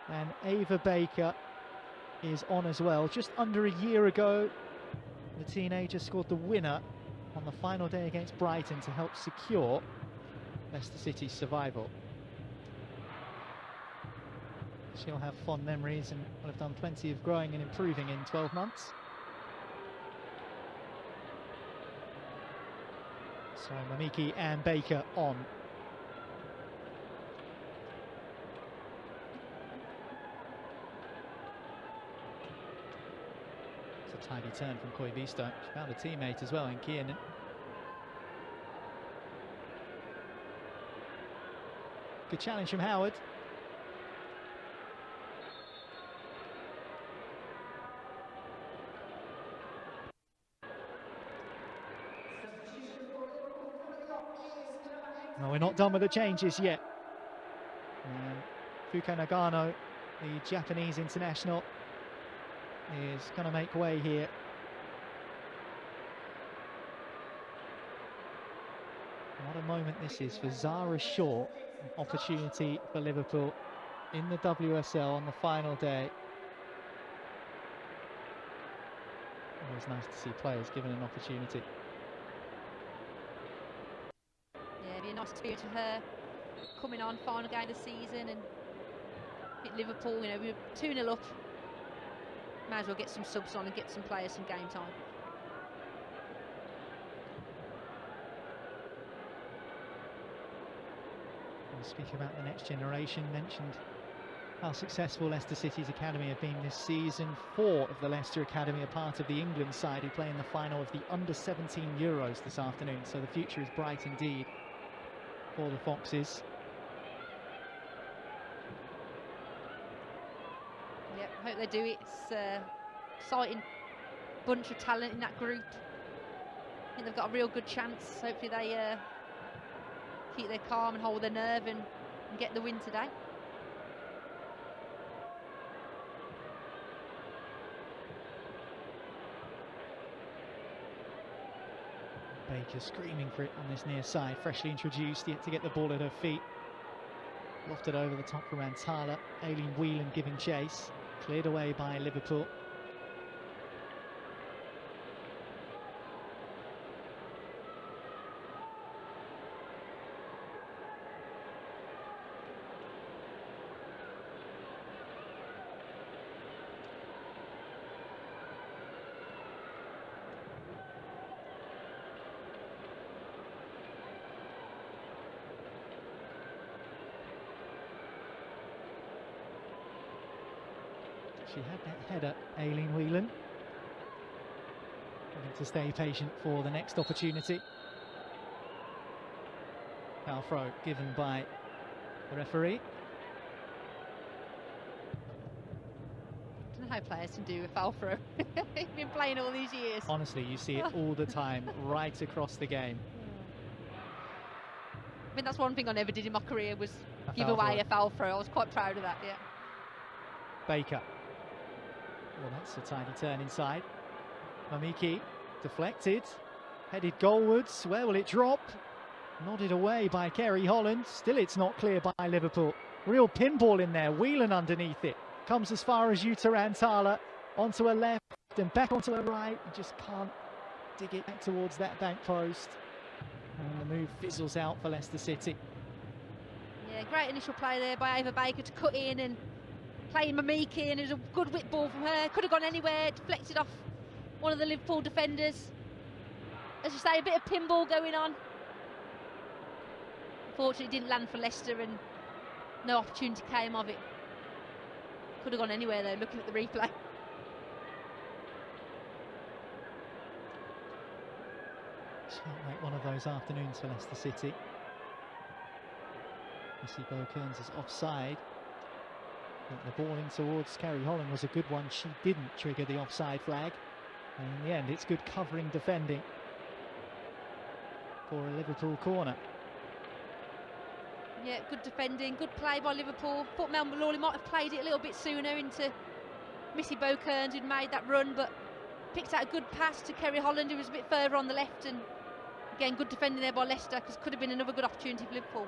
And Ava Baker is on as well. Just under a year ago, the teenager scored the winner on the final day against Brighton to help secure Leicester City's survival. She'll have fond memories and will have done plenty of growing and improving in 12 months. So Mamiki and Baker on. It's a tidy turn from Koivisto. She found a teammate as well in Kiernan. Good challenge from Howard. No, we're not done with the changes yet. Fuka Nagano, the Japanese international, is going to make way here. What a moment this is for Zara Shaw. An opportunity for Liverpool in the WSL on the final day. Always nice to see players given an opportunity. A nice experience for her coming on, final game of the season, and hit Liverpool. You know, we were 2-0 up. Might as well get some subs on and get some players some game time. We speak about the next generation, mentioned how successful Leicester City's academy have been this season. 4 of the Leicester academy are part of the England side who play in the final of the under-17 Euros this afternoon, so the future is bright indeed for the Foxes. Yep, I hope they do it. It's an exciting bunch of talent in that group. I think they've got a real good chance. Hopefully they keep their calm and hold their nerve and get the win today. Baker screaming for it on this near side, freshly introduced, yet to get the ball at her feet. Lofted over the top for Rantala. Aileen Whelan giving chase. Cleared away by Liverpool. She had that header, Aileen Whelan. Having to stay patient for the next opportunity. Foul throw given by the referee. I don't know how players can do a foul throw. They've been playing all these years. Honestly, you see it all the time, right across the game. I mean, that's one thing I never did in my career, was give away a foul throw. I was quite proud of that, yeah. Baker. Well, that's a tiny turn inside. Mamiki deflected, headed goalwards. Where will it drop? Nodded away by Kerry Holland. Still it's not clear by Liverpool. Real pinball in there. Whelan underneath it. Comes as far as Yuta Rantala. Onto her left and back onto her right. You just can't dig it back towards that bank post. And the move fizzles out for Leicester City. Yeah, great initial play there by Ava Baker to cut in and playing Mamiki, and it was a good whip ball from her. Could have gone anywhere, deflected off one of the Liverpool defenders. As you say, a bit of pinball going on. Unfortunately, it didn't land for Leicester and no opportunity came of it. Could have gone anywhere though, looking at the replay. It's felt like one of those afternoons for Leicester City. Missy Bo-Kearns is offside. But the ball in towards Kerry Holland was a good one. She didn't trigger the offside flag. And in the end, it's good covering defending for a Liverpool corner. Yeah, good defending, good play by Liverpool. Thought Mel Malloy might have played it a little bit sooner into Missy Bo-Kearns, who'd made that run, but picked out a good pass to Kerry Holland, who was a bit further on the left. And again, good defending there by Leicester, because could have been another good opportunity for Liverpool.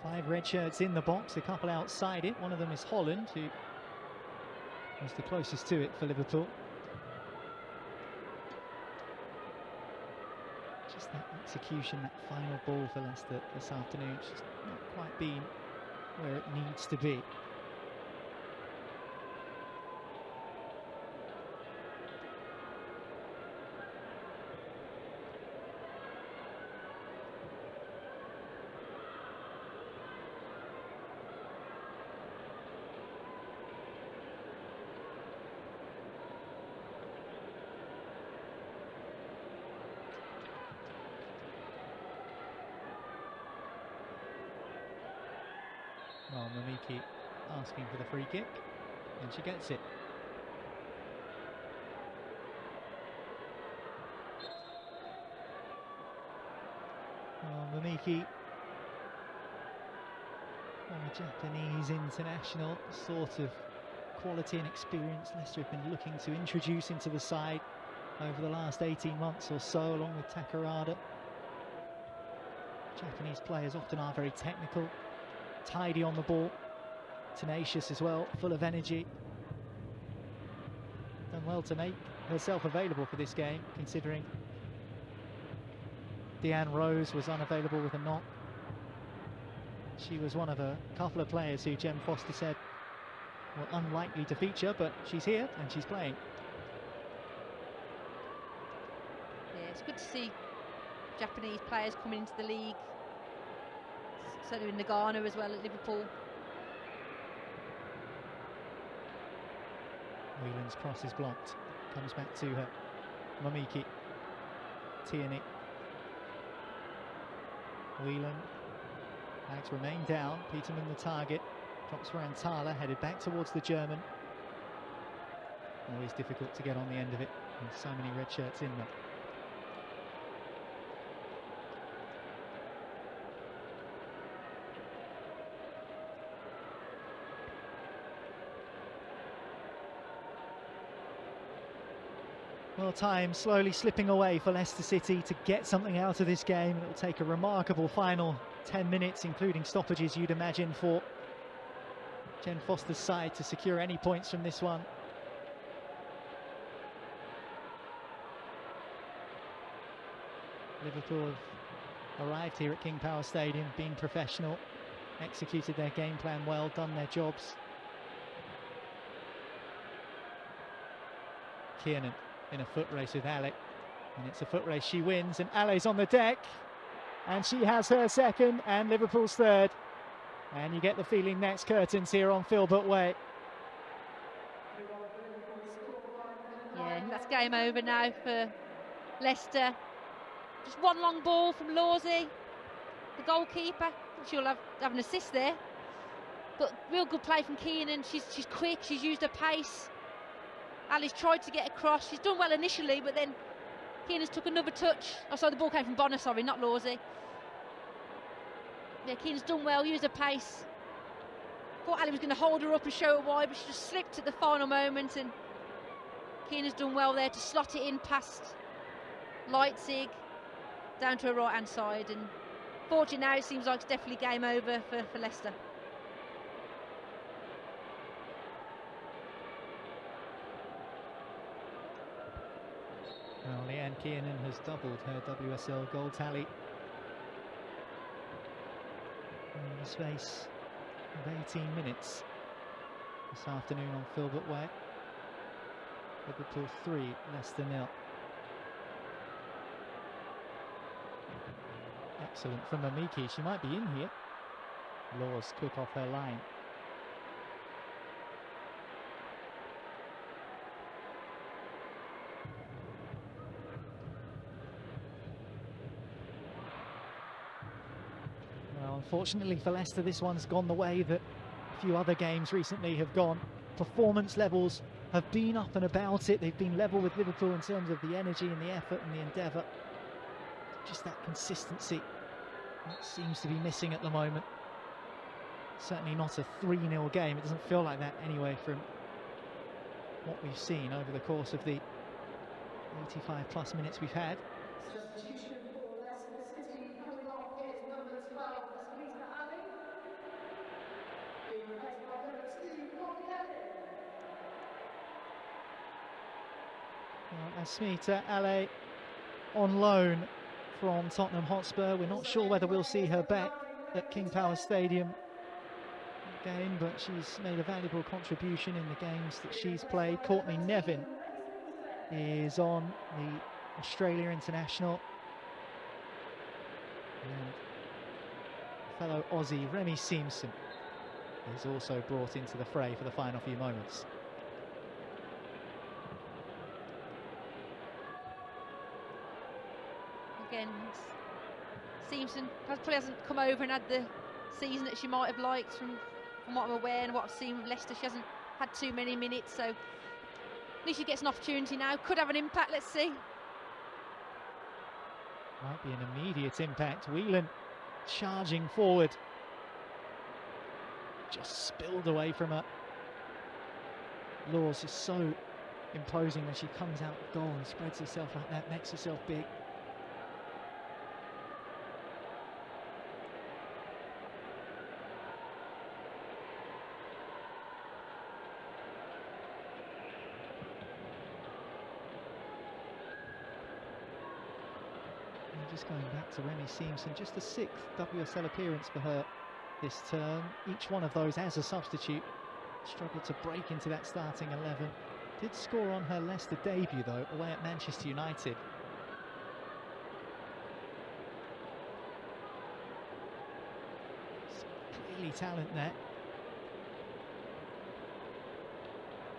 Five red shirts in the box, a couple outside it. One of them is Holland, who was the closest to it for Liverpool. Just that execution, that final ball for Leicester this afternoon, it's just not quite been where it needs to be. Well, Mamiki asking for the free kick, and she gets it. Well, Mamiki, a Japanese international, sort of quality and experience Leicester have been looking to introduce into the side over the last 18 months or so, along with Takarada. Japanese players often are very technical, tidy on the ball, tenacious as well, full of energy. Done well to make herself available for this game, considering Deanne Rose was unavailable with a knock. She was one of a couple of players who Jem Foster said were unlikely to feature, but she's here and she's playing. good to see Japanese players coming into the league. Certainly in Nagano as well at Liverpool. Whelan's cross is blocked. Comes back to her. Mamiki. Tierney. Whelan. Bags remain down. Peterman the target. Drops for Antala, headed back towards the German. Always difficult to get on the end of it. With so many red shirts in there. Well, time slowly slipping away for Leicester City to get something out of this game. It will take a remarkable final 10 minutes, including stoppages, you'd imagine, for Jen Foster's side to secure any points from this one. Liverpool have arrived here at King Power Stadium, being professional, executed their game plan well, done their jobs. Kiernan in a foot race with Alec, and it's a foot race she wins, and Alec's on the deck, and she has her second and Liverpool's third, and you get the feeling next curtains here on Filbert Way. Yeah, that's game over now for Leicester. Just one long ball from Lawsey, the goalkeeper. She'll have an assist there, but real good play from Kiernan. She's quick, she's used her pace. Ali's tried to get across. She's done well initially, but then Kiernan's took another touch. Oh, sorry, the ball came from Bonner, sorry, not Lawsey. Yeah, Kiernan's done well, used her pace. Thought Ali was going to hold her up and show her wide, but she just slipped at the final moment, and Kiernan's done well there to slot it in past Leipzig, down to her right-hand side. And fortunately now it seems like it's definitely game over for Leicester. Well, Leanne Kiernan has doubled her WSL goal tally in the space of 18 minutes this afternoon on Filbert Way. Liverpool 3, Leicester 0. Excellent from Mamiki. She might be in here. Laws quick off her line. Unfortunately for Leicester, this one's gone the way that a few other games recently have gone. Performance levels have been up and about it. They've been level with Liverpool in terms of the energy and the effort and the endeavour. Just that consistency that seems to be missing at the moment. Certainly not a 3-0 game. It doesn't feel like that anyway from what we've seen over the course of the 85 plus minutes we've had. Asmita Ale on loan from Tottenham Hotspur. We're not sure whether we'll see her back at King Power Stadium again, but she's made a valuable contribution in the games that she's played. Courtney Nevin is on the Australia international. And fellow Aussie Remy Simpson is also brought into the fray for the final few moments. Again, Simpson probably hasn't come over and had the season that she might have liked from what I'm aware and what I've seen with Leicester. She hasn't had too many minutes, so at least she gets an opportunity now. Could have an impact, let's see. Might be an immediate impact. Whelan charging forward. Just spilled away from her. Laws is so imposing when she comes out of goal and spreads herself like that, makes herself big. Just going back to Remy Simpson, just the 6th WSL appearance for her this term. Each one of those as a substitute. Struggled to break into that starting 11. Did score on her Leicester debut though, away at Manchester United. clearly talent there.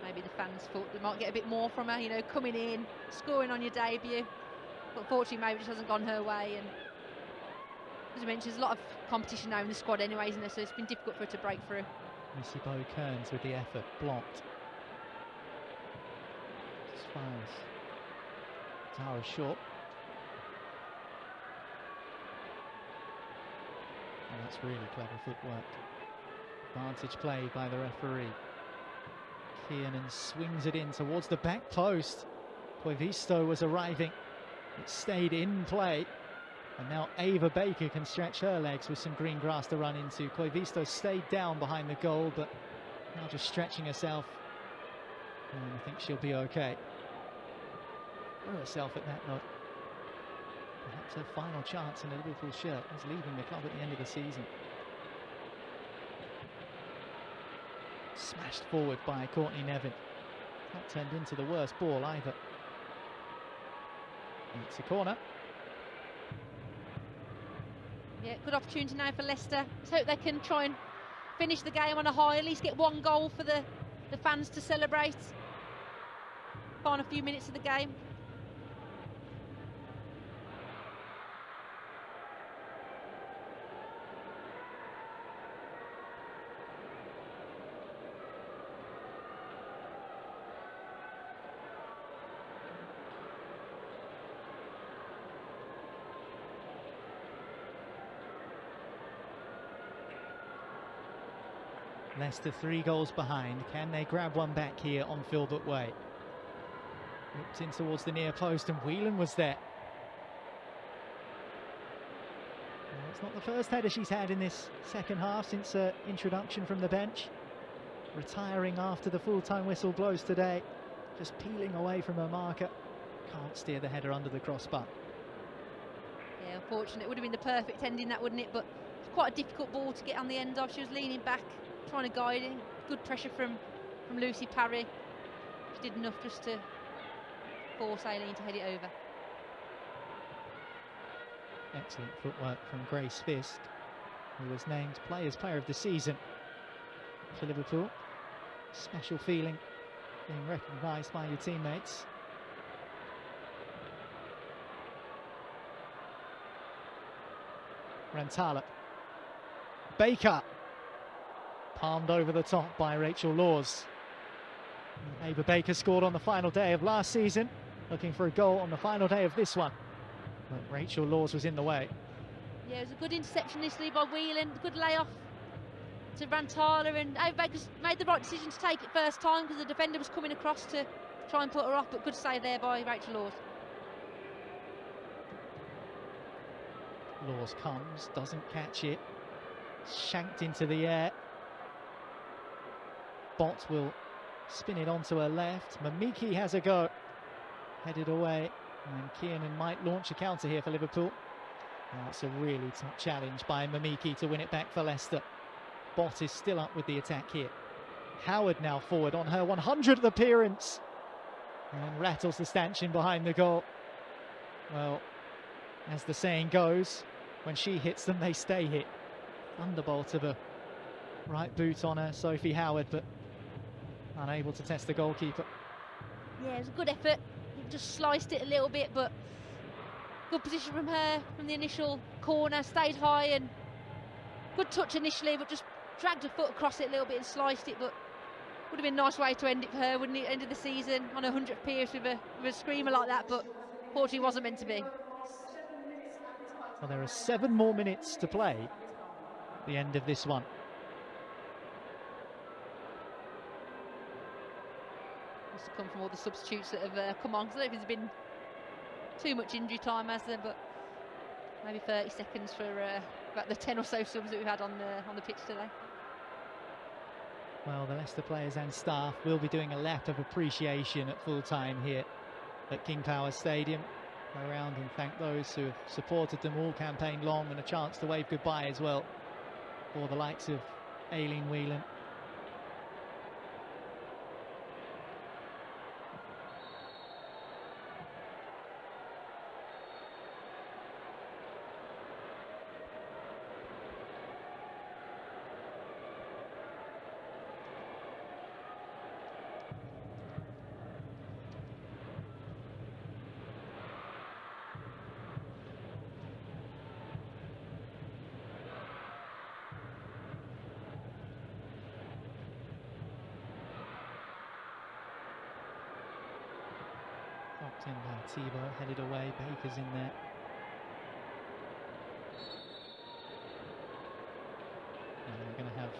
Maybe the fans thought they might get a bit more from her, you know, coming in, scoring on your debut. But fortunately, maybe it just hasn't gone her way. And as I mentioned, there's a lot of competition now in the squad anyway, isn't there? So it's been difficult for her to break through. Missy Bo Kearns with the effort, blocked. As far as Tara short. And that's really clever footwork. Advantage play by the referee. Kiernan swings it in towards the back post. Koivisto was arriving. It stayed in play. And now Ava Baker can stretch her legs with some green grass to run into. Koivisto stayed down behind the goal, but now just stretching herself. And I think she'll be okay. Throw herself at that note. Perhaps her final chance in a Liverpool shirt is leaving the club at the end of the season. Smashed forward by Courtney Nevin. Not turned into the worst ball either. And it's a corner. Yeah, good opportunity now for Leicester. Let's hope they can try and finish the game on a high, at least get one goal for the fans to celebrate. Final few minutes of the game. Leicester 3 goals behind. Can they grab one back here on Filbert Way? Looked in towards the near post and Whelan was there. Well, it's not the first header she's had in this second half since her introduction from the bench. Retiring after the full-time whistle blows today. Just peeling away from her marker. Can't steer the header under the crossbar. Yeah, unfortunately, it would have been the perfect ending, that, wouldn't it? But it's quite a difficult ball to get on the end of. She was leaning back, trying to guide it. Good pressure from Lucy Parry. She did enough just to force Aileen to head it over. Excellent footwork from Grace Fisk, who was named Players Player of the Season for Liverpool. Special feeling being recognised by your teammates. Rantala. Baker. Palmed over the top by Rachel Laws. Ava Baker scored on the final day of last season, looking for a goal on the final day of this one. But Rachel Laws was in the way. Yeah, it was a good interception initially by Whelan, good layoff to Rantala, and Ava Baker's made the right decision to take it first time because the defender was coming across to try and put her off, but good save there by Rachel Laws. Laws comes, doesn't catch it, shanked into the air. Bott will spin it onto her left. Mamiki has a go, headed away, and Kiernan might launch a counter here for Liverpool. That's a really tough challenge by Mamiki to win it back for Leicester. Bott is still up with the attack here. Howard now forward on her 100th appearance and rattles the stanchion behind the goal. Well, as the saying goes, when she hits them, they stay hit. Thunderbolt of a right boot on her, Sophie Howard, but unable to test the goalkeeper. Yeah, it was a good effort. Just sliced it a little bit, but good position from her from the initial corner, stayed high, and good touch initially, but just dragged her foot across it a little bit and sliced it. But would have been a nice way to end it for her, wouldn't it? End of the season on her 100th appearance with a screamer like that, but fortunately wasn't meant to be. Well, there are 7 more minutes to play at the end of this one. Must have come from all the substitutes that have come on, because I don't think there's been too much injury time, has there? But maybe 30 seconds for about the 10 or so subs that we've had on the pitch today. Well, the Leicester players and staff will be doing a lap of appreciation at full time here at King Power Stadium. Go around and thank those who have supported them all campaign long, and a chance to wave goodbye as well for the likes of Aileen Whelan. in by Thibault, headed away, Baker's in there. And we're going to have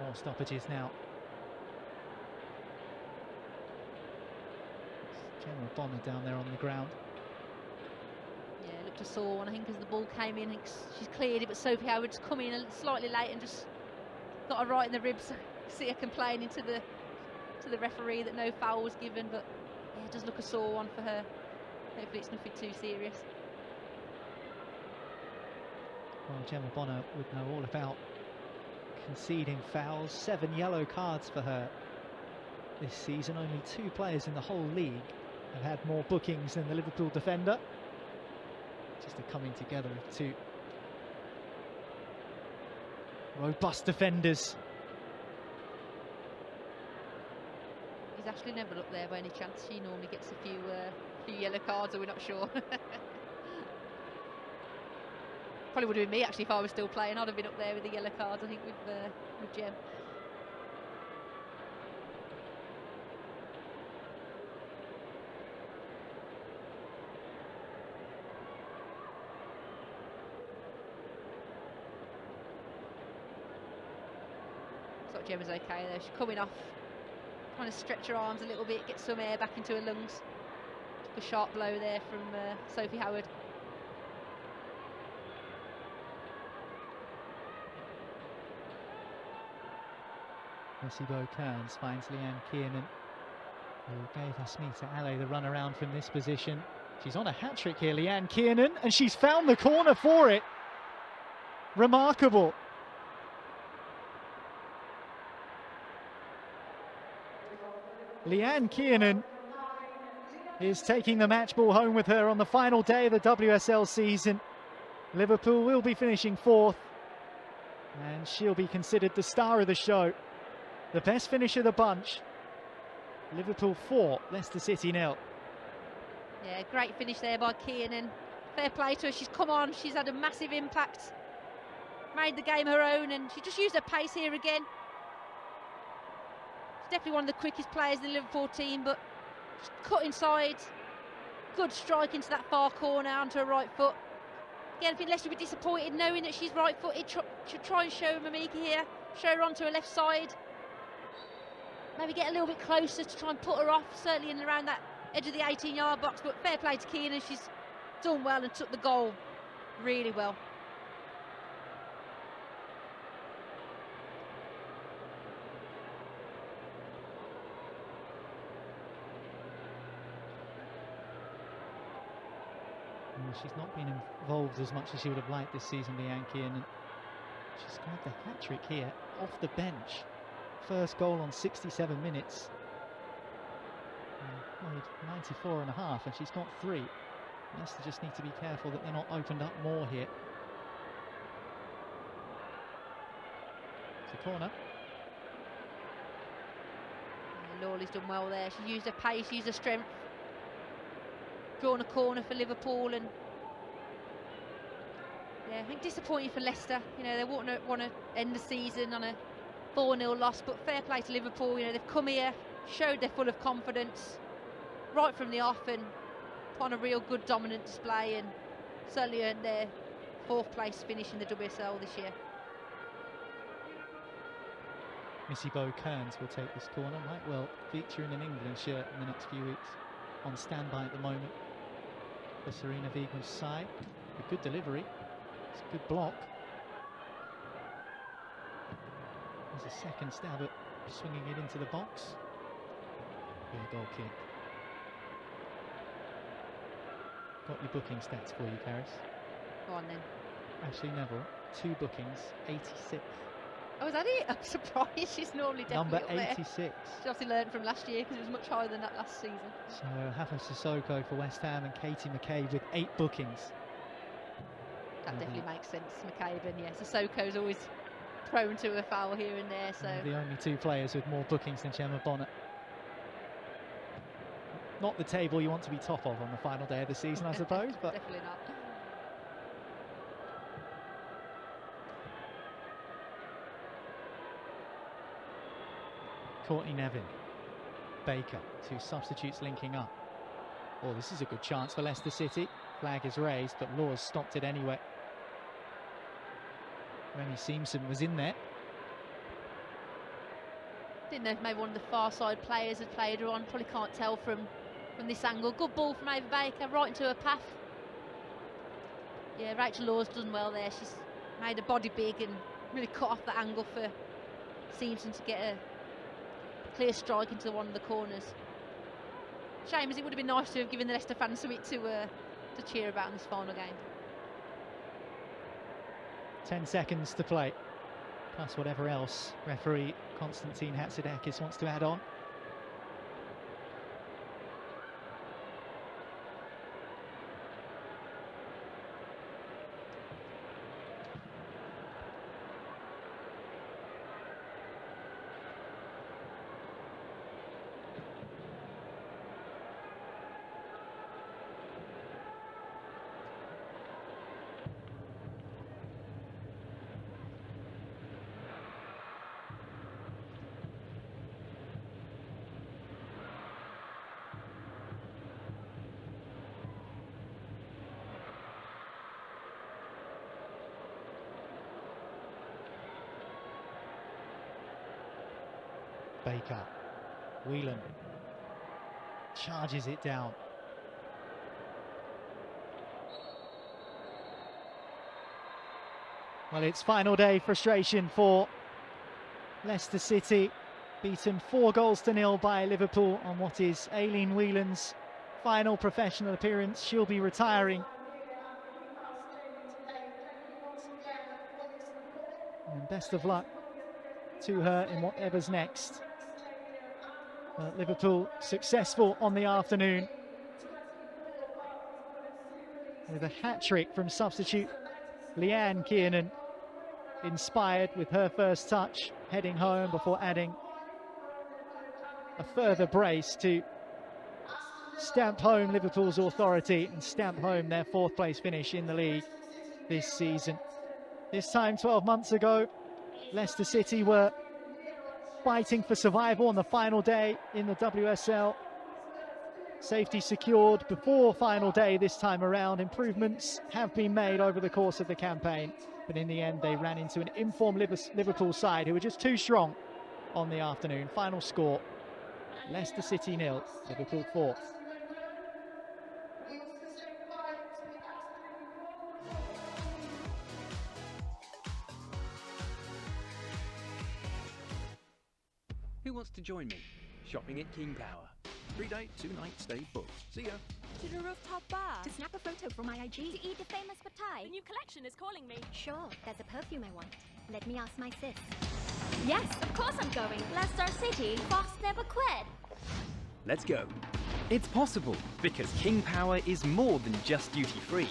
more stoppages now. Gemma Bonner down there on the ground. Yeah, looked a sore one, I think, as the ball came in. I think she's cleared it, but Sophie Howard's come in slightly late and just got her right in the ribs. See her complaining to the referee that no foul was given, but yeah, it does look a sore one for her. Hopefully it's nothing too serious. Well, Gemma Bonner would know all about conceding fouls. 7 yellow cards for her this season. Only 2 players in the whole league have had more bookings than the Liverpool defender. Just a coming together of 2 robust defenders. Is Ashley never up there by any chance? She normally gets a few yellow cards, or we're not sure. Probably would have been me actually if I was still playing. I'd have been up there with the yellow cards, I think, with Gem. Looks like Gemma's okay though. She's coming off, trying to stretch her arms a little bit, get some air back into her lungs. Took a sharp blow there from Sophie Howard. Thibault Kearns finds Leanne Kiernan, who gave Asmita Ale the run around from this position. She's on a hat-trick here, Leanne Kiernan, and she's found the corner for it. Remarkable. Leanne Kiernan is taking the match ball home with her on the final day of the WSL season. Liverpool will be finishing 4th, and she'll be considered the star of the show. The best finish of the bunch. Liverpool 4, Leicester City 0. Yeah, great finish there by Kiernan. Fair play to her. She's come on. She's had a massive impact. Made the game her own, and she just used her pace here again. She's definitely one of the quickest players in the Liverpool team, but just cut inside. Good strike into that far corner onto her right foot. Again, I think Leicester will be disappointed knowing that she's right-footed. Should try and show Mamiki here. Show her onto her left side. Maybe get a little bit closer to try and put her off, certainly in and around that edge of the 18-yard box. But fair play to Kiernan, she's done well and took the goal really well. She's not been involved as much as she would have liked this season, Leanne Kiernan. She's got the hat-trick here off the bench. First goal on 67 minutes. Played 94.5, and she's got 3. Leicester just need to be careful that they're not opened up more here. It's a corner. Lawley's done well there. She used her pace, used her strength. Drawn a corner for Liverpool, and yeah, I think disappointing for Leicester. You know, they want to end the season on a 4-0 loss, but fair play to Liverpool. You know, they've come here, showed they're full of confidence right from the off, and put on a real good dominant display, and certainly earned their 4th place finish in the WSL this year. Missy Bo Kearns will take this corner. Might well feature in an England shirt in the next few weeks. On standby at the moment for Serena Wiegmann's side. A good delivery. It's a good block. There's a second stab at swinging it into the box. Good goal kick. Got your booking stats for you, Paris. Go on then. Ashley Neville, 2 bookings, 86th. Oh, is that it? I'm surprised. She's normally definitely Number up 86. there. She obviously learned from last year because it was much higher than that last season. So Hafa Sissoko for West Ham and Katie McCabe with 8 bookings. That definitely makes sense. McCabe and Sissoko's always prone to a foul here and there. So the only 2 players with more bookings than Gemma Bonner. Not the table you want to be top of on the final day of the season, I suppose. But definitely not. Courtney Nevin, Baker, 2 substitutes linking up. Oh, this is a good chance for Leicester City. Flag is raised, but Laws stopped it anyway. Remy Simpson was in there. Didn't know if maybe one of the far side players had played her on. Probably can't tell from this angle. Good ball from Ava Baker, right into her path. Yeah, Rachel Laws done well there. She's made her body big and really cut off the angle for Simpson to get a clear strike into one of the corners. Shame, as it would have been nice to have given the Leicester fans something to cheer about in this final game. 10 seconds to play, plus whatever else referee Konstantin Hatzidakis wants to add on. Baker, Whelan charges it down. Well, it's final day frustration for Leicester City, beaten 4-0 by Liverpool on what is Aileen Whelan's final professional appearance. She'll be retiring. And best of luck to her in whatever's next. Liverpool successful on the afternoon with a hat-trick from substitute Leanne Kiernan, inspired with her first touch, heading home before adding a further brace to stamp home Liverpool's authority and stamp home their 4th place finish in the league this season. This time 12 months ago, Leicester City were fighting for survival on the final day in the WSL. Safety secured before final day this time around. Improvements have been made over the course of the campaign, but in the end they ran into an informed Liverpool side who were just too strong on the afternoon. Final score, Leicester City 0, Liverpool 4. Who wants to join me? Shopping at King Power. 3-day, 2-night stay booked. See ya. To the rooftop bar. To snap a photo for my IG. To eat the famous pad thai. The new collection is calling me. Sure, there's a perfume I want. Let me ask my sis. Yes, of course I'm going. Leicester City, Fox never quit. Let's go. It's possible because King Power is more than just duty-free.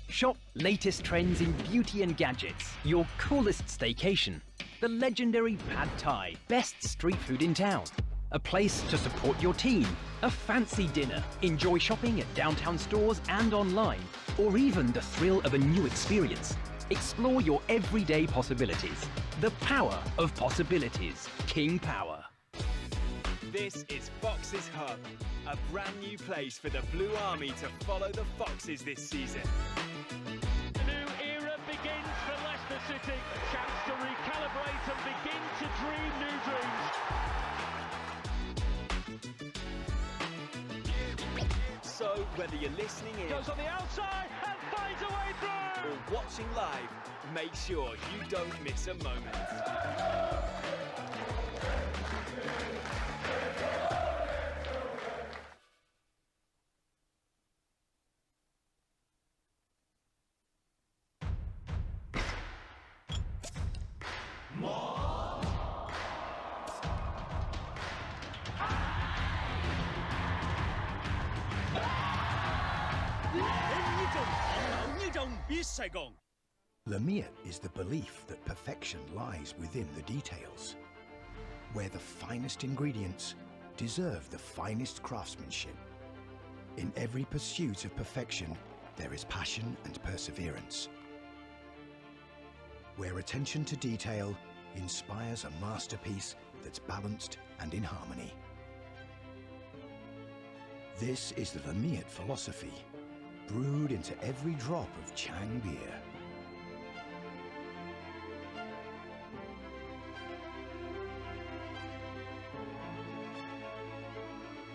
Shop latest trends in beauty and gadgets. Your coolest staycation. The legendary Pad Thai, best street food in town. A place to support your team. A fancy dinner. Enjoy shopping at downtown stores and online. Or even the thrill of a new experience. Explore your everyday possibilities. The power of possibilities. King Power. This is Fox's Hub, a brand new place for the Blue Army to follow the Foxes this season. A new era begins for Leicester City. Chance to recalibrate and begin to dream new dreams. So, whether you're listening in, Goes on the outside and finds a way through, or watching live, make sure you don't miss a moment. Lamia is the belief that perfection lies within the details, where the finest ingredients deserve the finest craftsmanship. In every pursuit of perfection, there is passion and perseverance, where attention to detail inspires a masterpiece that's balanced and in harmony. This is the Vermeet philosophy, brewed into every drop of Chang beer.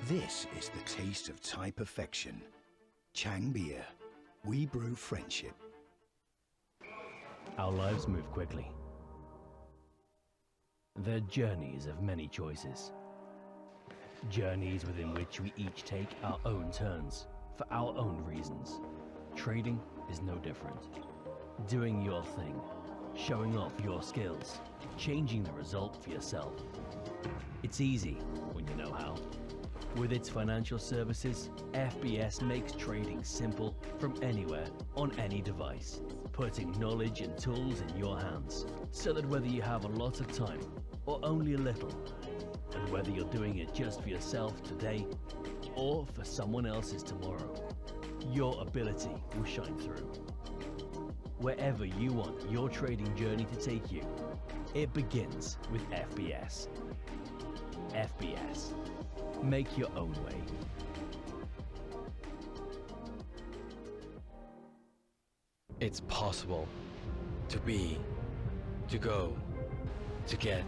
This is the taste of Thai perfection. Chang beer. We brew friendship. Our lives move quickly. They're journeys of many choices. Journeys within which we each take our own turns, for our own reasons. Trading is no different. Doing your thing, showing off your skills, changing the result for yourself. It's easy when you know how. With its financial services, FBS makes trading simple from anywhere, on any device, putting knowledge and tools in your hands, so that whether you have a lot of time or only a little, and whether you're doing it just for yourself today or for someone else's tomorrow, your ability will shine through. Wherever you want your trading journey to take you, it begins with FBS. FBS. Make your own way. It's possible to be, to go, to get,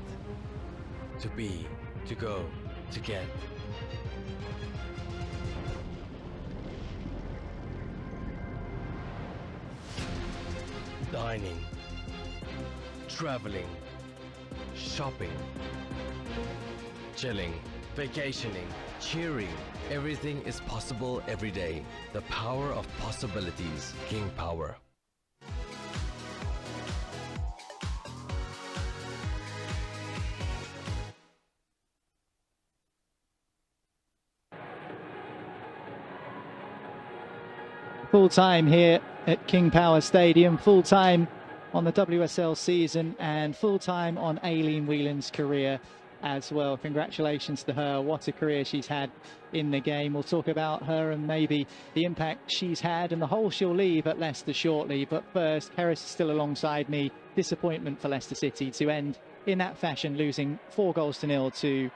to be, to go, to get. Dining, traveling, shopping, chilling, vacationing, cheering. Everything is possible every day. The power of possibilities. King Power. Full time here at King Power Stadium, full time on the WSL season and full time on Aileen Whelan's career as well. Congratulations to her. What a career she's had in the game. We'll talk about her and maybe the impact she's had and the hole she'll leave at Leicester shortly. But first, Harris is still alongside me. Disappointment for Leicester City to end in that fashion, losing 4-0 to,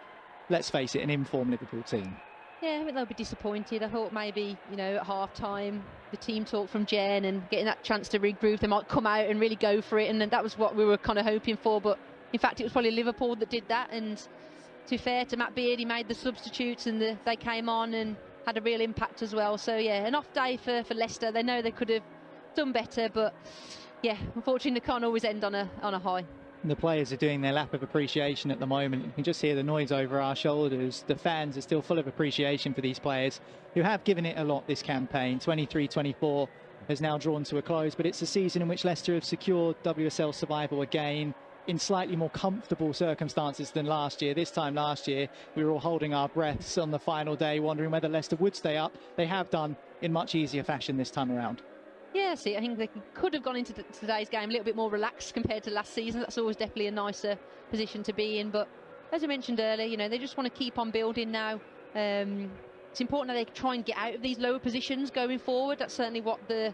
let's face it, an informed Liverpool team. Yeah, I think they'll be disappointed. I thought maybe, you know, at half-time, the team talk from Jen and getting that chance to regroup, they might come out and really go for it, and that was what we were kind of hoping for. But in fact, it was probably Liverpool that did that, and to be fair to Matt Beard, he made the substitutes and they came on and had a real impact as well. So yeah, an off day for Leicester. They know they could have done better, but yeah, unfortunately they can't always end on a high. The players are doing their lap of appreciation at the moment. You can just hear the noise over our shoulders. The fans are still full of appreciation for these players who have given it a lot this campaign. 23-24 has now drawn to a close, but it's a season in which Leicester have secured WSL survival again in slightly more comfortable circumstances than last year. This time last year, we were all holding our breaths on the final day, wondering whether Leicester would stay up. They have done in much easier fashion this time around. Yeah, see, I think they could have gone into today's game a little bit more relaxed compared to last season. That's always definitely a nicer position to be in. But as I mentioned earlier, you know, they just want to keep on building now. It's important that they try and get out of these lower positions going forward. That's certainly what the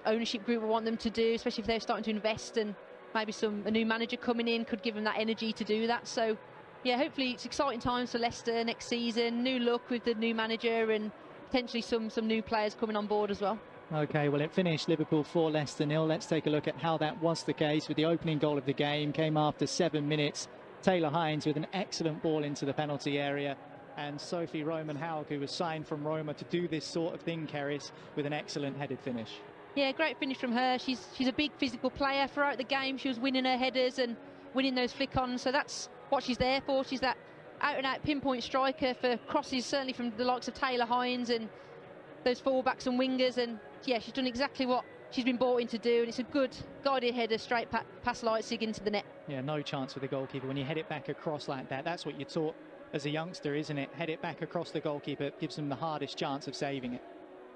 ownership group will want them to do, especially if they're starting to invest, and maybe a new manager coming in could give them that energy to do that. So, yeah, hopefully it's exciting times for Leicester next season. New look with the new manager and potentially some new players coming on board as well. Okay, well, it finished Liverpool 4, Leicester 0. Let's take a look at how that was the case with the opening goal of the game. Came after 7 minutes. Taylor Hines with an excellent ball into the penalty area. And Sophie Roman-Haug, who was signed from Roma to do this sort of thing, Keris, with an excellent headed finish. Yeah, great finish from her. She's a big physical player. Throughout the game, she was winning her headers and winning those flick-ons. So that's what she's there for. She's that out-and-out pinpoint striker for crosses, certainly from the likes of Taylor Hines and those fullbacks and wingers. And yeah, she's done exactly what she's been brought in to do, and it's a good guided header straight past Leipzig into the net. Yeah, no chance for the goalkeeper when you head it back across like that. That's what you're taught as a youngster, isn't it? Head it back across the goalkeeper, gives them the hardest chance of saving it.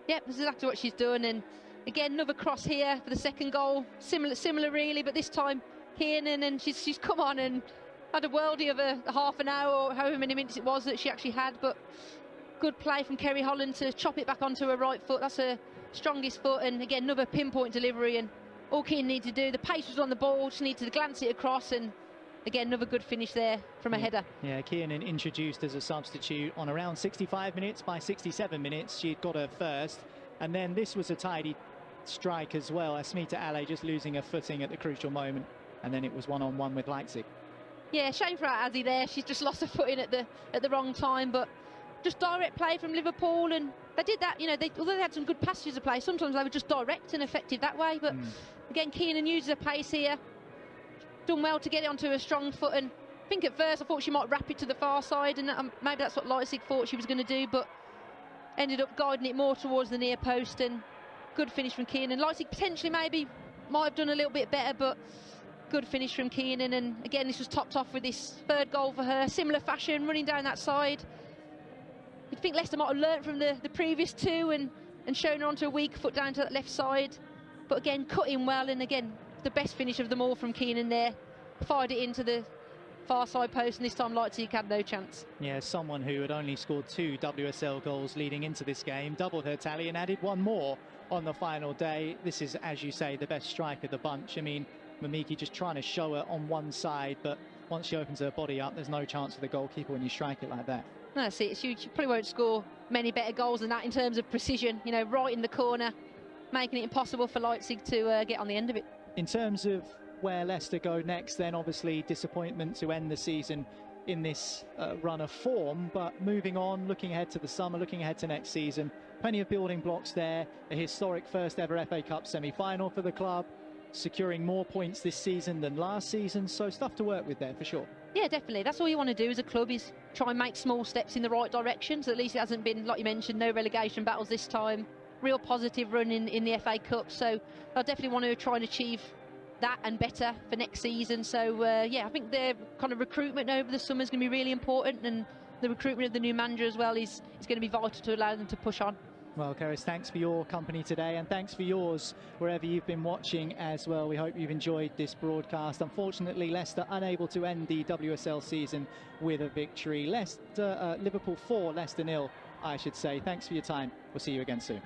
Yep, that's exactly what she's done. And again, another cross here for the second goal. Similar really, but this time Kiernan, and she's come on and had a worldie of a half an hour or however many minutes it was that she actually had. But good play from Kerry Holland to chop it back onto her right foot. That's her strongest foot, and again another pinpoint delivery. And all Kiernan needed to do, the pace was on the ball, she needed to glance it across, and again, another good finish there from a header. Yeah, Kiernan introduced as a substitute on around 65 minutes. By 67 minutes, she'd got her first. And then this was a tidy strike as well. Asmita Ale just losing her footing at the crucial moment. And then it was one-on-one with Leipzig. Yeah, shame for Azzy there. She's just lost her footing at the wrong time. But just direct play from Liverpool, and they did that. You know, although they had some good passages of play, sometimes they were just direct and effective that way. But again, Kiernan uses her pace here. Done well to get it onto a strong foot, and I think at first I thought she might wrap it to the far side, and maybe that's what Leipzig thought she was going to do, but ended up guiding it more towards the near post, and good finish from Kiernan. Leipzig potentially maybe might have done a little bit better, but good finish from Kiernan, and again this was topped off with this third goal for her. Similar fashion, running down that side. You'd think Leicester might have learnt from the previous two and shown her onto a weak foot down to that left side, but again cut in well, and again the best finish of them all from Kiernan there. Fired it into the far side post, and this time Leipzig had no chance. Yeah, someone who had only scored 2 WSL goals leading into this game doubled her tally and added one more on the final day. This is, as you say, the best strike of the bunch. I mean, Mamiki just trying to show her on one side, but once she opens her body up, there's no chance for the goalkeeper when you strike it like that. That's it. She probably won't score many better goals than that in terms of precision. You know, right in the corner, making it impossible for Leipzig to get on the end of it. In terms of where Leicester go next, then obviously disappointment to end the season in this run of form, but moving on, looking ahead to the summer, looking ahead to next season, plenty of building blocks there. A historic first ever FA Cup semi-final for the club, securing more points this season than last season, so stuff to work with there for sure. Yeah, definitely. That's all you want to do as a club, is try and make small steps in the right direction. So at least it hasn't been, like you mentioned, no relegation battles this time. Real positive run in the FA Cup. So I definitely want to try and achieve that and better for next season. So yeah, I think their kind of recruitment over the summer is going to be really important, and the recruitment of the new manager as well is going to be vital to allow them to push on. Well, Keris, thanks for your company today, and thanks for yours wherever you've been watching as well. We hope you've enjoyed this broadcast. Unfortunately, Leicester unable to end the WSL season with a victory. Liverpool 4, Leicester 0, I should say. Thanks for your time. We'll see you again soon.